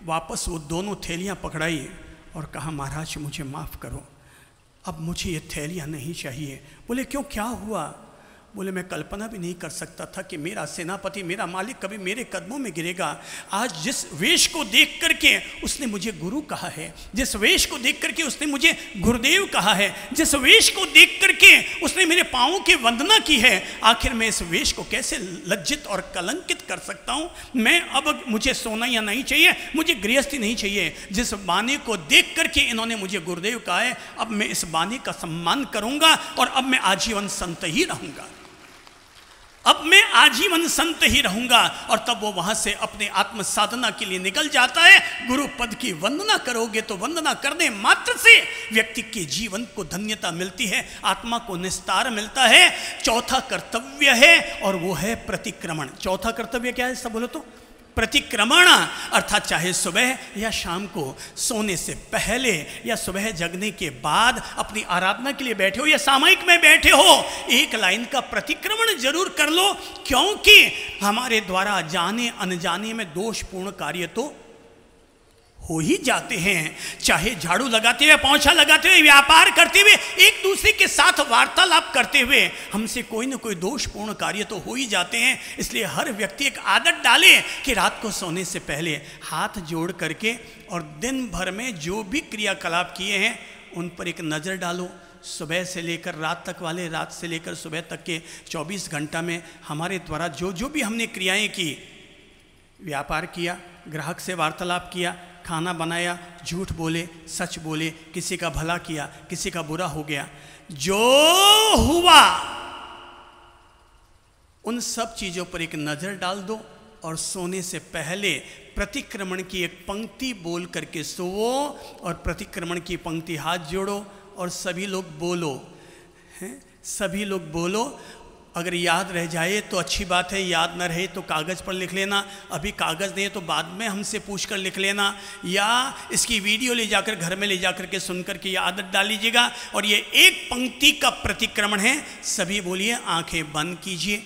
वापस वो दोनों थैलियां पकड़ाई और कहा, महाराज मुझे माफ़ करो, अब मुझे ये थैलियां नहीं चाहिए। बोले क्यों, क्या हुआ? बोले मैं कल्पना भी नहीं कर सकता था कि मेरा सेनापति, मेरा मालिक कभी मेरे कदमों में गिरेगा। आज जिस वेश को देख करके उसने मुझे गुरु कहा है, जिस वेश को देख करके उसने मुझे गुरुदेव कहा है, जिस वेश को देख करके उसने मेरे पाँवों की वंदना की है, आखिर मैं इस वेश को कैसे लज्जित और कलंकित कर सकता हूँ। मैं अब, मुझे सोना या नहीं चाहिए, मुझे गृहस्थी नहीं चाहिए। जिस बाने को देख करके इन्होंने मुझे गुरुदेव कहा है, अब मैं इस बाने का सम्मान करूँगा और अब मैं आजीवन संत ही रहूँगा, अब मैं आजीवन संत ही रहूंगा। और तब वो वहां से अपने आत्म साधना के लिए निकल जाता है। गुरु पद की वंदना करोगे तो वंदना करने मात्र से व्यक्ति के जीवन को धन्यता मिलती है, आत्मा को निस्तार मिलता है। चौथा कर्तव्य है और वो है प्रतिक्रमण। चौथा कर्तव्य क्या है, सब बोलो तो? प्रतिक्रमण, अर्थात चाहे सुबह या शाम को सोने से पहले या सुबह जगने के बाद अपनी आराधना के लिए बैठे हो या सामयिक में बैठे हो, एक लाइन का प्रतिक्रमण जरूर कर लो, क्योंकि हमारे द्वारा जाने अनजाने में दोषपूर्ण कार्य तो हो ही जाते हैं। चाहे झाड़ू लगाते हुए, पोंछा लगाते हुए, व्यापार करते हुए, एक दूसरे के साथ वार्तालाप करते हुए हमसे कोई ना कोई दोषपूर्ण कार्य तो हो ही जाते हैं। इसलिए हर व्यक्ति एक आदत डाले कि रात को सोने से पहले हाथ जोड़ करके और दिन भर में जो भी क्रियाकलाप किए हैं उन पर एक नज़र डालो। सुबह से लेकर रात तक वाले, रात से लेकर सुबह तक के 24 घंटा में हमारे द्वारा जो जो भी हमने क्रियाएं की, व्यापार किया, ग्राहक से वार्तालाप किया, खाना बनाया, झूठ बोले, सच बोले, किसी का भला किया, किसी का बुरा हो गया, जो हुआ उन सब चीज़ों पर एक नज़र डाल दो और सोने से पहले प्रतिक्रमण की एक पंक्ति बोल करके सोओ और प्रतिक्रमण की पंक्ति हाथ जोड़ो और सभी लोग बोलो, हैं, सभी लोग बोलो। अगर याद रह जाए तो अच्छी बात है, याद न रहे तो कागज़ पर लिख लेना। अभी कागज़ नहीं तो बाद में हमसे पूछ कर लिख लेना, या इसकी वीडियो ले जाकर घर में ले जाकर के सुन कर के ये आदत डाल लीजिएगा। और ये एक पंक्ति का प्रतिक्रमण है। सभी बोलिए, आंखें बंद कीजिए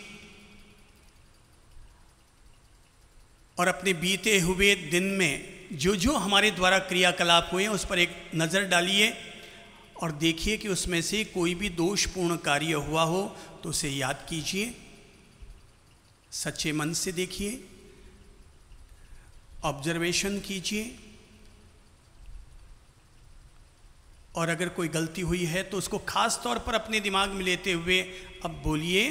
और अपने बीते हुए दिन में जो जो हमारे द्वारा क्रियाकलाप हुए उस पर एक नज़र डालिए और देखिए कि उसमें से कोई भी दोषपूर्ण कार्य हुआ हो तो उसे याद कीजिए, सच्चे मन से देखिए, ऑब्जर्वेशन कीजिए और अगर कोई गलती हुई है तो उसको खास तौर पर अपने दिमाग में लेते हुए अब बोलिए,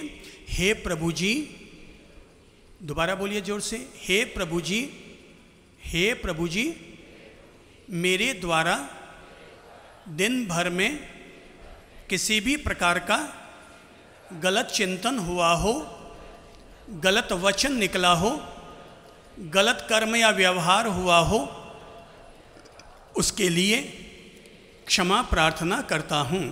हे प्रभु जी। दोबारा बोलिए जोर से, हे प्रभु जी, हे प्रभु जी, मेरे द्वारा दिन भर में किसी भी प्रकार का गलत चिंतन हुआ हो, गलत वचन निकला हो, गलत कर्म या व्यवहार हुआ हो, उसके लिए क्षमा प्रार्थना करता हूँ।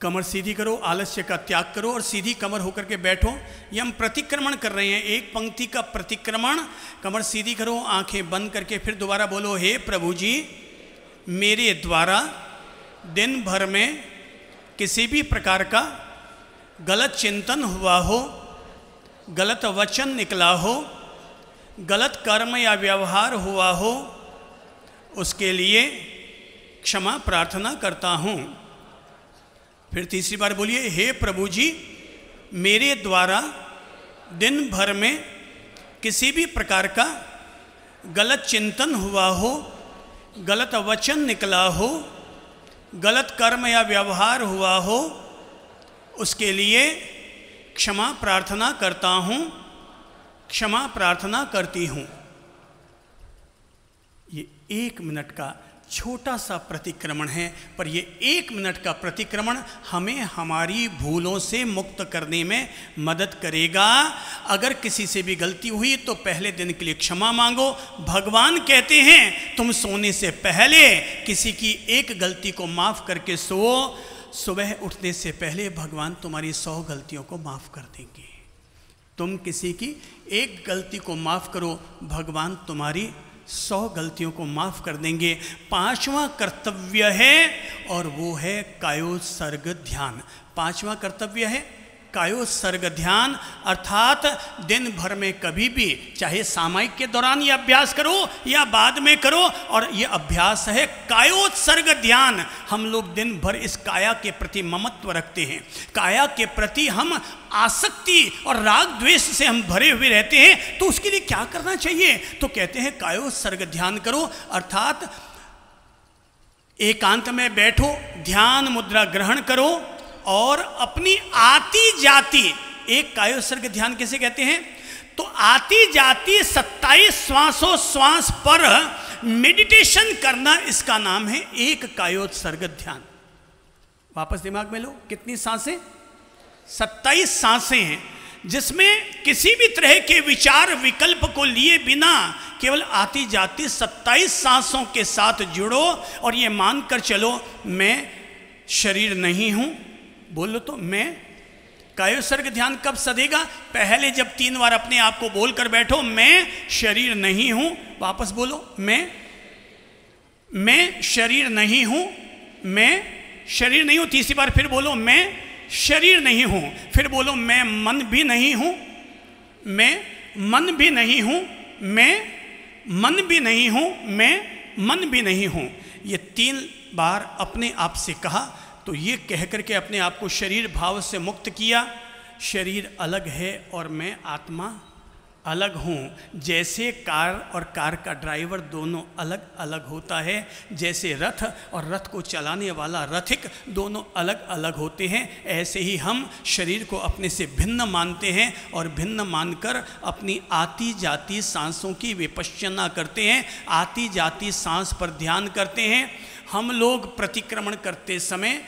कमर सीधी करो, आलस्य का त्याग करो और सीधी कमर होकर के बैठो। ये हम प्रतिक्रमण कर रहे हैं, एक पंक्ति का प्रतिक्रमण। कमर सीधी करो, आंखें बंद करके फिर दोबारा बोलो, हे प्रभु जी, मेरे द्वारा दिन भर में किसी भी प्रकार का गलत चिंतन हुआ हो, गलत वचन निकला हो, गलत कर्म या व्यवहार हुआ हो, उसके लिए क्षमा प्रार्थना करता हूँ। फिर तीसरी बार बोलिए, हे प्रभु जी, मेरे द्वारा दिन भर में किसी भी प्रकार का गलत चिंतन हुआ हो, गलत वचन निकला हो, गलत कर्म या व्यवहार हुआ हो, उसके लिए क्षमा प्रार्थना करता हूँ, क्षमा प्रार्थना करती हूँ। ये 1 मिनट का छोटा सा प्रतिक्रमण है, पर ये 1 मिनट का प्रतिक्रमण हमें हमारी भूलों से मुक्त करने में मदद करेगा। अगर किसी से भी गलती हुई तो पहले दिन के लिए क्षमा मांगो। भगवान कहते हैं तुम सोने से पहले किसी की एक गलती को माफ़ करके सो, सुबह उठने से पहले भगवान तुम्हारी 100 गलतियों को माफ़ कर देंगे। तुम किसी की एक गलती को माफ़ करो, भगवान तुम्हारी 100 गलतियों को माफ़ कर देंगे। 5वां कर्तव्य है और वो है कायोत्सर्ग ध्यान। 5वां कर्तव्य है कायोत्सर्ग ध्यान, अर्थात दिन भर में कभी भी, चाहे सामायिक के दौरान ये अभ्यास करो या बाद में करो, और ये अभ्यास है कायोत्सर्ग ध्यान। हम लोग दिन भर इस काया के प्रति ममत्व रखते हैं, काया के प्रति हम आसक्ति और राग द्वेष से हम भरे हुए रहते हैं। तो उसके लिए क्या करना चाहिए? तो कहते हैं कायोत्सर्ग ध्यान करो, अर्थात एकांत में बैठो, ध्यान मुद्रा ग्रहण करो और अपनी आती जाती, एक कायोत्सर्ग ध्यान किसे कहते हैं? तो आती जाती 27 श्वासोश्वास पर मेडिटेशन करना, इसका नाम है एक कायोत्सर्ग ध्यान। वापस दिमाग में लो, कितनी सांसें? 27 सांसें हैं, जिसमें किसी भी तरह के विचार विकल्प को लिए बिना केवल आती जाती 27 सांसों के साथ जुड़ो और ये मानकर चलो मैं शरीर नहीं हूं। बोलो तो मैं। कायोत्सर्ग ध्यान कब सधेगा? पहले जब 3 बार अपने आप को बोलकर बैठो, मैं शरीर नहीं हूं। वापस बोलो, मैं शरीर नहीं हूं, मैं शरीर नहीं हूं। तीसरी बार फिर बोलो, मैं शरीर नहीं हूं। फिर बोलो, मैं मन भी नहीं हूं, मैं मन भी नहीं हूं, मैं मन भी नहीं हूँ, मैं मन भी नहीं हूँ। ये 3 बार अपने आप से कहा। तो ये कह करके अपने आप को शरीर भाव से मुक्त किया। शरीर अलग है और मैं आत्मा अलग हूँ। जैसे कार और कार का ड्राइवर दोनों अलग अलग होता है, जैसे रथ और रथ को चलाने वाला रथिक दोनों अलग अलग होते हैं, ऐसे ही हम शरीर को अपने से भिन्न मानते हैं और भिन्न मानकर अपनी आती जाती सांसों की विपश्यना करते हैं, आती जाती सांस पर ध्यान करते हैं। हम लोग प्रतिक्रमण करते समय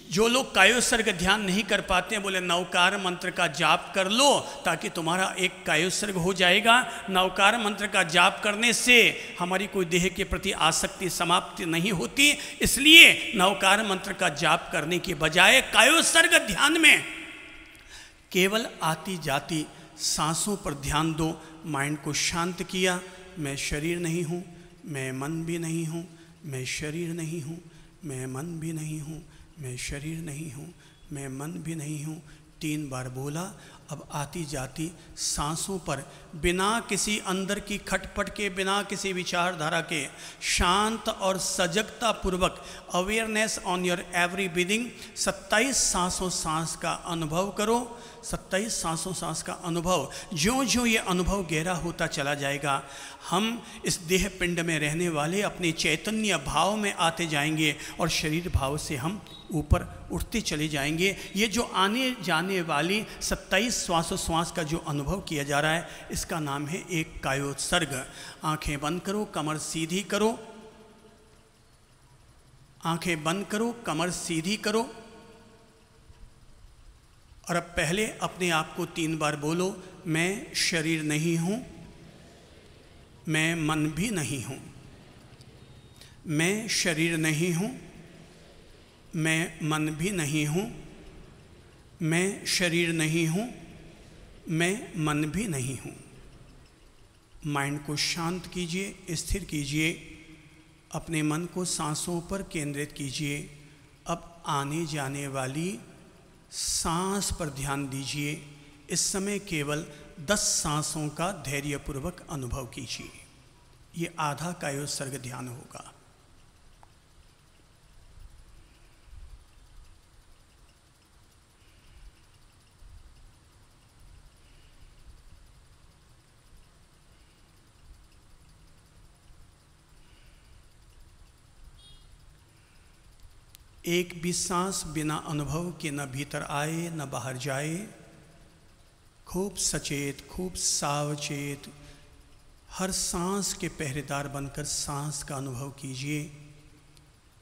जो लोग कायोसर्ग ध्यान नहीं कर पाते हैं, बोले नवकार मंत्र का जाप कर लो ताकि तुम्हारा एक कायोसर्ग हो जाएगा। नवकार मंत्र का जाप करने से हमारी कोई देह के प्रति आसक्ति समाप्ति नहीं होती, इसलिए नवकार मंत्र का जाप करने के बजाय कायोसर्ग ध्यान में केवल आती जाती सांसों पर ध्यान दो। माइंड को शांत किया। मैं शरीर नहीं हूँ, मैं मन भी नहीं हूँ, मैं शरीर नहीं हूँ, मैं मन भी नहीं हूँ, मैं शरीर नहीं हूँ, मैं मन भी नहीं हूँ। 3 बार बोला। अब आती जाती सांसों पर बिना किसी अंदर की खटपट के, बिना किसी विचारधारा के, शांत और सजगता पूर्वक awareness on your every breathing 27 सांसों सांस का अनुभव करो। 27 सांसों सांस का अनुभव। ज्यों ज्यों ये अनुभव गहरा होता चला जाएगा, हम इस देह पिंड में रहने वाले अपने चैतन्य भाव में आते जाएंगे और शरीर भाव से हम ऊपर उठते चले जाएंगे। ये जो आने जाने वाली 27 श्वासोश्वास का जो अनुभव किया जा रहा है, इसका नाम है एक कायोत्सर्ग। आंखें बंद करो, कमर सीधी करो, आंखें बंद करो, कमर सीधी करो। और अब पहले अपने आप को 3 बार बोलो, मैं शरीर नहीं हूँ, मैं मन भी नहीं हूँ, मैं शरीर नहीं हूँ, मैं मन भी नहीं हूँ, मैं शरीर नहीं हूँ, मैं मन भी नहीं हूँ। माइंड को शांत कीजिए, स्थिर कीजिए, अपने मन को सांसों पर केंद्रित कीजिए। अब आने जाने वाली सांस पर ध्यान दीजिए। इस समय केवल 10 सांसों का धैर्यपूर्वक अनुभव कीजिए। ये आधा कायोत्सर्ग ध्यान होगा। एक भी सांस बिना अनुभव के न भीतर आए न बाहर जाए। खूब सचेत, खूब सावचेत, हर सांस के पहरेदार बनकर सांस का अनुभव कीजिए।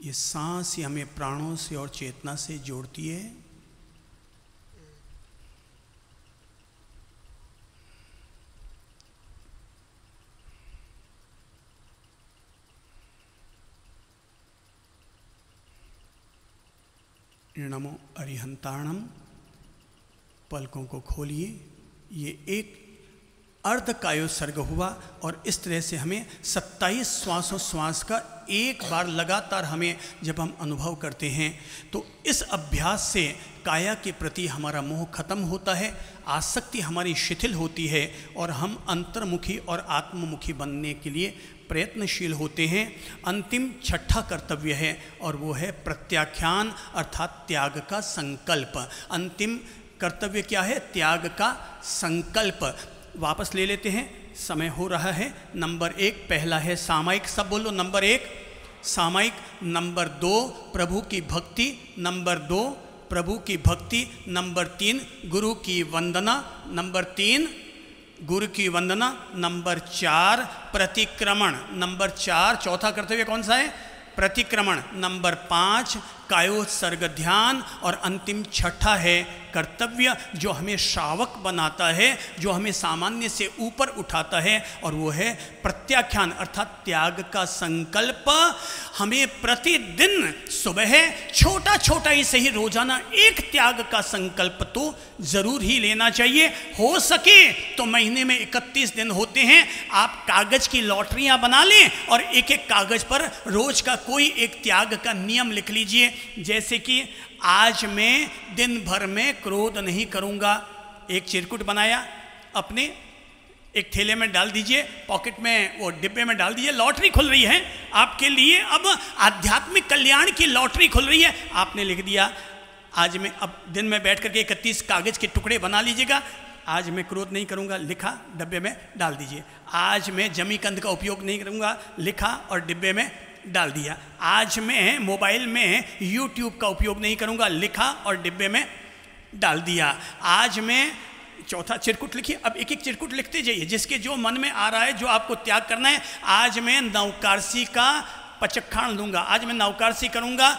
ये सांस ही हमें प्राणों से और चेतना से जोड़ती है। नमो अरिहंताणम। पलकों को खोलिए। ये एक अर्ध कायोत्सर्ग हुआ और इस तरह से हमें 27 श्वासोश्वास का एक बार लगातार हमें जब हम अनुभव करते हैं तो इस अभ्यास से काया के प्रति हमारा मोह खत्म होता है, आसक्ति हमारी शिथिल होती है और हम अंतर्मुखी और आत्ममुखी बनने के लिए प्रयत्नशील होते हैं। अंतिम 6ठा कर्तव्य है और वो है प्रत्याख्यान अर्थात त्याग का संकल्प। अंतिम कर्तव्य क्या है? त्याग का संकल्प। वापस ले लेते हैं, समय हो रहा है। नंबर 1 पहला है सामायिक, सब बोलो। नंबर 1 सामायिक, नंबर 2 प्रभु की भक्ति, नंबर 2 प्रभु की भक्ति, नंबर 3 गुरु की वंदना, नंबर 3 गुरु की वंदना, नंबर 4 प्रतिक्रमण, नंबर 4 चौथा कर्तव्य कौन सा है? प्रतिक्रमण, नंबर 5 कायोत्सर्ग ध्यान और अंतिम 6ठा है कर्तव्य जो हमें श्रावक बनाता है, जो हमें सामान्य से ऊपर उठाता है और वो है प्रत्याख्यान अर्थात त्याग का संकल्प। हमें प्रतिदिन सुबह छोटा छोटा ही सही रोजाना एक त्याग का संकल्प तो जरूर ही लेना चाहिए। हो सके तो महीने में 31 दिन होते हैं, आप कागज की लॉटरियां बना लें और एक एक कागज पर रोज का कोई एक त्याग का नियम लिख लीजिए। जैसे कि आज मैं दिन भर में क्रोध नहीं करूंगा। एक चिरकुट बनाया, अपने एक थैले में डाल दीजिए, पॉकेट में वो डिब्बे में डाल दीजिए। लॉटरी खुल रही है आपके लिए, अब आध्यात्मिक कल्याण की लॉटरी खुल रही है। आपने लिख दिया आज मैं, अब दिन में बैठ करके 31 कागज के टुकड़े बना लीजिएगा। आज मैं क्रोध नहीं करूंगा, लिखा, डब्बे में डाल दीजिए। आज मैं जमी कंद का उपयोग नहीं करूंगा, लिखा और डिब्बे में डाल दिया। आज मैं मोबाइल में YouTube का उपयोग नहीं करूंगा, लिखा और डिब्बे में डाल दिया। आज मैं, चौथा चिरकुट लिखिए। अब एक एक चिरकुट लिखते जाइए जिसके जो मन में आ रहा है, जो आपको त्याग करना है। आज मैं नवकारसी का पचखाण लूंगा, आज मैं नवकारसी करूंगा,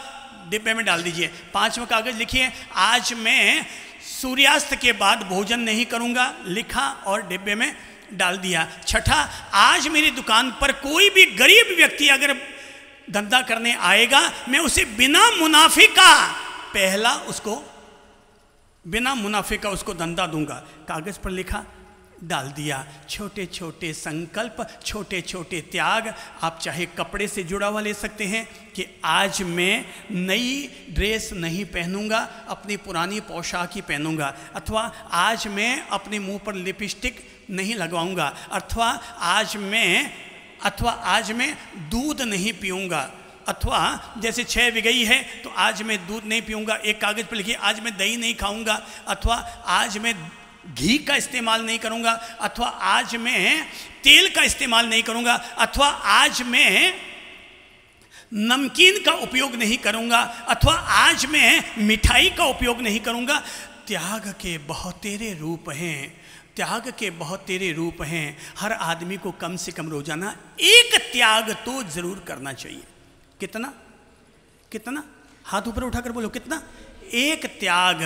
डिब्बे में डाल दीजिए। 5वां कागज लिखिए, आज मैं सूर्यास्त के बाद भोजन नहीं करूंगा, लिखा और डिब्बे में डाल दिया। 6ठा, आज मेरी दुकान पर कोई भी गरीब व्यक्ति अगर धंधा करने आएगा, मैं उसे बिना मुनाफे का पहला उसको बिना मुनाफे का उसको धंधा दूंगा। कागज पर लिखा, डाल दिया। छोटे छोटे संकल्प, छोटे छोटे त्याग। आप चाहे कपड़े से जुड़ा हुआ ले सकते हैं कि आज मैं नई ड्रेस नहीं पहनूंगा, अपनी पुरानी पोशाक ही पहनूंगा। अथवा आज मैं अपने मुंह पर लिपस्टिक नहीं लगवाऊंगा। अथवा आज मैं दूध नहीं पीऊंगा। अथवा जैसे 6 बिगई है तो आज मैं दूध नहीं पीऊंगा। एक कागज पर लिखिए, आज मैं दही नहीं खाऊंगा। अथवा आज मैं घी का इस्तेमाल नहीं करूंगा। अथवा आज मैं तेल का इस्तेमाल नहीं करूंगा। अथवा आज मैं नमकीन का उपयोग नहीं करूंगा। अथवा आज मैं मिठाई का उपयोग नहीं करूंगा। त्याग के बहुतेरे रूप हैं, त्याग के बहुतेरे रूप हैं। हर आदमी को कम से कम रोजाना एक त्याग तो जरूर करना चाहिए। कितना कितना? हाथ ऊपर उठाकर बोलो, कितना? एक त्याग।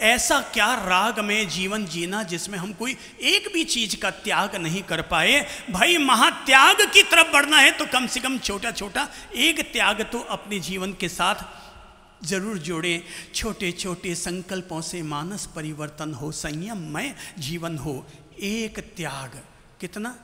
ऐसा क्या राग में जीवन जीना जिसमें हम कोई एक भी चीज का त्याग नहीं कर पाए। भाई महात्याग की तरफ बढ़ना है तो कम से कम छोटा छोटा एक त्याग तो अपने जीवन के साथ जरूर जोड़ें। छोटे छोटे संकल्पों से मानस परिवर्तन हो, संयममय जीवन हो। एक त्याग। कितना?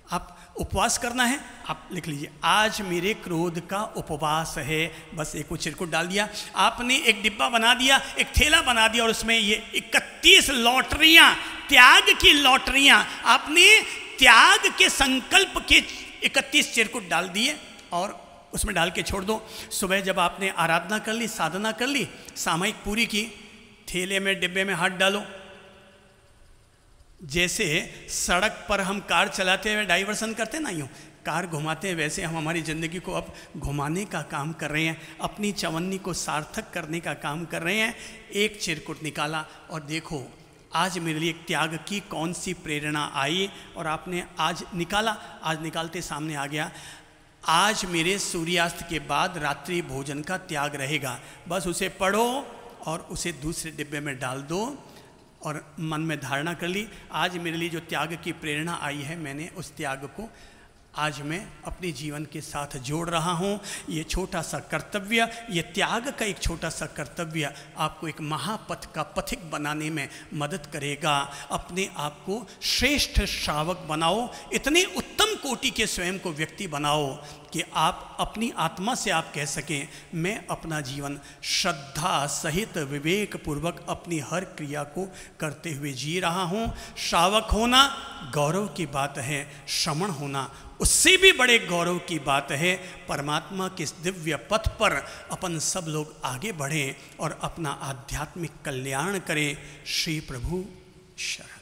आप उपवास करना है, आप लिख लीजिए, आज मेरे क्रोध का उपवास है। बस एक चिरकुट डाल दिया। आपने एक डिब्बा बना दिया, एक थैला बना दिया और उसमें ये 31 लॉटरियां, त्याग की लॉटरियां, आपने त्याग के संकल्प के 31 चिरकुट डाल दिए और उसमें डाल के छोड़ दो। सुबह जब आपने आराधना कर ली, साधना कर ली, सामयिक पूरी की, थैले में डिब्बे में हाथ डालो। जैसे सड़क पर हम कार चलाते हुए डाइवर्सन करते ना, यूँ कार घुमाते हैं, वैसे हम हमारी ज़िंदगी को अब घुमाने का काम कर रहे हैं, अपनी चवन्नी को सार्थक करने का काम कर रहे हैं। एक चिरकुट निकाला और देखो आज मेरे लिए त्याग की कौन सी प्रेरणा आई, और आपने आज निकाला। आज निकालते सामने आ गया, आज मेरे सूर्यास्त के बाद रात्रि भोजन का त्याग रहेगा। बस उसे पढ़ो और उसे दूसरे डिब्बे में डाल दो और मन में धारणा कर ली, आज मेरे लिए जो त्याग की प्रेरणा आई है, मैंने उस त्याग को आज मैं अपने जीवन के साथ जोड़ रहा हूँ। ये छोटा सा कर्तव्य, ये त्याग का एक छोटा सा कर्तव्य आपको एक महापथ का पथिक बनाने में मदद करेगा। अपने आप को श्रेष्ठ श्रावक बनाओ, इतने उत्तम कोटि के स्वयं को व्यक्ति बनाओ कि आप अपनी आत्मा से आप कह सकें, मैं अपना जीवन श्रद्धा सहित विवेक पूर्वक अपनी हर क्रिया को करते हुए जी रहा हूँ। श्रावक होना गौरव की बात है, श्रमण होना उससे भी बड़े गौरव की बात है। परमात्मा के इस दिव्य पथ पर अपन सब लोग आगे बढ़ें और अपना आध्यात्मिक कल्याण करें। श्री प्रभु शरण।